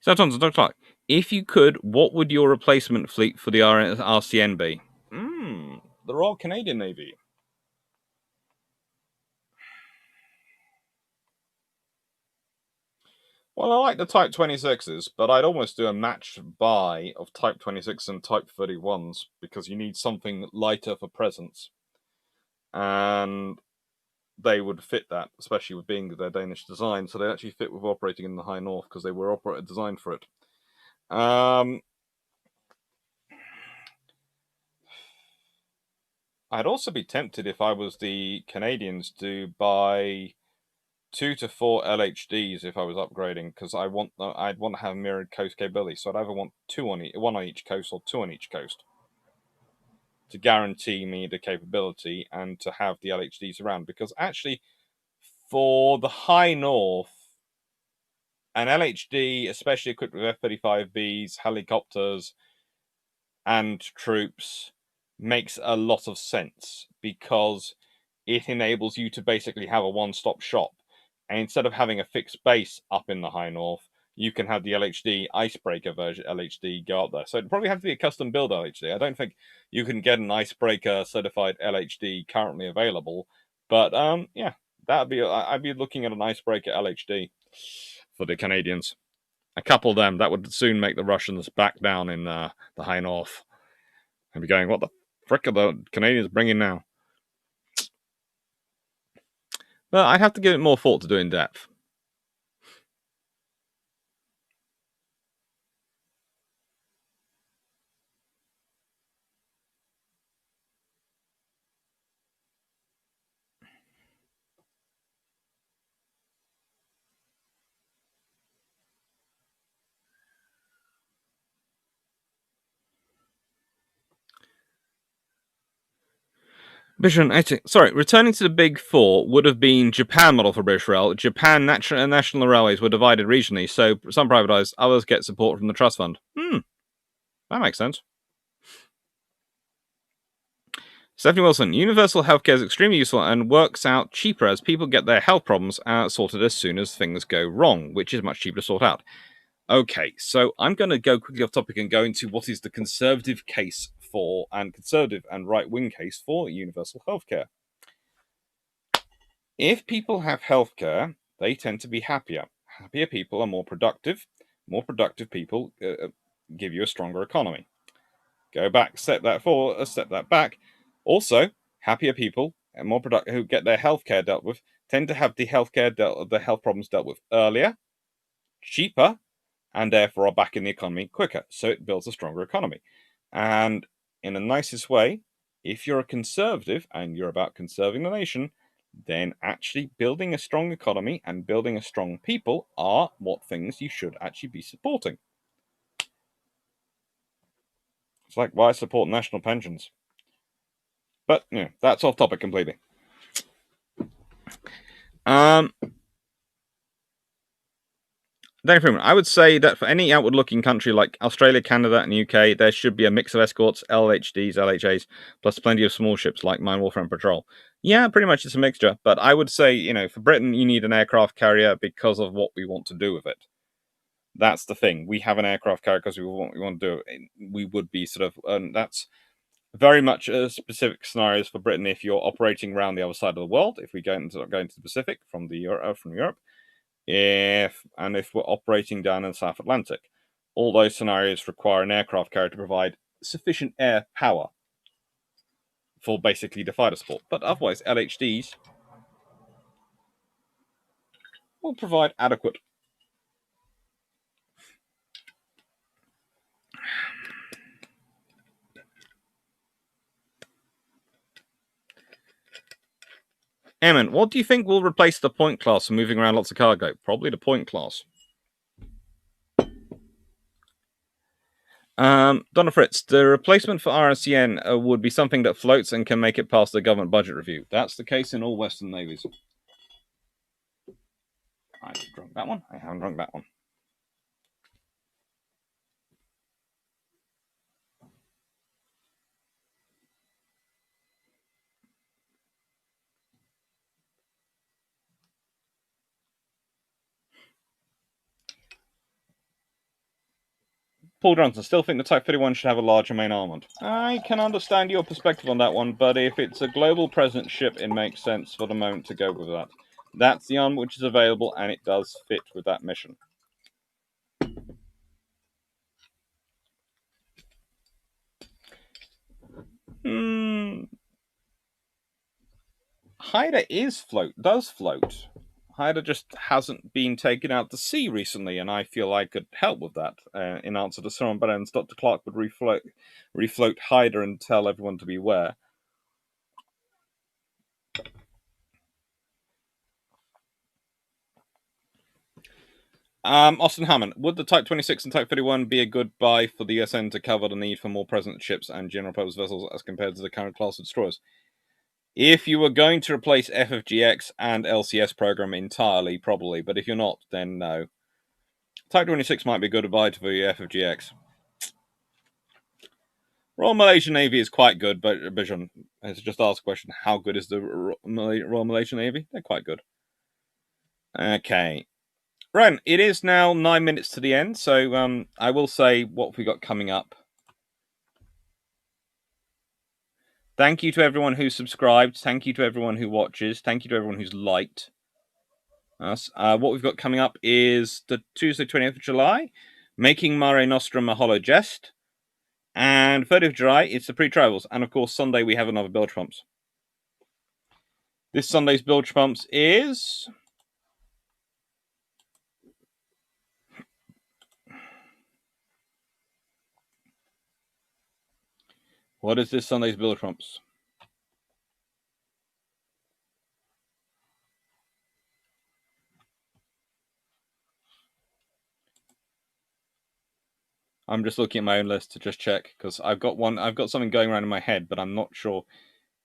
So, Johnson, Dr. Clark, if you could, what would your replacement fleet for the RCN be? The Royal Canadian Navy. Well, I like the Type 26s, but I'd almost do a match buy of Type 26 and Type 31s because you need something lighter for presence. And they would fit that, especially with being their Danish design. So they actually fit with operating in the high north because they were designed for it. I'd also be tempted if I was the Canadians to buy 2 to 4 LHDs if I was upgrading because I'd want to have mirrored coast capability. So I'd either want one on each coast or 2 on each coast to guarantee me the capability and to have the LHDs around. Because actually, for the high north, an LHD, especially equipped with F-35Bs, helicopters, and troops, makes a lot of sense because it enables you to basically have a one-stop shop. And instead of having a fixed base up in the high north, you can have the LHD icebreaker version LHD go up there. So it'd probably have to be a custom build LHD. I don't think you can get an icebreaker certified LHD currently available. But yeah, I'd be looking at an icebreaker LHD for the Canadians. A couple of them, that would soon make the Russians back down in the high north and be going, what the frick are the Canadians bringing now? But I'd have to give it more thought to do in depth. Returning to the Big Four would have been Japan model for British Rail. Japan national railways were divided regionally, so some privatised, others get support from the trust fund. That makes sense. Stephanie Wilson, universal healthcare is extremely useful and works out cheaper as people get their health problems sorted as soon as things go wrong, which is much cheaper to sort out. Okay, so I'm going to go quickly off topic and go into what is the conservative case for, and conservative and right-wing case for universal healthcare. If people have healthcare, they tend to be happier. Happier people are more productive. More productive people give you a stronger economy. Go back, step that back. Also, happier people and more productive who get their healthcare dealt with tend to have the health problems dealt with earlier, cheaper, and therefore are back in the economy quicker. So it builds a stronger economy. And in the nicest way, if you're a conservative and you're about conserving the nation, then actually building a strong economy and building a strong people are what things you should actually be supporting. It's like why support national pensions. But that's off topic completely. Danny Freeman, I would say that for any outward-looking country like Australia, Canada, and the UK, there should be a mix of escorts, LHDs, LHAs, plus plenty of small ships like mine, warfare, and patrol. Yeah, pretty much it's a mixture. But I would say, for Britain, you need an aircraft carrier because of what we want to do with it. That's the thing. We have an aircraft carrier because we want to do it. We would be sort of, that's very much specific scenarios for Britain if you're operating around the other side of the world. If we go into the Pacific from Europe. If we're operating down in the South Atlantic, all those scenarios require an aircraft carrier to provide sufficient air power for basically the fighter support. But otherwise, LHDs will provide adequate. Eamon, what do you think will replace the point class for moving around lots of cargo? Probably the point class. Donna Fritz, the replacement for RSCN would be something that floats and can make it past the government budget review. That's the case in all Western navies. I've drunk that one. I haven't drunk that one. Paul Johnson, still think the Type 31 should have a larger main armament. I can understand your perspective on that one, but if it's a global presence ship, it makes sense for the moment to go with that. That's the armament which is available, and it does fit with that mission. Haida does float. Haida just hasn't been taken out to sea recently, and I feel I could help with that. In answer to someone, but Dr. Clark would refloat Haida and tell everyone to beware. Austin Hammond, would the Type 26 and Type 31 be a good buy for the USN to cover the need for more present ships and general purpose vessels as compared to the current class of destroyers? If you were going to replace FFGX and LCS program entirely, probably, but if you're not, then no. Type 26 might be a good buy for your FFGX. Royal Malaysian Navy is quite good, but Bijan has just asked a question, how good is the Royal Malaysian Navy? They're quite good. Okay. Right, it is now 9 minutes to the end, so I will say what we got coming up. Thank you to everyone who subscribed. Thank you to everyone who watches. Thank you to everyone who's liked us. What we've got coming up is the Tuesday, 20th of July, Making Mare Nostrum a Hollow Jest. And 30th of July, it's the pre-travels. And of course, Sunday, we have another Bilge Pumps. This Sunday's Bilge Pumps is... What is this Sunday's Bilge Pumps? I'm just looking at my own list to just check, because I've got something going around in my head, but I'm not sure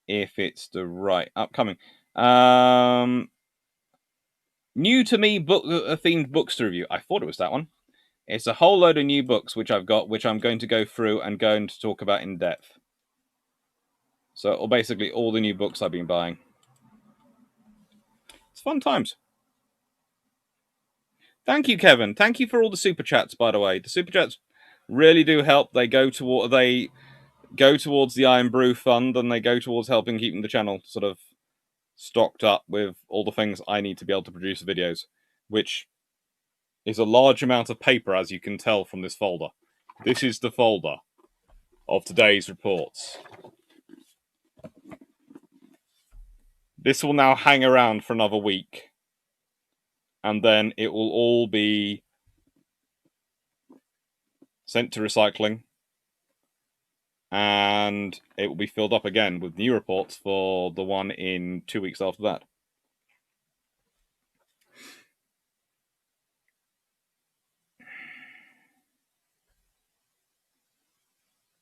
if it's the right upcoming. New to me themed books to review. I thought it was that one. It's a whole load of new books which I've got, which I'm going to go through and going to talk about in depth. So, basically all the new books I've been buying. It's fun times. Thank you, Kevin. Thank you for all the super chats, by the way. The super chats really do help. They go towards the Iron Brew Fund, and they go towards helping keeping the channel sort of stocked up with all the things I need to be able to produce videos, which is a large amount of paper, as you can tell from this folder. This is the folder of today's reports. This will now hang around for another week, and then it will all be sent to recycling, and it will be filled up again with new reports for the one in 2 weeks after that.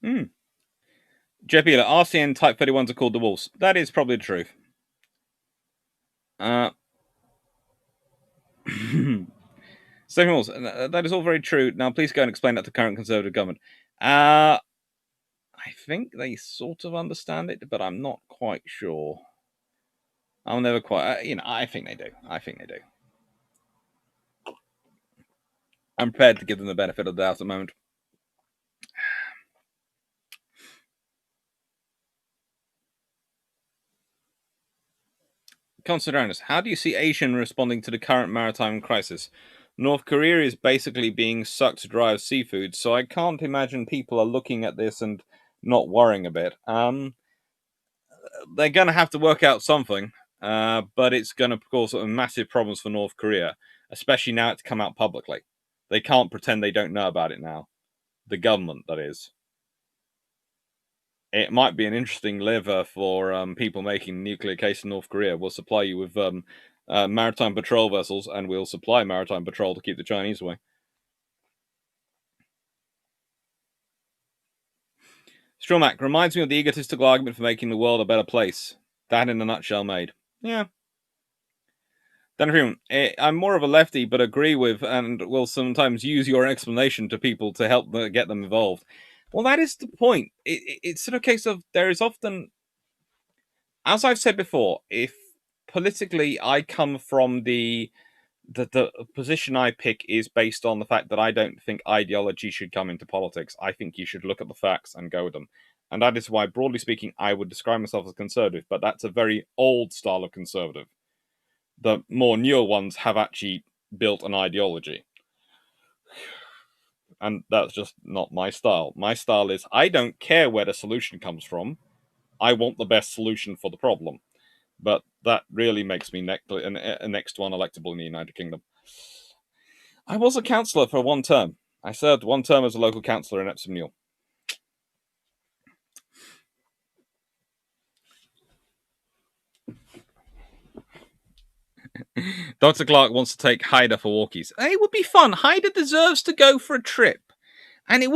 JP, RCN Type 31s are called the Wolves. That is probably the truth. Stephen Walls, that is all very true. Now, please go and explain that to current Conservative government. I think they sort of understand it, but I'm not quite sure. I'll never quite. I think they do. I think they do. I'm prepared to give them the benefit of the doubt at the moment. Consideramus, how do you see Asia responding to the current maritime crisis? North Korea is basically being sucked dry of seafood, so I can't imagine people are looking at this and not worrying a bit. They're going to have to work out something, but it's going to cause massive problems for North Korea, especially now it's come out publicly. They can't pretend they don't know about it now. The government, that is. It might be an interesting lever for people making the nuclear case in North Korea. We'll supply you with maritime patrol vessels, and we'll supply maritime patrol to keep the Chinese away. Strawmac reminds me of the egotistical argument for making the world a better place. That in a nutshell made. Yeah. Dan Freeman, I'm more of a lefty, but agree with and will sometimes use your explanation to people to help get them involved. Well, that is the point. It's sort of a case of there is often, as I've said before, if politically I come from the position I pick is based on the fact that I don't think ideology should come into politics. I think you should look at the facts and go with them. And that is why, broadly speaking, I would describe myself as conservative, but that's a very old style of conservative. The more newer ones have actually built an ideology. And that's just not my style. My style is I don't care where the solution comes from. I want the best solution for the problem. But that really makes me next one electable in the United Kingdom. I was a councillor for one term. I served one term as a local councillor in Epsom Newell. Dr. Clark wants to take Haida for walkies. It would be fun. Haida deserves to go for a trip. And I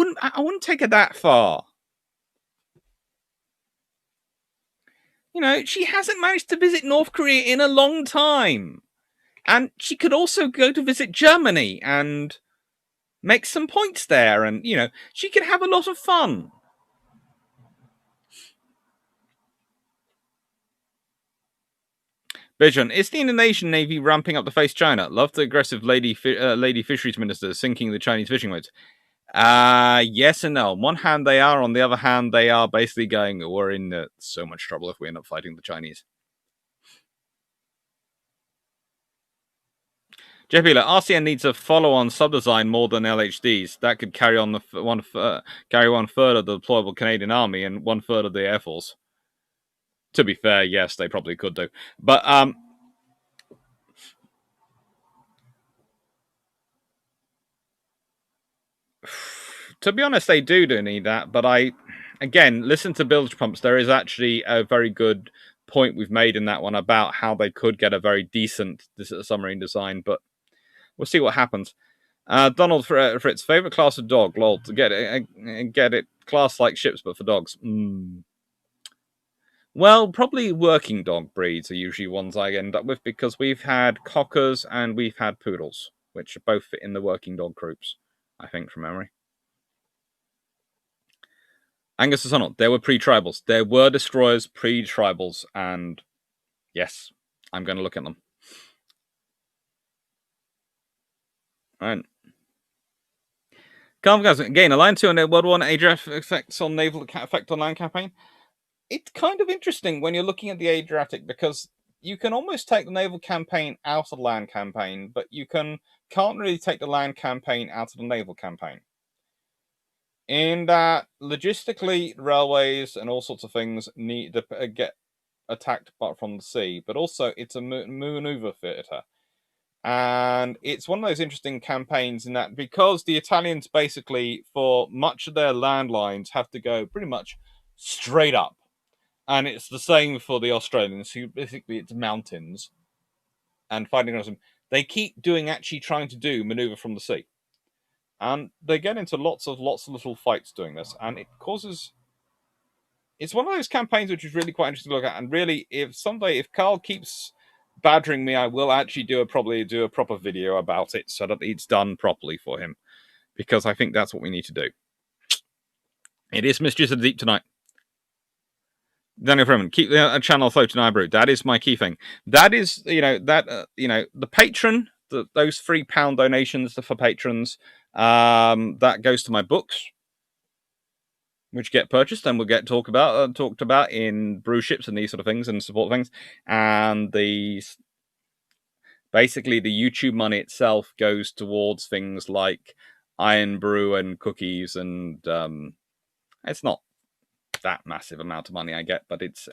wouldn't take her that far. She hasn't managed to visit North Korea in a long time. And she could also go to visit Germany and make some points there. And, she could have a lot of fun. Bijan, is the Indonesian Navy ramping up to face China? Love the aggressive lady fisheries minister sinking the Chinese fishing boats. Yes and no. On one hand, they are. On the other hand, they are basically going, we're in so much trouble if we end up fighting the Chinese. JP, RCN needs a follow-on sub-design more than LHDs. That could carry on carry 1/3 of the deployable Canadian Army and 1/3 of the Air Force. To be fair, yes, they probably could do. But to be honest, they do need that. But again, listen to bilge pumps. There is actually a very good point we've made in that one about how they could get a very decent submarine design. But we'll see what happens. Donald Fritz, favorite class of dog? Lol, to get it class like ships, but for dogs. Well, probably working dog breeds are usually ones I end up with because we've had cockers and we've had poodles, which both fit in the working dog groups, I think, from memory. Angus Sonnet, there were pre-tribals. There were destroyers pre-tribals, and yes, I'm going to look at them. And guys, again, Alliance 2 and World War I age effects on naval effect on land campaign. It's kind of interesting when you're looking at the Adriatic, because you can almost take the naval campaign out of the land campaign, but you can't really take the land campaign out of the naval campaign. In that, logistically, railways and all sorts of things need to get attacked from the sea, but also it's a maneuver theatre. And it's one of those interesting campaigns in that, because the Italians basically, for much of their land lines, have to go pretty much straight up. And it's the same for the Australians, who basically it's mountains and fighting across them. They keep trying to do maneuver from the sea. And they get into lots of little fights doing this. And it causes... It's one of those campaigns which is really quite interesting to look at. And really, if Carl keeps badgering me, I will actually probably do a proper video about it so that it's done properly for him. Because I think that's what we need to do. It is Mistress of the Deep tonight. Daniel Freeman, keep the channel floating, I brew. That is my key thing. That is, the patron, those £3 donations for patrons, that goes to my books, which get purchased and will get talked about in brew ships and these sort of things and support things. And basically the YouTube money itself goes towards things like Iron Brew and cookies, and it's not that massive amount of money I get, but it's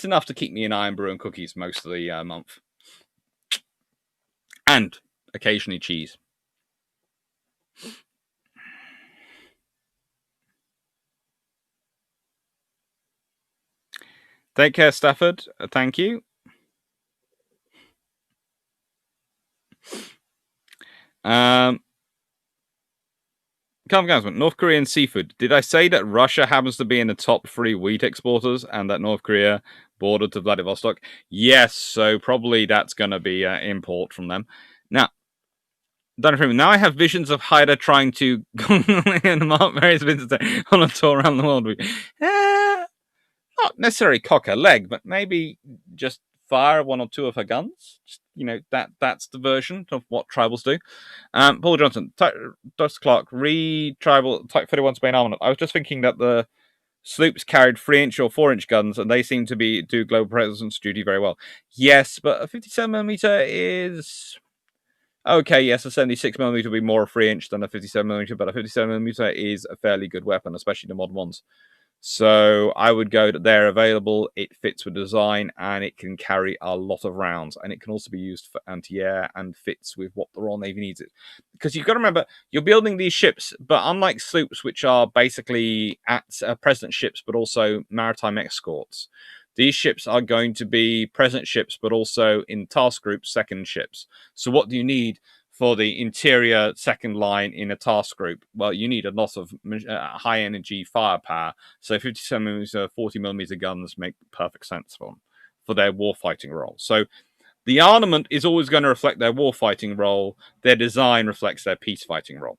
enough to keep me in Iron Brew and cookies most of the month, and occasionally cheese. Take care, Stafford. Thank you. North Korean seafood. Did I say that Russia happens to be in the top 3 wheat exporters and that North Korea bordered to Vladivostok? Yes, so probably that's going to be import from them. Now, now I have visions of Haida trying to mark various businesses on a tour around the world. Not necessarily cock her leg, but maybe just fire 1 or 2 of her guns. Just, that's the version of what tribals do. Paul Johnson, Dust Clark, re-tribal Type 31 Spain armament. I was just thinking that the sloops carried 3-inch or 4-inch guns, and they seem to do global presence duty very well. Yes, but a 57mm is... Okay, yes, a 76mm will be more a 3-inch than a 57mm, but a 57mm is a fairly good weapon, especially the modern ones. So I would go that they're available. It fits with design, and it can carry a lot of rounds, and it can also be used for anti-air and fits with what the Royal Navy needs it. Because you've got to remember, you're building these ships, but unlike sloops, which are basically present ships, but also maritime escorts, these ships are going to be present ships, but also in task groups, second ships. So what do you need for the interior second line in a task group? Well, you need a lot of high energy firepower. So 57mm, 40mm guns make perfect sense for them, for their warfighting role. So the armament is always going to reflect their warfighting role. Their design reflects their peacefighting role.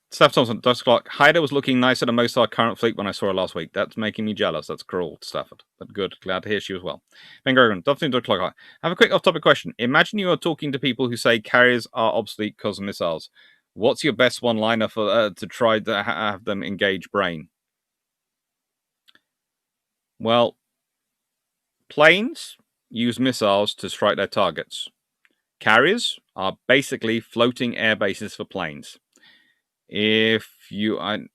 Steph Thompson, Dust Clark, Haida was looking nicer than most of our current fleet when I saw her last week. That's making me jealous. That's cruel, Stafford. But good. Glad to hear she was well. Ben Grogan, Dustin Dust Clark, I have a quick off-topic question. Imagine you are talking to people who say carriers are obsolete because of missiles. What's your best one-liner for to try to have them engage brain? Well, planes use missiles to strike their targets. Carriers are basically floating air bases for planes. If you want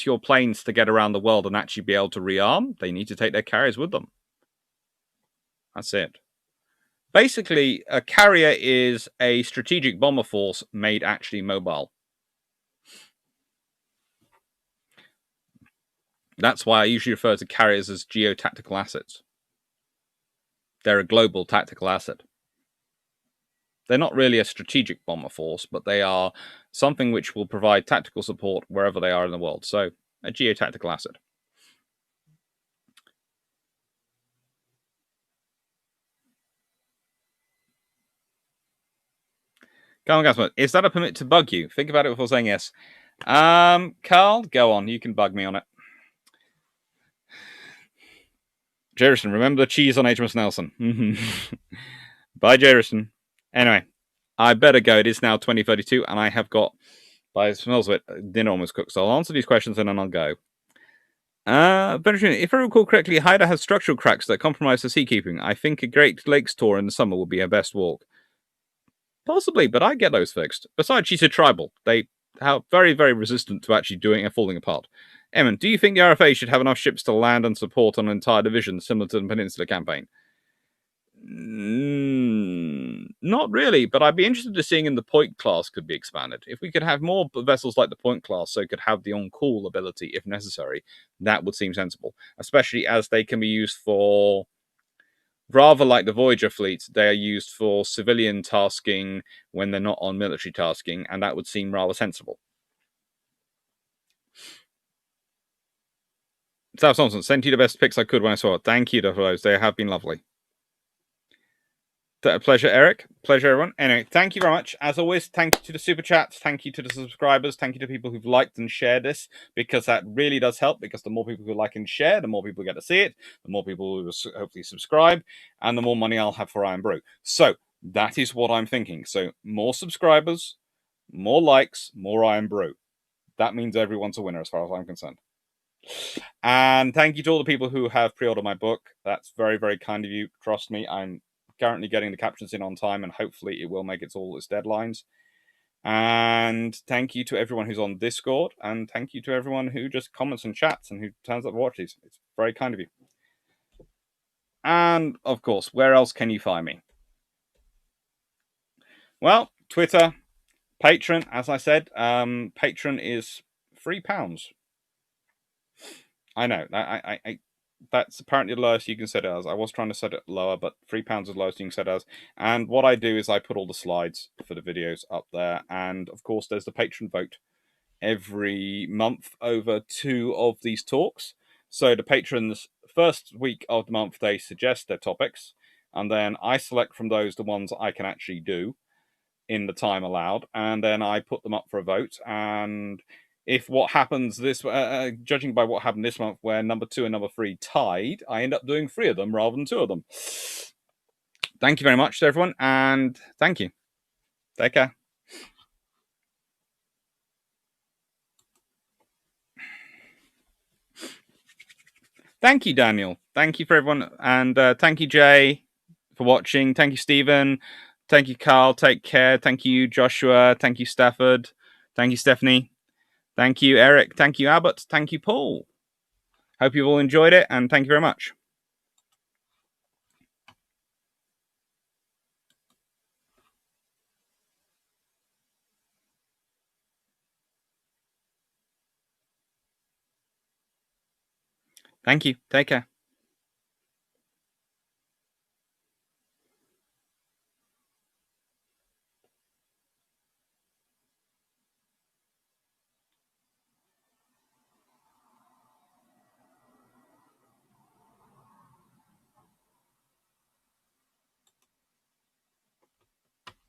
your planes to get around the world and actually be able to rearm, they need to take their carriers with them. That's it. Basically, a carrier is a strategic bomber force made actually mobile. That's why I usually refer to carriers as geotactical assets. They're a global tactical asset. They're not really a strategic bomber force, but they are something which will provide tactical support wherever they are in the world. So, a geotactical asset. Carl Gasper, is that a permit to bug you? Think about it before saying yes. Carl, go on. You can bug me on it. Jerison, remember the cheese on HMS Nelson. Bye, Jerison. Anyway, I better go. It is now 20:32, and I have got, by the smells of it, dinner almost cooked. So I'll answer these questions and then I'll go. Benjamin, if I recall correctly, Haida has structural cracks that compromise the seakeeping. I think a Great Lakes tour in the summer would be her best walk. Possibly, but I get those fixed. Besides, she's a tribal. They are very, very resistant to actually doing and falling apart. Eamon, do you think the RFA should have enough ships to land and support an entire division similar to the Peninsula campaign? Not really, but I'd be interested in seeing if the Point class could be expanded. If we could have more vessels like the Point class, so it could have the on-call ability if necessary, that would seem sensible. Especially as they can be used for, rather like the Voyager fleet, they are used for civilian tasking when they're not on military tasking, and that would seem rather sensible. South Thompson, sent you the best pics I could when I saw it. Thank you for those. They have been lovely. Pleasure, Eric. Pleasure, everyone. Anyway, thank you very much. As always, thank you to the super chats. Thank you to the subscribers. Thank you to people who've liked and shared this, because that really does help. Because the more people who like and share, the more people get to see it, the more people who will hopefully subscribe, and the more money I'll have for Iron Brew. So that is what I'm thinking. So more subscribers, more likes, more Iron Brew. That means everyone's a winner as far as I'm concerned. And thank you to all the people who have pre-ordered my book. That's very, very kind of you. Trust me, I'm currently getting the captions in on time, and hopefully it will make it to all its deadlines. And thank you to everyone who's on Discord, and thank you to everyone who just comments and chats and who turns up and watches. It's very kind of you. And of course, where else can you find me? Well, Twitter, Patreon, as I said. Patreon is £3. I know. That's apparently the lowest you can set it as. I was trying to set it lower, but £3 is the lowest you can set it as. And what I do is I put all the slides for the videos up there. And of course, there's the patron vote every month over 2 of these talks. So the patrons, first week of the month, they suggest their topics. And then I select from those the ones I can actually do in the time allowed. And then I put them up for a vote. And if what happens this, judging by what happened this month, where number 2 and number 3 tied, I end up doing 3 of them rather than 2 of them. Thank you very much to everyone, and thank you. Take care. Thank you, Daniel. Thank you for everyone, and thank you, Jay, for watching. Thank you, Stephen. Thank you, Carl. Take care. Thank you, Joshua. Thank you, Stafford. Thank you, Stephanie. Thank you, Eric. Thank you, Abbott. Thank you, Paul. Hope you've all enjoyed it, and thank you very much. Thank you. Take care.